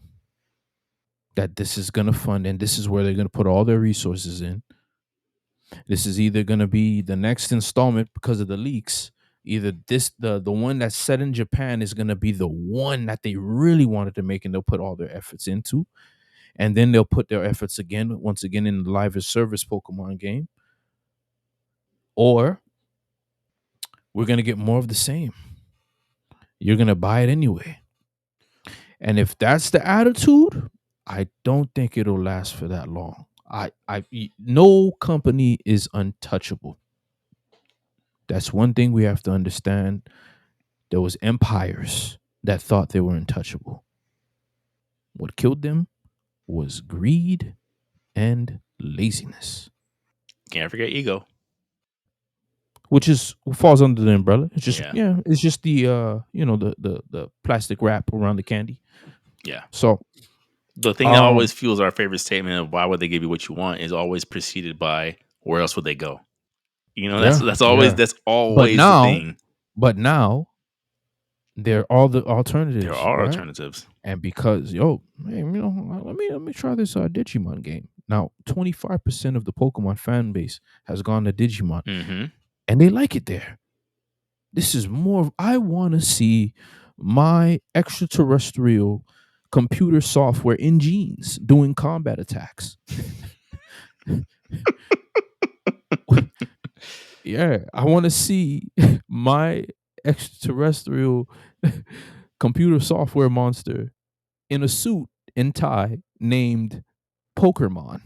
that this is going to fund, and this is where they're going to put all their resources in. This is either going to be the next installment because of the leaks. Either the one that's set in Japan is going to be the one that they really wanted to make, and they'll put all their efforts into, and then they'll put their efforts once again in the live service Pokemon game, or we're going to get more of the same. You're going to buy it anyway. And if that's the attitude, I don't think it'll last for that long. No company is untouchable. That's one thing we have to understand. There was empires that thought they were untouchable. What killed them was greed and laziness. Can't forget ego. Which falls under the umbrella. It's just it's just the the plastic wrap around the candy. Yeah. So the thing that always fuels our favorite statement of why would they give you what you want is always preceded by where else would they go? You know, that's always the thing. But now there are the alternatives. There are alternatives. And because let me try this Digimon game. Now 25% of the Pokemon fan base has gone to Digimon. Mm-hmm. And they like it there. This is more I want to see my extraterrestrial computer software in genes doing combat attacks. Yeah, I want to see my extraterrestrial computer software monster in a suit and tie named Pokémon.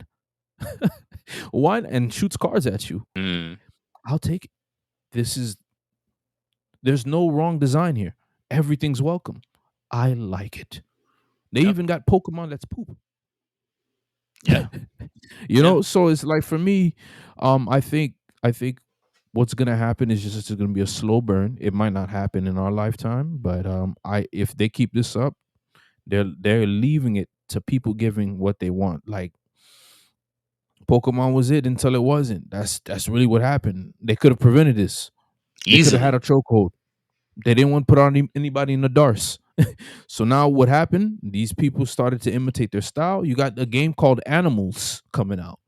Why? And shoots cards at you. I'll take it. There's no wrong design here. Everything's welcome. I like it. They even got Pokemon that's poop. Yeah. So it's like for me, I think what's gonna happen is just it's gonna be a slow burn. It might not happen in our lifetime, but if they keep this up, they're leaving it to people giving what they want. Like Pokemon was it until it wasn't. That's really what happened. They could have prevented this. They could have had a chokehold. They didn't want to put on anybody in the darts. So now what happened? These people started to imitate their style. You got a game called Animals coming out.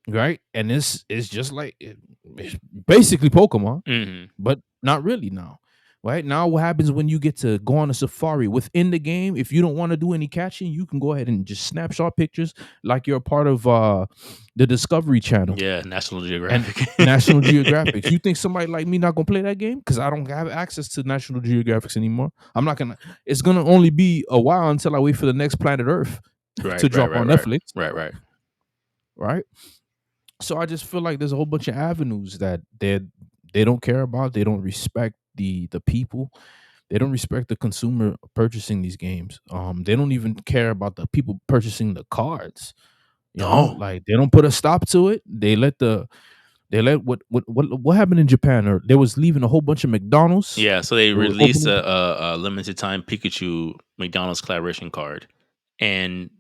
Right? And this is just like it's basically Pokemon, but not really now. Right? Now what happens when you get to go on a safari within the game? If you don't want to do any catching, you can go ahead and just snapshot pictures like you're a part of the Discovery Channel. Yeah, National Geographic. National Geographic. You think somebody like me not gonna play that game? Because I don't have access to National Geographics anymore. I'm not gonna. It's gonna only be a while until I wait for the next Planet Earth to drop on Netflix. Right. So I just feel like there's a whole bunch of avenues that they don't care about. They don't respect the people. They don't respect the consumer purchasing these games. They don't even care about the people purchasing the cards. Like they don't put a stop to it. They let what happened in Japan? Or they was leaving a whole bunch of McDonald's. Yeah, so they released a limited time Pikachu McDonald's collaboration card, and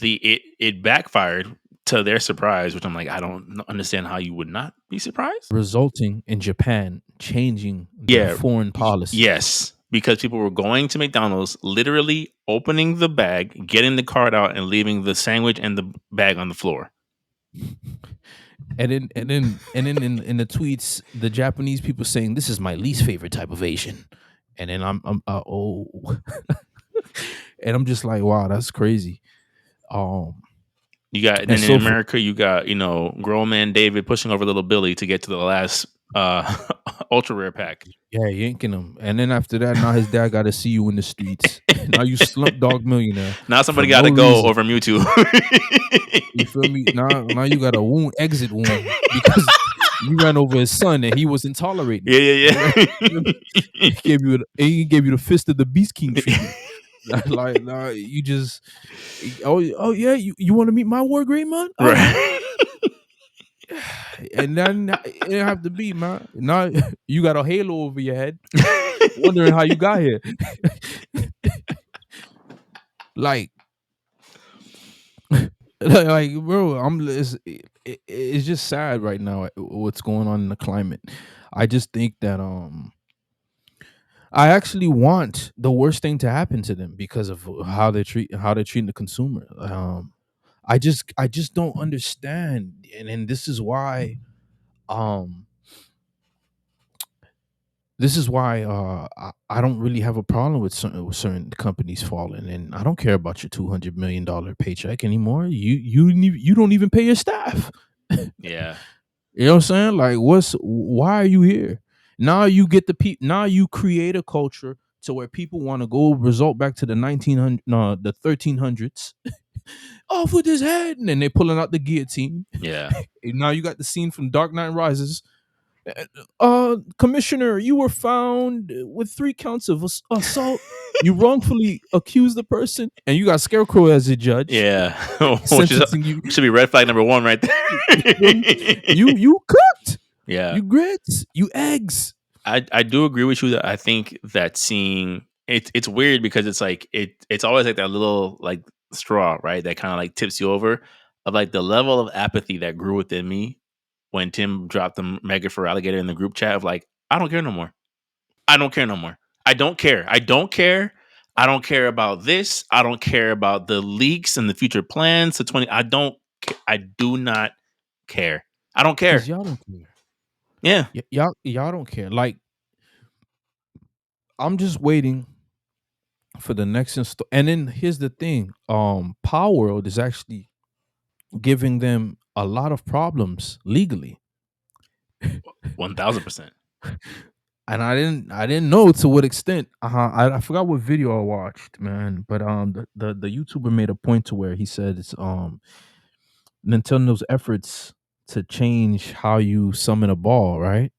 it backfired to their surprise, which I'm like, I don't understand how you would not be surprised. Resulting in Japan changing their Yeah, foreign policy. yes, because people were going to McDonald's, literally opening the bag, getting the card out, and leaving the sandwich and the bag on the floor. And then in the tweets, the Japanese people saying this is my least favorite type of Asian. And then I'm and I'm just like, wow, that's crazy. You got, and then in America, you got, grown man David pushing over little Billy to get to the last ultra rare pack. Yeah, yanking him. And then after that, now his dad got to see you in the streets. Now you slump dog millionaire. Now somebody got to go over Mewtwo. You feel me? Now you got a exit wound because you ran over his son and he wasn't tolerating. Yeah. He gave you the fist of the Beast King treatment. Like, nah, you just, oh yeah, you want to meet my war great man? Right. And then it didn't have to be, man. Now you got a halo over your head, wondering how you got here. like, bro, it's just sad right now what's going on in the climate. I just think that I actually want the worst thing to happen to them because of how they're treating the consumer. I just don't understand, and this is why I don't really have a problem with certain companies falling, and I don't care about your $200 million paycheck anymore. You don't even pay your staff. Yeah, you know what I'm saying? Like, why are you here? Now you get now you create a culture to where people want to go result back to the 1300s. Off with his head, and then they're pulling out the guillotine. Yeah. And now you got the scene from Dark Knight Rises. Commissioner, you were found with 3 counts of assault. You wrongfully accused the person, and you got Scarecrow as a judge. Yeah, which should be red flag number 1 right there. you cooked. Yeah, you grits. You eggs. I do agree with you that I think that seeing it's weird because it's like it's always like that little like straw, right? That kind of like tips you over of like the level of apathy that grew within me when Tim dropped the mega for alligator in the group chat of like, I don't care no more. I don't care no more. I don't care. I don't care. I don't care about this. I don't care about the leaks and the future plans to 20. I do not care. I don't care. Y'all don't care. Yeah. Y'all don't care. Like, I'm just waiting for the next install. And then here's the thing. Power World is actually giving them a lot of problems legally. 1000%. And I didn't know to what extent. I forgot what video I watched, man. But the YouTuber made a point to where he said it's Nintendo's efforts to change how you summon a ball, right?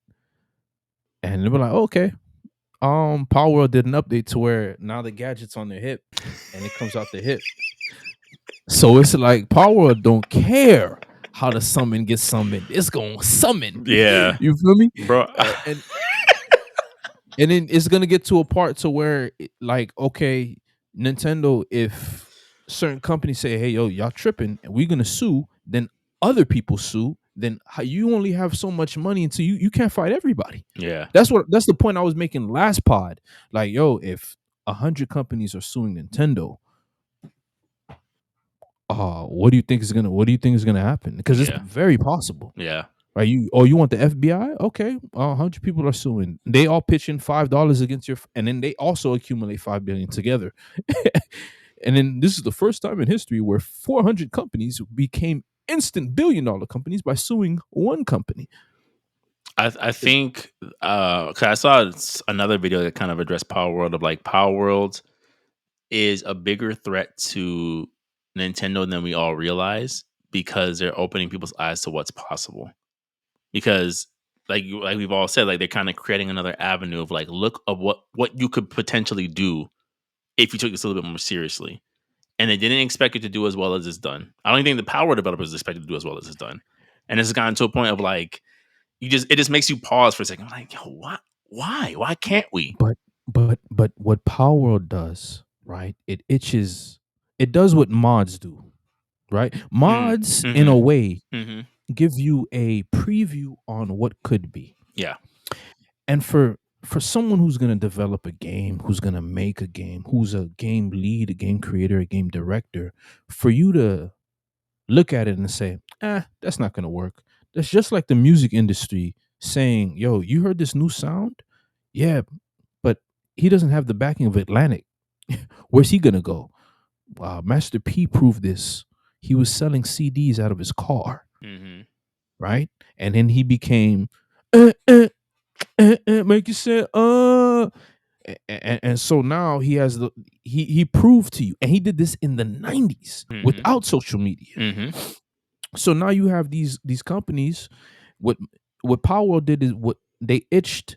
And they were like, okay. Power World did an update to where now the gadget's on their hip and it comes out the hip. So it's like Power World don't care how the summon gets summoned. It's gonna summon. Yeah. You feel me? Bro. And then it's gonna get to a part to where like, okay, Nintendo, if certain companies say, hey, yo, y'all tripping and we're gonna sue, then other people sue, then you only have so much money until you can't fight everybody. Yeah. That's the point I was making last pod. Like, yo, if 100 companies are suing Nintendo, what do you think is gonna happen? Because it's very possible. Yeah. Right? You want the FBI? Okay, 100 people are suing. They all pitch in $5 against and then they also accumulate $5 billion together. And then this is the first time in history where 400 companies became instant billion-dollar companies by suing one company. I think because I saw another video that kind of addressed Power World of like Power World is a bigger threat to Nintendo than we all realize because they're opening people's eyes to what's possible. Because like we've all said, like they're kind of creating another avenue of like, look of what you could potentially do if you took this a little bit more seriously. And they didn't expect it to do as well as it's done. I don't think the Power developers expected to do as well as it's done. And it's gotten to a point of like, it just makes you pause for a second. I'm like, yo, what? Why can't we? But what Power World does, right? It does what mods do. right? Mods, in a Mm-hmm. way, Mm-hmm. give you a preview on what could be. Yeah. And for someone who's going to develop a game, who's going to make a game, who's a game lead, a game creator, a game director, for you to look at it and say, that's not going to work. That's just like the music industry saying, yo, you heard this new sound? Yeah, but he doesn't have the backing of Atlantic. Where's he going to go? Master P proved this. He was selling CDs out of his car, Mm-hmm. right? And then he became, make you say, and so now he has he proved to you, and he did this in the 90s Mm-hmm. without social media. Mm-hmm. So now you have these companies. What Power World did is what they itched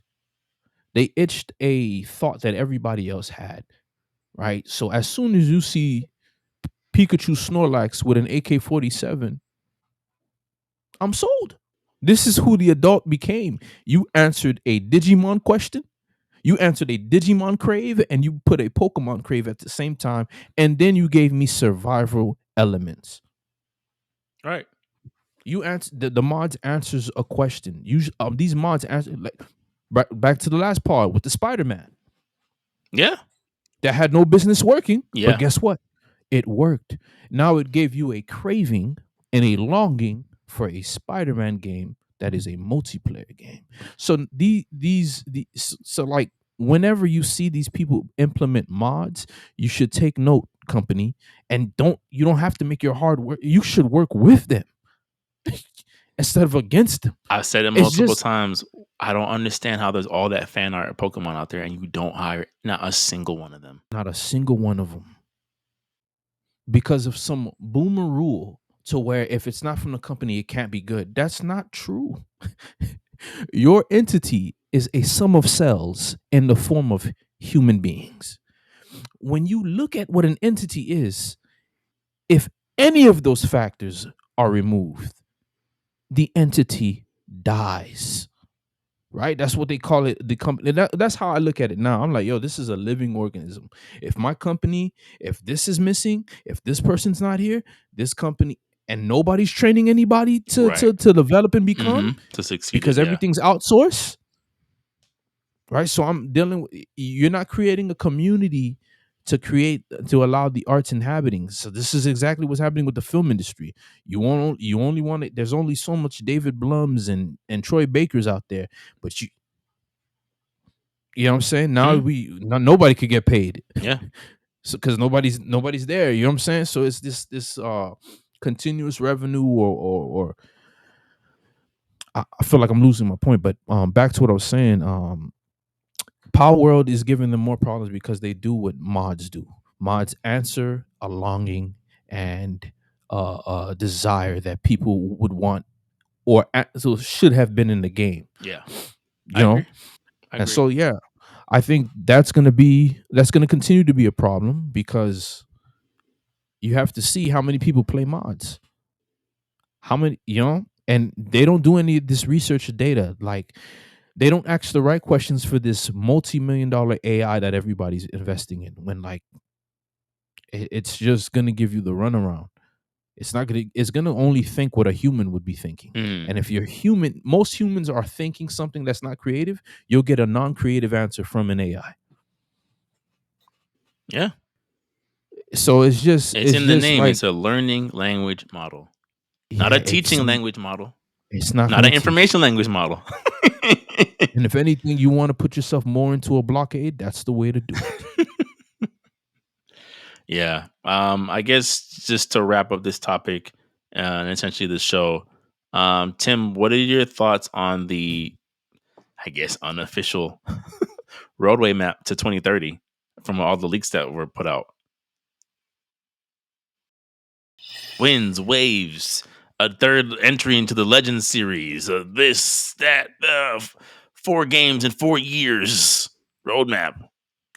a thought that everybody else had, right? So as soon as you see Pikachu Snorlax with an AK-47, I'm sold. This is who the adult became. You answered a Digimon question, you answered a Digimon crave, and you put a Pokemon crave at the same time, and then you gave me survival elements. Right. You answer the mods answers a question. These mods answer, like, back to the last part with the Spider-Man Yeah. that had no business working, but Yeah. guess what? It worked. Now it gave you a craving and a longing for a Spider-Man game that is a multiplayer game. So so like whenever you see these people implement mods, you should take note, company, and you don't have to make your hard work. You should work with them instead of against them. I've said it It's multiple just times. I don't understand how there's all that fan art of Pokemon out there and you don't hire not a single one of them. not a single one of them, because of some boomer rule to where if it's not from the company, it can't be good. That's not true. Your entity is a sum of cells in the form of human beings. When you look at what an entity is, if any of those factors are removed, the entity dies. Right? That's what they call it. The company. That's how I look at it now. I'm like, yo, this is a living organism. If my company, if this is missing, if this person's not here, this company, and nobody's training anybody to Right. to develop and become, To succeed because it, yeah. everything's outsourced. Right. So I'm dealing with, you're not creating a community to allow the arts inhabiting. So this is exactly what's happening with the film industry. You only want it. There's only so much David Blums and Troy Bakers out there, but you know what I'm saying? Now nobody could get paid. Yeah. So because nobody's there. You know what I'm saying? So it's this continuous revenue or I feel like I'm losing my point, but back to what I was saying. Power World is giving them more problems because they do what mods do. Mods answer a longing and a desire that people would want so should have been in the game. Yeah. You know? I And agree. so yeah, I think that's gonna continue to be a problem because you have to see how many people play mods. How many, and they don't do any of this research data. Like they don't ask the right questions for this multi-million-dollar AI that everybody's investing in, when like it's just gonna give you the runaround. It's gonna only think what a human would be thinking. And if you're human, most humans are thinking something that's not creative, you'll get a non-creative answer from an AI. Yeah. So it's in the name. like, It's a learning language model. Not yeah, a teaching language model. it's not Not gonna an teach. information language model. And if anything, you want to put yourself more into a blockade, that's the way to do it. Yeah. I guess just to wrap up this topic and essentially the show, Tim, what are your thoughts on the, I guess, unofficial roadway map to 2030 from all the leaks that were put out? Winds, waves, a third entry into the Legends series, this, that, 4 games in 4 years roadmap.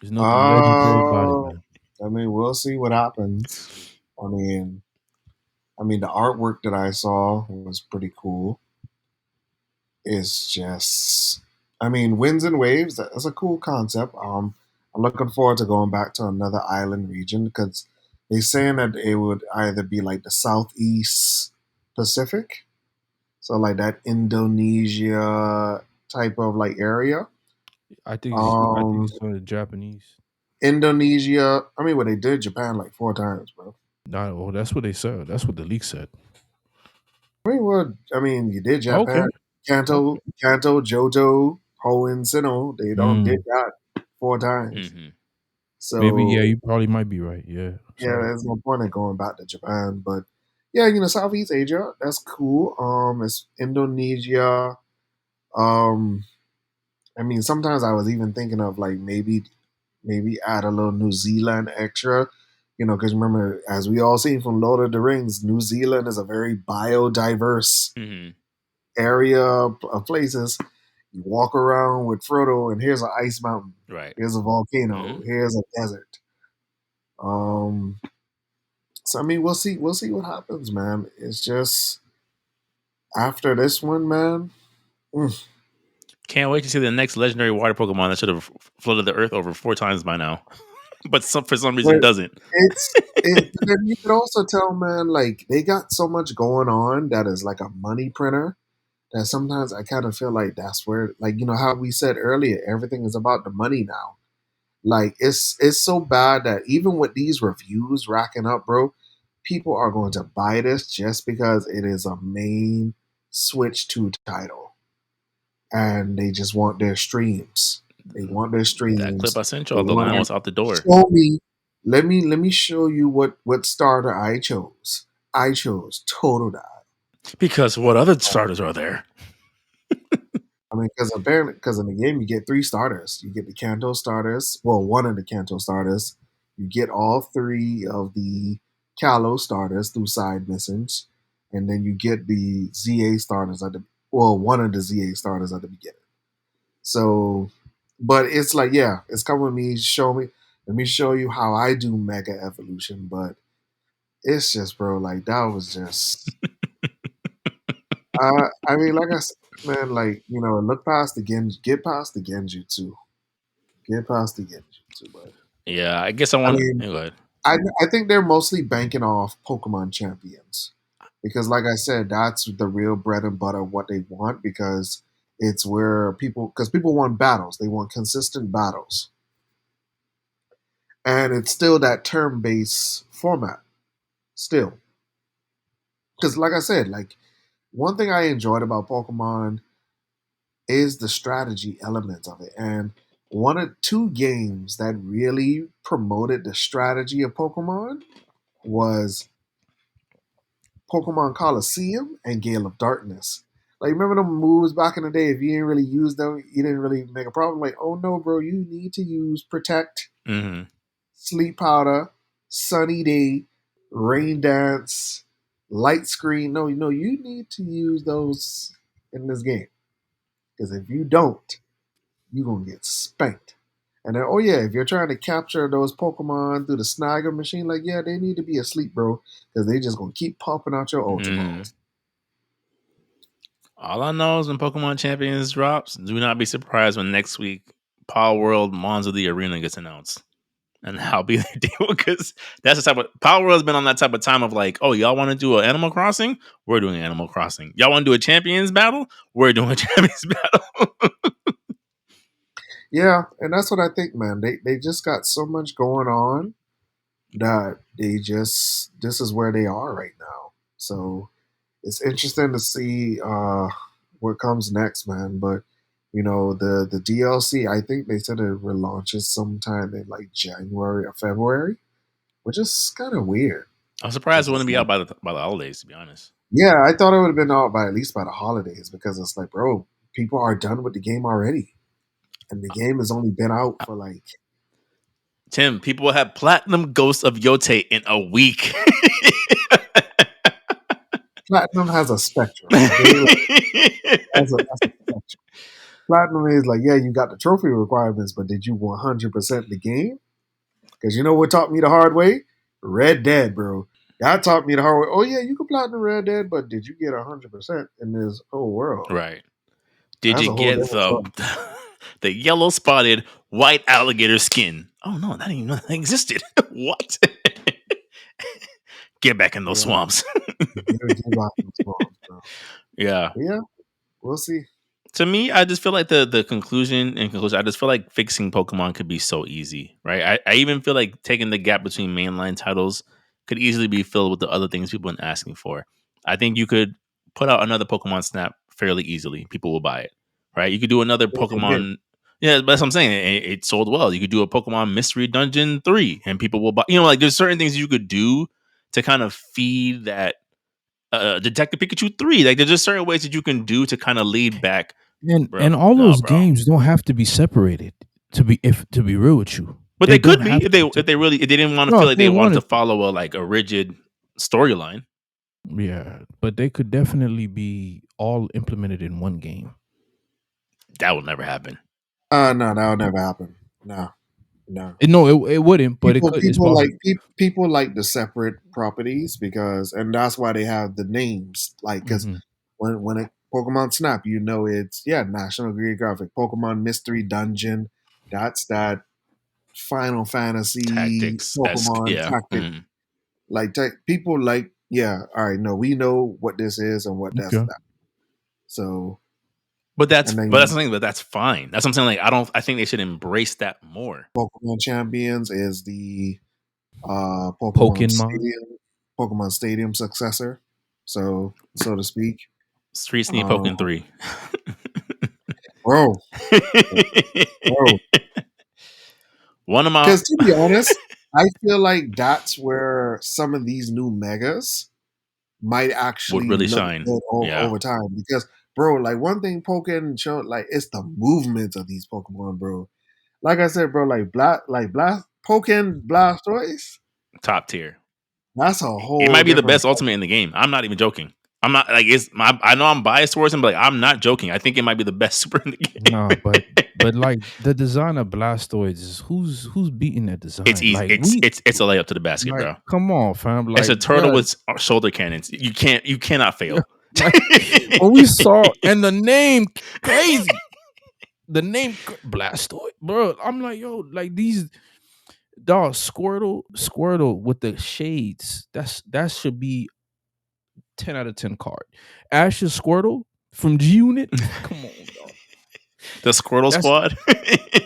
There's nothing legendary about it, Uh, man. I mean, we'll see what happens. I mean, the artwork that I saw was pretty cool. It's just, winds and waves. That's a cool concept. I'm looking forward to going back to another island region because They're saying that it would either be like the Southeast Pacific, so like that Indonesia type of like area. I think Um, it's the Japanese. Indonesia. I mean, what they did Japan like 4 times, bro. Not well, that's what they said. That's what the leak said. I mean, you did Okay. Japan, Kanto, Okay. Johto, Hoenn, Sinnoh. They don't did that 4 times. Mm-hmm. Maybe, yeah, So you probably might be right. Yeah. yeah, Sorry. there's no point in going back to Japan. But yeah, Southeast Asia, that's cool. It's Indonesia. Um, I mean, sometimes I was even thinking of like maybe add a little New Zealand extra. Because remember, as we all seen from Lord of the Rings, New Zealand is a very biodiverse Mm-hmm. area of places. You walk around with Frodo, and here's an ice mountain. Right. Here's a volcano. Mm-hmm. Here's a desert. Um, so I mean, we'll see. We'll see what happens, man. It's just after this one, man. mm, Can't wait to see the next legendary water Pokemon that should have flooded the earth over 4 times by now, but for some reason But doesn't. then you could also tell, man, like they got so much going on that is like a money printer. That sometimes I kind of feel like that's where, like, how we said earlier, everything is about the money now. Like it's so bad that even with these reviews racking up, bro, people are going to buy this just because it is a main Switch 2 title, and they just want their streams. They want their That clip streams. I sent They y'all, the want line to was out the door. show me. Let me show you what starter I chose. I chose Totodile. Because what other starters are there? I mean, because in the game you get 3 starters. You get the Kanto starters. Well, one of the Kanto starters. You get all 3 of the Kalos starters through side missions, and then you get the ZA starters one of the ZA starters at the beginning. So, but it's like, yeah, it's come with me. Show me. Let me show you how I do Mega Evolution. But it's just, bro, like that was just. I mean, like I said, man, like look past the get past the Genjutsu. Get past the Genjutsu, but Yeah, I guess I I want. mean, Go ahead. I think they're mostly banking off Pokemon champions because, like I said, that's the real bread and butter of what they want because it's where people want battles, they want consistent battles, and it's still that turn based format still. Because, like I said, like one thing I enjoyed about Pokemon is the strategy element of it, and one of 2 games that really promoted the strategy of Pokemon was Pokemon Coliseum and Gale of Darkness. Like, remember them moves back in the day? If you didn't really use them, you didn't really make a problem. Like, oh no, bro, you need to use Protect, Mm-hmm. Sleep Powder, Sunny Day, Rain Dance, Light Screen. No, you need to use those in this game. Because if you don't, you're going to get spanked. And then, oh yeah, if you're trying to capture those Pokemon through the Snagger machine, like, yeah, they need to be asleep, bro, because they just going to keep popping out your Ultra Mm-hmm. Balls. All I know is when Pokemon Champions drops, do not be surprised when next week Power World Mons of the Arena gets announced. And I'll be there deal because that's the type of Power World's been on that type of time of like, oh, y'all want to do an Animal Crossing? We're doing Animal Crossing. Y'all want to do a Champions battle? We're doing a Champions battle. Yeah, and that's what I think, man. They just got so much going on that this is where they are right now. So it's interesting to see what comes next, man. But the DLC, I think they said it relaunches sometime in like January or February, which is kind of weird I'm surprised because it wouldn't it's be like, out by the holidays, to be honest. yeah, I thought it would have been out by at least by the holidays because it's like, bro, people are done with the game already, and the game has only been out for like. Tim, people will have Platinum Ghost of Yotei in a week. Platinum has a spectrum, okay? Like, that's a spectrum. Platinum is like, yeah, you got the trophy requirements, but did you 100% the game? Because you know what taught me the hard way? Red Dead, bro. That taught me the hard way. Oh yeah, you can platinum Red Dead, but did you get 100% in this whole world? Right. Did That's you a whole get different story. the yellow spotted white alligator skin? Oh no, that didn't even know that existed. What? Get back in those swamps. Yeah. Yeah, we'll see. To me, I just feel like the conclusion, I just feel like fixing Pokemon could be so easy, right? I even feel like taking the gap between mainline titles could easily be filled with the other things people have been asking for. I think you could put out another Pokemon Snap fairly easily. People will buy it, right? You could do another Pokemon. Yeah, that's what I'm saying. It sold well. You could do a Pokemon Mystery Dungeon 3 and people will buy. Like there's certain things you could do to kind of feed that Detective Pikachu 3. Like there's just certain ways that you can do to kind of lead back. And all those games don't have to be separated to be real with you. But they could be if they didn't want to feel like they wanted to follow a rigid storyline. Yeah, but they could definitely be all implemented in one game. That will never happen. No, that would never happen. No. It wouldn't. But people like the separate properties and that's why they have the names. Like because when it Pokemon Snap, it's National Geographic, Pokemon Mystery Dungeon. That's that Final Fantasy Tactics, Pokemon tactic. Mm-hmm. Like people like all right. No, we know what this is and what that's that. So. But that's the thing. But that's fine. That's what I'm saying. Like I think they should embrace that more. Pokemon Champions is the Pokemon Stadium successor, so to speak. Street Sneak Pokken 3. Bro. One of my because to be honest, I feel like that's where some of these new megas might actually would really shine over time because. Bro, like one thing Pokken showed, like it's the movements of these Pokemon, bro. Like I said, bro, like Pokken Blastoise, top tier. That's a whole. It might be the best ultimate in the game. I'm not even joking. I'm not like I know I'm biased towards him, but like, I'm not joking. I think it might be the best super in the game. No, but like the design of Blastoise, who's beating that design? It's easy. Like, it's a layup to the basket, like, bro. Come on, fam. Like, it's a turtle with shoulder cannons. You cannot fail. Like, when we saw and the name crazy, the name Blastoise, bro. I'm like, yo, like these dog Squirtle with the shades. That should be 10 out of 10 card. Ash's Squirtle from G Unit. Come on, dog. The Squirtle Squad.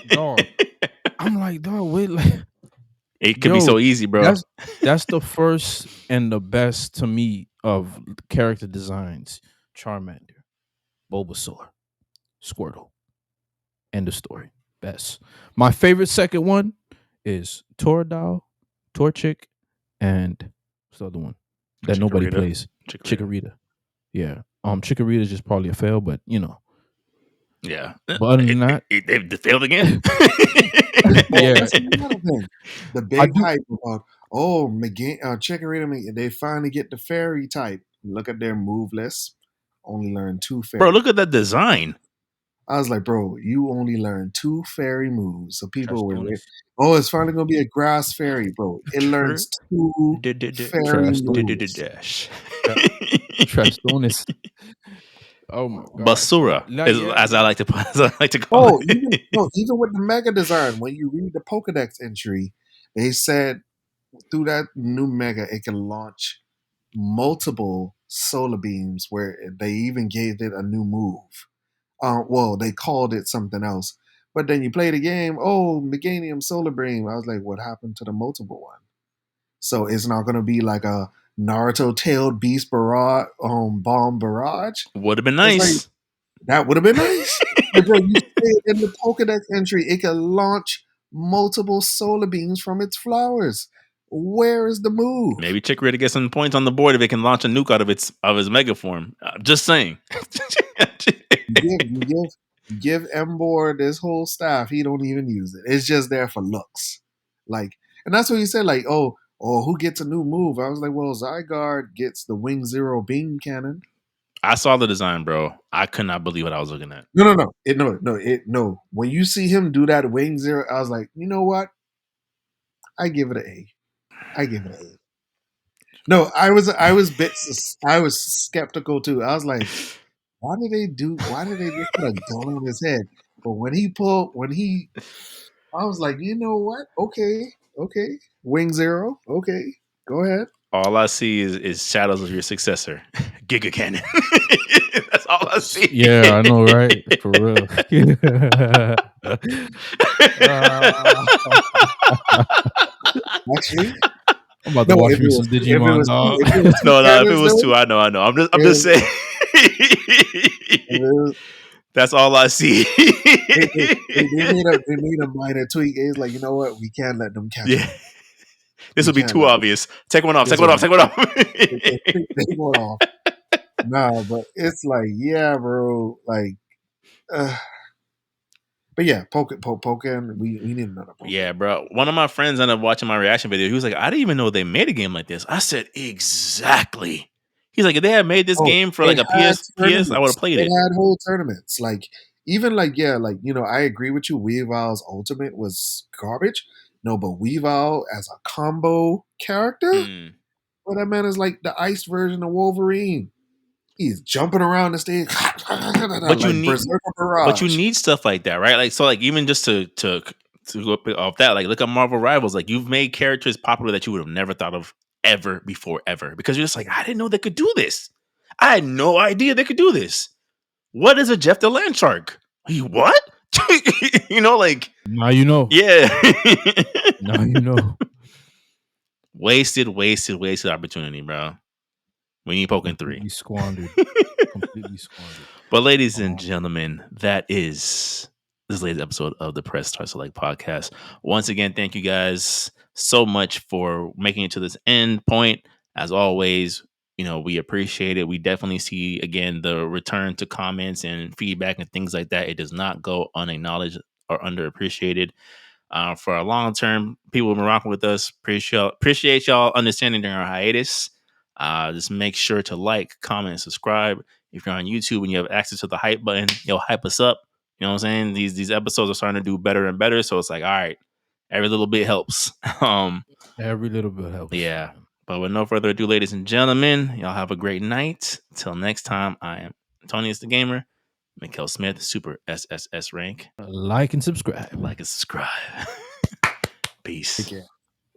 Dog. I'm like, dog, wait, like it could be so easy, bro. That's the first and the best to me of character designs. Charmander, Bulbasaur, Squirtle. End of story. Best. My favorite second one is Tordal, Torchic, and what's the other one that nobody plays? Chikorita. Yeah. Chikorita is just probably a fail, but Yeah. But other than that, they failed again. Yeah. That's another thing. The big hype about Chikorita, they finally get the fairy type. Look at their move list. Only learn 2 fairy. Bro, look at that design. I was like, bro, you only learn 2 fairy moves. So people were like, it's finally gonna be a grass fairy, bro. It learns 2 fairy moves. Trastonis. Oh my god. Basura, as I like to call it. Even with the mega design, when you read the Pokedex entry, they said through that new mega, it can launch multiple solar beams where they even gave it a new move. They called it something else. But then you play the game, Meganium Solar Beam. I was like, what happened to the multiple one? So it's not going to be like a Naruto-tailed Beast Barrage, Bomb Barrage? Would have been nice. That would have been nice. But bro, you say in the Pokedex entry, it can launch multiple solar beams from its flowers. Where is the move? Maybe Chikorita gets some points on the board if it can launch a nuke out of his mega form. Just saying. give Embor this whole staff. He don't even use it. It's just there for looks. Like, and that's what he said. Like, who gets a new move? I was like, well, Zygarde gets the Wing Zero Beam Cannon. I saw the design, bro. I could not believe what I was looking at. No. When you see him do that Wing Zero, I was like, you know what? I give it an A. No, I was skeptical too. I was like, why did they just put a gun on his head? But I was like, you know what? Okay. Wing Zero. Okay. Go ahead. All I see is shadows of your successor, Giga Cannon. That's all I see. Yeah, I know, right? For real. Actually, I'm about to no. watch me some Digimon, dog. If it was two No, if it cannons was two, though, I know. I'm if, just saying. if it was, That's all I see. they made a minor tweak. It's like, you know what? We can't let them catch Yeah, him. this We would be can't too let them. obvious. Take one off. Take This one will off. be Take one off. they going off. Nah, but it's like, yeah, bro. Like, but yeah, Pokemon. We need another Pokemon. Yeah, bro. One of my friends ended up watching my reaction video. He was like, "I didn't even know they made a game like this." I said, "Exactly." He's like, "If they had made this Oh, game for they like a had PS, I would have tournaments. played They it." had whole tournaments. Like, even like, yeah, like, I agree with you. Weavile's Ultimate was garbage. No, but Weavile as a combo character, Mm. well, that man is like the ice version of Wolverine. He's jumping around the stage But you like need, Berserker but you Barrage. need stuff like that, right? Like, so, like, even just to go off that, like, look at Marvel Rivals. Like, you've made characters popular that you would have never thought of ever before, ever, because you're just like, I didn't know they could do this. I had no idea they could do this. What is a Jeff the Land Shark? He what? Like, Now you know. yeah. Now you know. wasted opportunity, bro. We need Pokemon 3. Completely squandered. Completely squandered. But ladies and gentlemen, that is this latest episode of the Press Start Select podcast. Once again, thank you guys so much for making it to this end point. As always, we appreciate it. We definitely see, again, the return to comments and feedback and things like that. It does not go unacknowledged or underappreciated. For our long term people who've been rocking with us, appreciate y'all understanding during our hiatus. Just make sure to like, comment, and subscribe. If you're on YouTube and you have access to the hype button, hype us up. You know what I'm saying? These episodes are starting to do better and better. So it's like, all right, every little bit helps. Every little bit helps. Yeah. Man. But with no further ado, ladies and gentlemen, y'all have a great night. Until next time, I am Antonius the Gamer, Mikkel Smith, Super SSS rank. Like and subscribe. Like and subscribe. Peace. Take care.